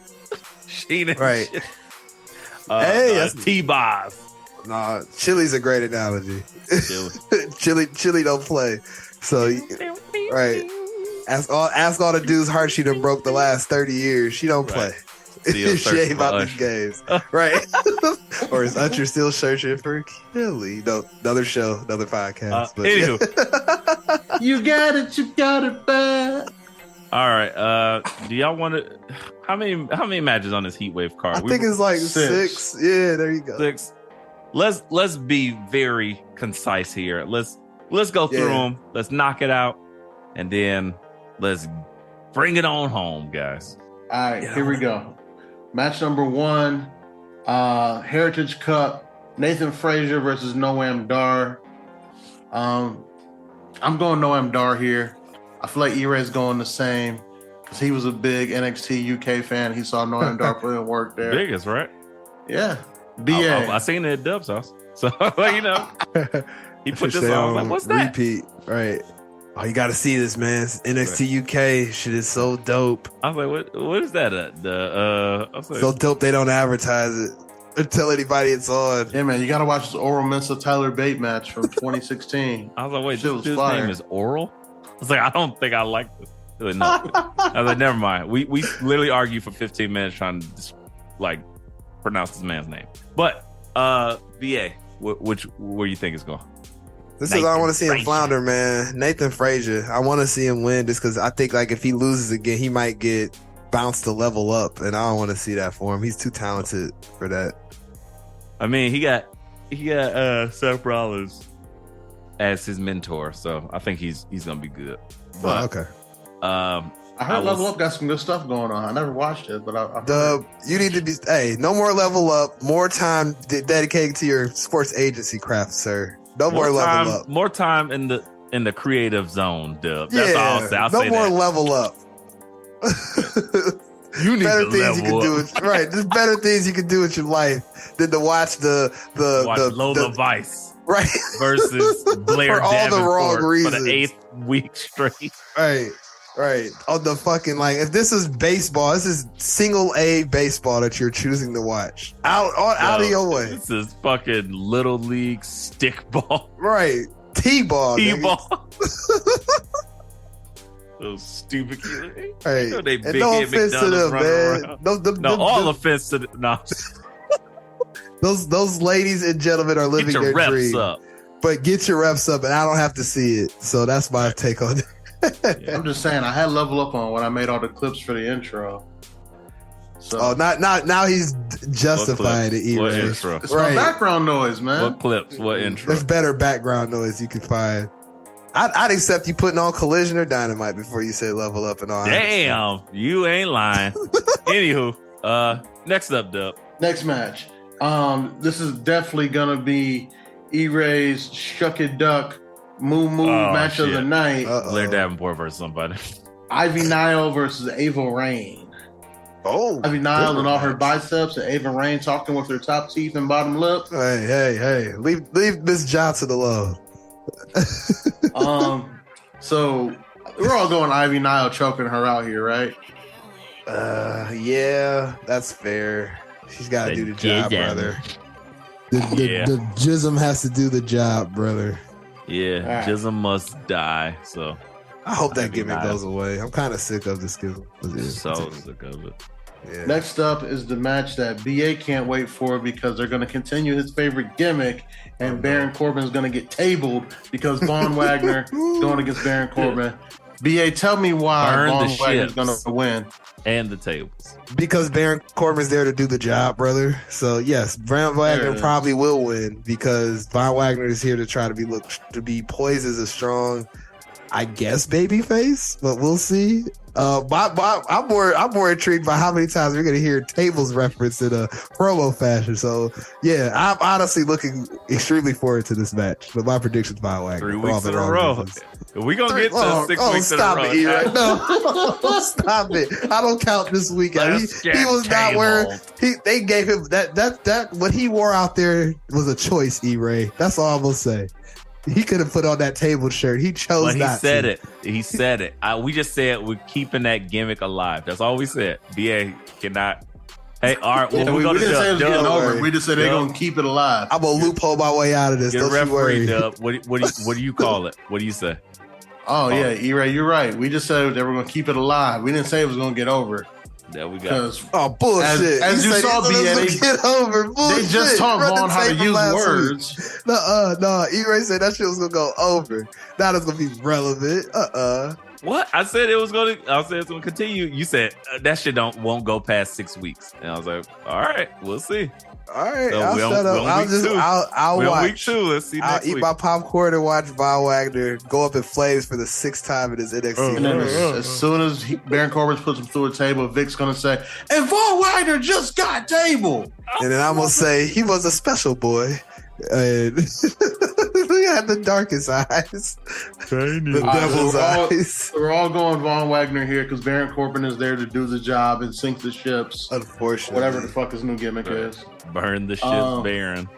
Speaker 4: Sheena.
Speaker 3: Right.
Speaker 4: That's T-Boz.
Speaker 3: Nah, Chili's a great analogy.
Speaker 4: Chili.
Speaker 3: Chili don't play. So, right. Ask all the dudes heart she done broke the last 30 years. She don't play. She ain't about these games. Right. Or is Usher still searching for Kelly? No, another show, another podcast. But
Speaker 4: Anywho.
Speaker 2: You got it bad.
Speaker 4: All right. Do y'all want to? How many matches on this Heat Wave card?
Speaker 3: I think it's like six. Yeah, there you go.
Speaker 4: 6. Let's be very concise here. Let's go through them. Let's knock it out, and then let's bring it on home, guys.
Speaker 2: All right, here we go. Match number 1, Heritage Cup, Nathan Frazier versus Noam Dar. I'm going Noam Dar here. I feel like E-Ray's going the same because he was a big NXT UK fan. He saw Noam Dar put in work there.
Speaker 4: Biggest, right?
Speaker 2: Yeah. BA.
Speaker 4: I seen it at Dub's house. So, you know, he put this on. I was like, what's that?
Speaker 3: Repeat, right. Oh, you got to see this, man. It's NXT UK shit is so dope.
Speaker 4: I was like, what is that? I was like,
Speaker 3: so dope they don't advertise it or tell anybody it's on.
Speaker 2: Yeah, man, you got to watch this Oral Mensa Tyler Bate match from 2016.
Speaker 4: I was like, wait,
Speaker 2: Shit
Speaker 4: this
Speaker 2: was
Speaker 4: name
Speaker 2: fire.
Speaker 4: is Oral? I was like, I don't think I like this. Like, no. I was like, never mind. We literally argued for 15 minutes trying to just, like, pronounce this man's name. But VA, where you think it's going?
Speaker 3: This is I want to see him flounder, man. Nathan Frazier. I want to see him win just because I think like if he loses again, he might get bounced to level up, and I don't want to see that for him. He's too talented for that.
Speaker 4: I mean, he got Seth Rollins as his mentor, so I think he's gonna be good. But,
Speaker 3: okay.
Speaker 2: I heard Level Up got some good stuff going on. I never watched it, but
Speaker 3: you need to be. Hey, no more Level Up. More time dedicated to your sports agency craft, sir. No more Level Up.
Speaker 4: More time in the creative zone, Dub. That's all I'll say. I'll
Speaker 3: no
Speaker 4: say
Speaker 3: more
Speaker 4: that.
Speaker 3: Level Up.
Speaker 4: You need
Speaker 3: better
Speaker 4: to
Speaker 3: things you can
Speaker 4: level
Speaker 3: do.
Speaker 4: up.
Speaker 3: With, right, there's better things you can do with your life than to watch the
Speaker 4: Lola Vice
Speaker 3: right
Speaker 4: versus Blair
Speaker 3: for all the wrong
Speaker 4: Davenport
Speaker 3: reasons
Speaker 4: for the 8th week straight.
Speaker 3: Right. On the fucking, like, if this is baseball, this is single A baseball that you're choosing to watch. Out of your way.
Speaker 4: This is fucking little league stickball.
Speaker 3: Right. T-ball.
Speaker 4: T-ball. Those stupid kids.
Speaker 3: Right.
Speaker 4: You know they
Speaker 3: And
Speaker 4: big
Speaker 3: no
Speaker 4: head
Speaker 3: offense to
Speaker 4: McDonald's
Speaker 3: them,
Speaker 4: running
Speaker 3: man.
Speaker 4: around. All offense to them. No.
Speaker 3: Those ladies and gentlemen are living
Speaker 4: Get your
Speaker 3: their
Speaker 4: reps
Speaker 3: dream.
Speaker 4: up.
Speaker 3: But get your reps up, and I don't have to see it. So that's my take on it.
Speaker 2: I'm just saying, I had Level Up on when I made all the clips for the intro. So
Speaker 3: now he's justifying it.
Speaker 4: What intro?
Speaker 2: It's my background noise, man.
Speaker 4: What clips? What intro?
Speaker 3: There's better background noise you can find. I'd accept you putting on Collision or Dynamite before you say Level Up and all.
Speaker 4: Damn, you ain't lying. Anywho, next up, Dub.
Speaker 2: Next match. This is definitely gonna be E-Ray's Shuck It Duck Moo match of the night.
Speaker 4: Blair Davenport versus somebody.
Speaker 2: Ivy Nile versus Ava Rain.
Speaker 3: Oh,
Speaker 2: Ivy Nile and all her biceps, and Ava Rain talking with her top teeth and bottom lip.
Speaker 3: Hey, leave Miss Johnson alone.
Speaker 2: So we're all going Ivy Nile choking her out here, right?
Speaker 3: Yeah, that's fair. She's got to do the job, brother. The jism has to do the job, brother.
Speaker 4: Yeah,
Speaker 2: right.
Speaker 4: Jism must die. So
Speaker 3: I hope that gimmick goes away. I'm kind of sick of this gimmick.
Speaker 4: So sick of it.
Speaker 3: Yeah.
Speaker 2: Next up is the match that BA can't wait for because they're going to continue his favorite gimmick, and Baron Corbin is going to get tabled because Von Wagner going against Baron Corbin. BA, tell me why Von Wagner is going to win.
Speaker 4: And the tables.
Speaker 3: Because Baron Corbin's there to do the job, brother. So yes, Von Wagner probably will win because Von Wagner is here to try to be poised as a strong, I guess, babyface, but we'll see. I'm more intrigued by how many times we're gonna hear tables referenced in a promo fashion. So yeah, I'm honestly looking extremely forward to this match. But my prediction's Von Wagner.
Speaker 4: 3 weeks in a row. We gonna get to 6 weeks in a row.
Speaker 3: It, no, stop it! I don't count this weekend. He was not wearing. They gave him that what he wore out there was a choice. E-Ray. That's all I'm gonna say. He could have put on that table shirt. He chose not to.
Speaker 4: He said it. We just said we're keeping that gimmick alive. That's all we said. BA cannot Hey, all right. Well,
Speaker 2: Yeah, we
Speaker 4: gonna
Speaker 2: didn't say it was
Speaker 4: Dub.
Speaker 2: getting
Speaker 3: Dub.
Speaker 2: over. We just said they're gonna keep it alive.
Speaker 3: I'm gonna loophole my way out of this.
Speaker 4: Your
Speaker 3: Don't you
Speaker 4: referee,
Speaker 3: worry.
Speaker 4: Dub. What do you call it? What do you say?
Speaker 2: Oh yeah, E-Ray, you're right. We just said they were gonna keep it alive. We didn't say it was gonna get over.
Speaker 4: There we go.
Speaker 2: Because
Speaker 3: Oh bullshit!
Speaker 2: As you
Speaker 3: said
Speaker 2: saw,
Speaker 3: he said
Speaker 2: BA,
Speaker 3: it was gonna get over. Bullshit.
Speaker 2: they just taught
Speaker 3: Run the
Speaker 2: Vaughn how to
Speaker 3: tape from
Speaker 2: use
Speaker 3: last
Speaker 2: words.
Speaker 3: week. No, E-Ray said that shit was gonna go over. Now it's gonna be relevant.
Speaker 4: What? I said it's gonna continue. You said that shit won't go past 6 weeks, and I was like, all right, we'll see.
Speaker 3: All right,
Speaker 4: So
Speaker 3: I'll
Speaker 4: we on-
Speaker 3: shut
Speaker 4: we
Speaker 3: up.
Speaker 4: on
Speaker 3: I'll
Speaker 4: week
Speaker 3: just,
Speaker 4: two.
Speaker 3: I'll
Speaker 4: We're on
Speaker 3: watch.
Speaker 4: week 2. Let's see
Speaker 3: I'll
Speaker 4: next
Speaker 3: eat
Speaker 4: week.
Speaker 3: my popcorn and watch Von Wagner go up in flames for the 6th time in his NXT.
Speaker 2: And then
Speaker 3: career.
Speaker 2: as soon as Baron Corbin puts him through a table, Vic's gonna say, "And Von Wagner just got table."
Speaker 3: And then I'm gonna say he was a special boy. And he had the darkest eyes, the devil's eyes.
Speaker 2: We're all going Von Wagner here because Baron Corbin is there to do the job and sink the ships.
Speaker 3: Unfortunately,
Speaker 2: Whatever the fuck his new gimmick is.
Speaker 4: Burn the shit, Baron.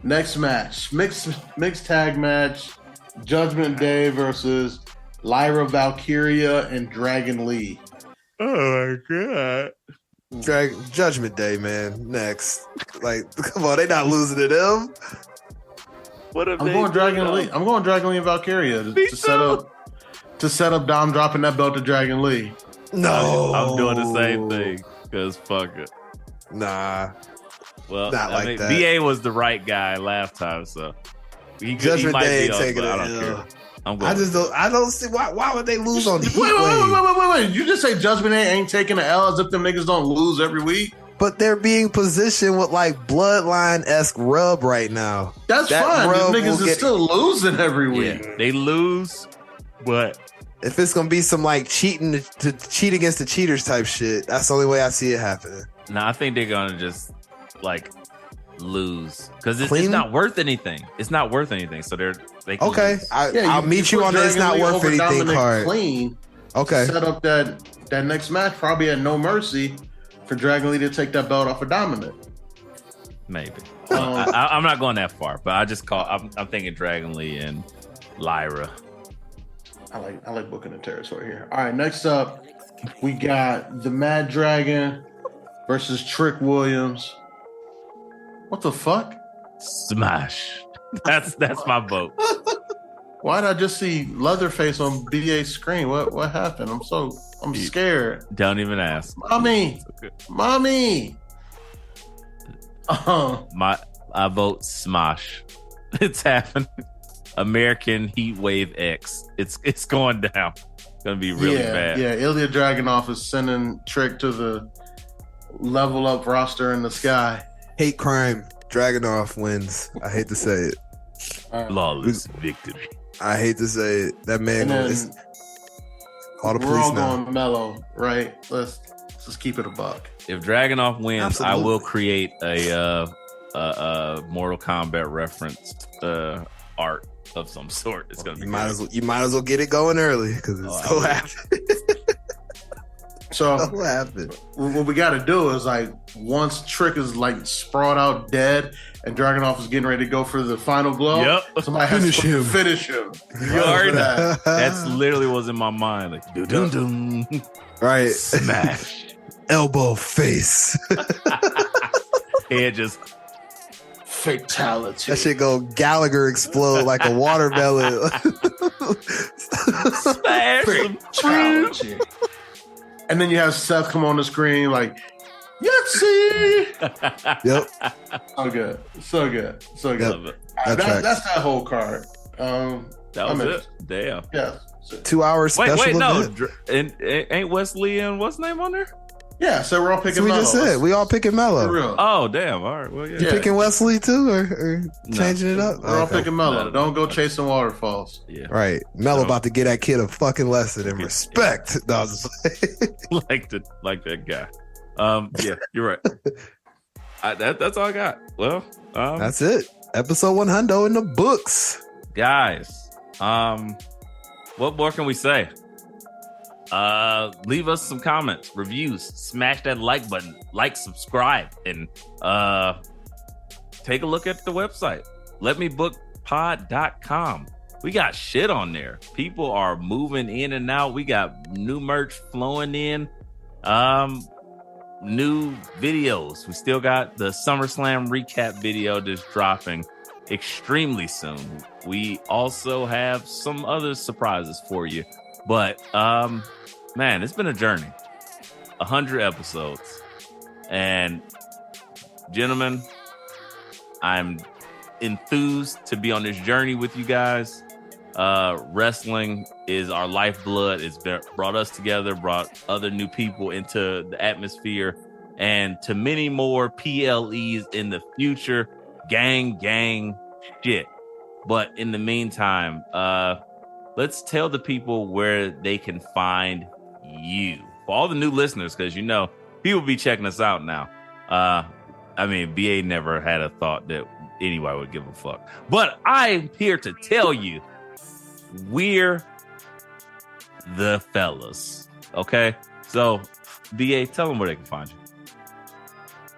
Speaker 2: Next match, mixed tag match, Judgment Day versus Lyra Valkyria and Dragon Lee.
Speaker 4: Oh my god!
Speaker 3: Judgment Day, man. Next, like, come on, they not losing to them.
Speaker 4: What have
Speaker 2: I'm
Speaker 4: they
Speaker 2: going Dragon
Speaker 4: done?
Speaker 2: Lee. I'm going Dragon Lee and Valkyria to set up Dom dropping that belt to Dragon Lee.
Speaker 3: No,
Speaker 4: I'm doing the same thing because fuck it.
Speaker 3: Nah,
Speaker 4: Well,
Speaker 3: Not like that.
Speaker 4: BA was the right guy last time, so he
Speaker 3: Judgment
Speaker 4: might
Speaker 3: Day
Speaker 4: be
Speaker 3: ain't
Speaker 4: us,
Speaker 3: taking
Speaker 4: but
Speaker 3: it.
Speaker 4: I don't care. I'm going.
Speaker 3: I don't see why would they lose on Heat
Speaker 2: Wait. You just say Judgment Day ain't taking the L as if them niggas don't lose every week?
Speaker 3: But they're being positioned with like bloodline-esque rub right now.
Speaker 2: That's
Speaker 3: That
Speaker 2: fine.
Speaker 3: rub
Speaker 2: These niggas
Speaker 3: will
Speaker 2: is
Speaker 3: get-
Speaker 2: still losing every week.
Speaker 4: Yeah, they lose, but
Speaker 3: If it's gonna be some like cheating to cheat against the cheaters type shit, that's the only way I see it happening.
Speaker 4: I think they're gonna just like lose because it's
Speaker 3: Clean?
Speaker 4: not worth anything. It's not worth anything, so they can
Speaker 3: Okay,
Speaker 4: lose.
Speaker 3: I'll meet you
Speaker 2: put
Speaker 3: on the it's
Speaker 2: Dragon
Speaker 3: not
Speaker 2: Lee
Speaker 3: worth
Speaker 2: over
Speaker 3: anything
Speaker 2: Dominic
Speaker 3: card.
Speaker 2: Clean.
Speaker 3: Okay,
Speaker 2: Set up that next match probably at No Mercy for Dragon Lee to take that belt off of Dominic.
Speaker 4: Maybe. I'm not going that far, but I just call. I'm thinking Dragon Lee and Lyra.
Speaker 2: I like booking the territory here. All right, next up we got the Mad Dragon versus Trick Williams. What the fuck?
Speaker 4: Smash. That's my vote.
Speaker 2: Why did I just see Leatherface on BA's screen? What happened? I'm scared.
Speaker 4: Don't even ask.
Speaker 2: Mommy. Mommy.
Speaker 4: I vote Smash. It's happening. American Heat Wave X. It's going down. It's gonna be really bad.
Speaker 2: Yeah, Ilya Dragunov is sending Trick to the level up roster in the sky.
Speaker 3: hate crime. Dragunov wins. I hate to say it.
Speaker 4: Flawless victory.
Speaker 3: I hate to say it. That man
Speaker 2: And then
Speaker 3: is call the
Speaker 2: we're all
Speaker 3: police now.
Speaker 2: going mellow, right? Let's just keep it a buck.
Speaker 4: If Dragunov wins,
Speaker 3: Absolutely.
Speaker 4: I will create a Mortal Kombat reference art of some sort. It's gonna be
Speaker 3: You might as well get it going early because it's
Speaker 4: Oh,
Speaker 3: gonna
Speaker 4: I
Speaker 3: happen.
Speaker 2: So
Speaker 3: It's gonna happen.
Speaker 2: what we got to do is like once Trick is like sprawled out dead and Dragunov is getting ready to go for the final blow.
Speaker 4: Yep.
Speaker 2: Somebody has
Speaker 3: Finish
Speaker 2: to
Speaker 3: him.
Speaker 2: finish him.
Speaker 4: You already know.
Speaker 2: that.
Speaker 4: That's literally what's in my mind. Like doo doo doo.
Speaker 3: Right.
Speaker 4: Smash.
Speaker 3: Elbow face.
Speaker 4: Head just
Speaker 2: Fatality.
Speaker 3: That shit go Gallagher explode like a watermelon.
Speaker 4: smash him.
Speaker 2: Fatality. And then you have Seth come on the screen like, Yahtzee!
Speaker 3: Yep.
Speaker 2: So good. So good. So good.
Speaker 4: Love it.
Speaker 2: That's that whole card.
Speaker 4: That
Speaker 2: I'm
Speaker 4: was
Speaker 2: in.
Speaker 4: it. Damn.
Speaker 2: Yeah.
Speaker 3: 2 hour special
Speaker 4: Wait, no.
Speaker 3: event.
Speaker 4: And ain't Wes Lee and what's his name on there?
Speaker 2: Yeah, so we're all picking
Speaker 3: So we just
Speaker 2: Mello.
Speaker 3: said we all picking
Speaker 2: For
Speaker 3: Mello.
Speaker 2: real.
Speaker 4: Oh, damn. All right. Well, yeah.
Speaker 3: You
Speaker 2: Yeah.
Speaker 3: picking Wesley too, or
Speaker 4: No.
Speaker 3: changing it up?
Speaker 2: We're all
Speaker 3: Okay.
Speaker 2: picking Mello.
Speaker 4: No.
Speaker 2: Don't go chasing waterfalls.
Speaker 4: Yeah.
Speaker 3: Right, Mello
Speaker 4: So-
Speaker 3: about to get that kid a fucking lesson in respect. No, I was just like-
Speaker 4: like that guy. Yeah, you're right. That's all I got. Well,
Speaker 3: that's it. Episode 100 in the books.
Speaker 4: guys, what more can we say? Leave us some comments, reviews, smash that like button, subscribe, and take a look at the website, letmebookpod.com. We got shit on there. People are moving in and out. We got new merch flowing in. new videos. We still got the SummerSlam recap video just dropping extremely soon. We also have some other surprises for you. But man, it's been a journey. 100 episodes. And gentlemen, I'm enthused to be on this journey with you guys. Wrestling is our lifeblood. It's brought us together, brought other new people into the atmosphere, and to many more PLEs in the future. Gang shit. But in the meantime, let's tell the people where they can find you. For all the new listeners, because people be checking us out now. I mean, BA never had a thought that anybody would give a fuck. But I'm here to tell you, we're the fellas. Okay? So, BA, tell them where they can find you.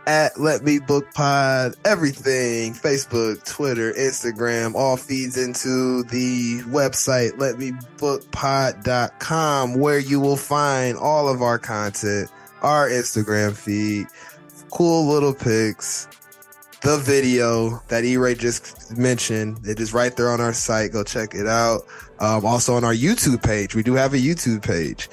Speaker 3: At Let Me Book Pod, everything, Facebook, Twitter, Instagram, all feeds into the website, letmebookpod.com, where you will find all of our content, our Instagram feed, cool little pics, the video that E-Ray just mentioned. It is right there on our site. Go check it out. Also on our YouTube page. We do have a YouTube page.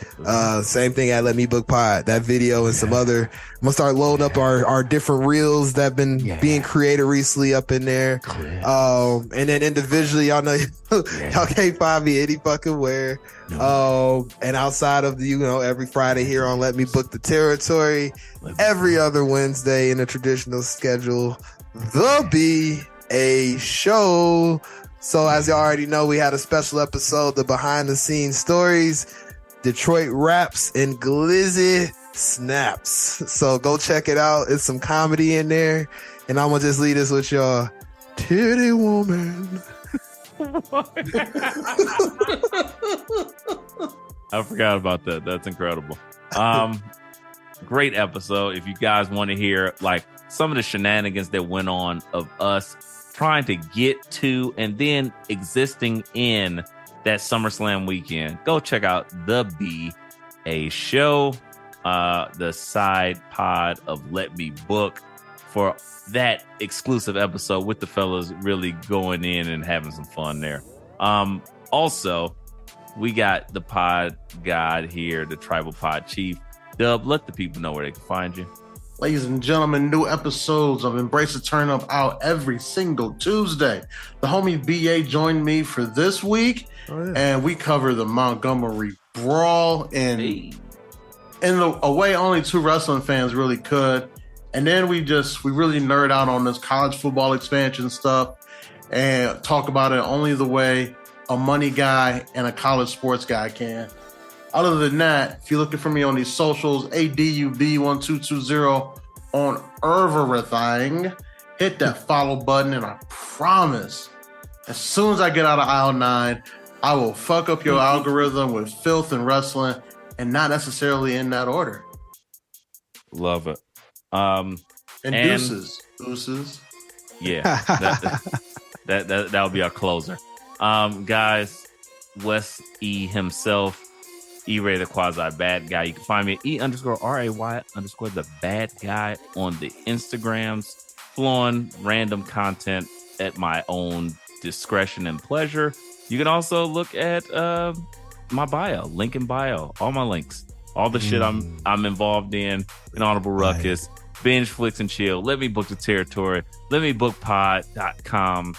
Speaker 3: Same thing at Let Me Book Pod. That video and some other. I'm gonna start loading up our different reels that have been being created recently up in there. And then individually, y'all know y'all can't find me any fucking where. And outside of every Friday here on Let Me Book the Territory, every other Wednesday in the traditional schedule, the BA Show. So as you already know, we had a special episode, the behind the scenes stories, Detroit raps and glizzy snaps. So go check it out. It's some comedy in there. And I'm going to just leave this with y'all. Titty woman.
Speaker 4: I forgot about that. That's incredible. Great episode. If you guys want to hear like some of the shenanigans that went on of us trying to get to and then existing in that SummerSlam weekend, go check out the BA Show, the side pod of Let Me Book, for that exclusive episode with the fellas really going in and having some fun there. Also, we got the pod god here, the tribal pod chief. Dub, let the people know where they can find you.
Speaker 2: Ladies and gentlemen, new episodes of Embrace the Turn Up out every single Tuesday. The homie BA joined me for this week, and we cover the Montgomery Brawl in a way only two wrestling fans really could. And then we really nerd out on this college football expansion stuff and talk about it only the way a money guy and a college sports guy can. Other than that, if you're looking for me on these socials, ADUB1220 on everything, hit that follow button, and I promise, as soon as I get out of aisle 9, I will fuck up your algorithm with filth and wrestling, and not necessarily in that order.
Speaker 4: Love it.
Speaker 2: And deuces.
Speaker 4: Yeah, that'll be our closer. Guys, Wes E himself, E-Ray the Quasi Bad Guy. You can find me at E_RAY_ the Bad Guy on the Instagrams, flowing random content at my own discretion and pleasure. You can also look at my bio, link in bio, all my links, all the shit I'm involved in Audible Ruckus, Binge Flicks and Chill, Let Me Book the Territory, letmebookpod.com,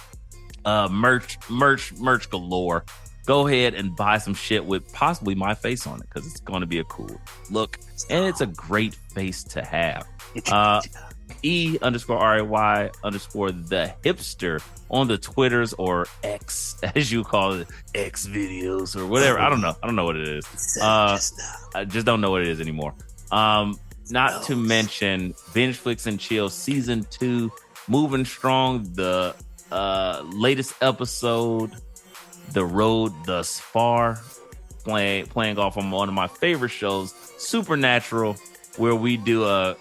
Speaker 4: merch galore. Go ahead and buy some shit with possibly my face on it, because it's going to be a cool look, and it's a great face to have. E_RAY_ the hipster on the Twitters, or X as you call it, X videos or whatever. I don't know what it is. I just don't know what it is anymore. Not to mention Binge Flicks and Chill season 2 moving strong. The latest episode, The Road Thus Far, playing off on one of my favorite shows, Supernatural, where we do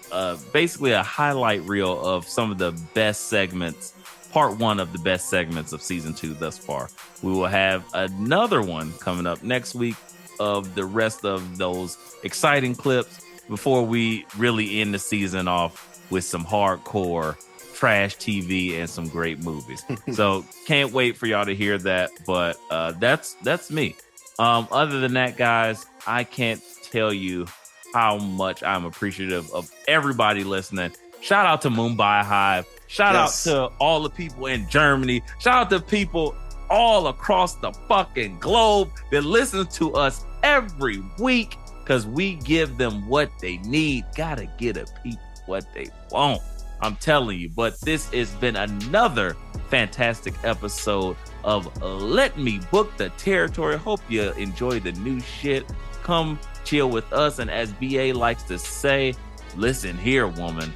Speaker 4: basically a highlight reel of some of the best segments, part 1 of the best segments of season 2 thus far. We will have another one coming up next week of the rest of those exciting clips. before we really end the season off with some hardcore trash TV and some great movies. So can't wait for y'all to hear that. But that's me. Other than that, guys, I can't tell you how much I'm appreciative of everybody listening. Shout out to Mumbai Hive. Shout out to all the people in Germany. Shout out to people all across the fucking globe that listen to us every week, because we give them what they need. Gotta get a people what they want. I'm telling you. But this has been another fantastic episode of Let Me Book the Territory. Hope you enjoy the new shit. Come chill with us. And as BA likes to say, listen here, woman.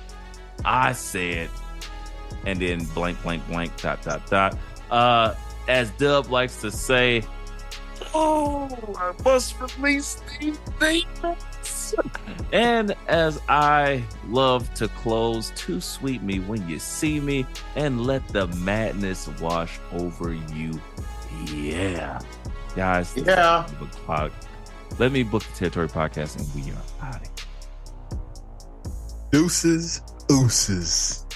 Speaker 4: I said, and then blank, blank, blank, ... As Dub likes to say, oh, I must release these demons. And as I love to close, too sweet me when you see me, and let the madness wash over you. Yeah. Guys.
Speaker 2: Yeah.
Speaker 4: Let Me Book the Territory podcast, and we are out of here.
Speaker 3: Deuces, ooses.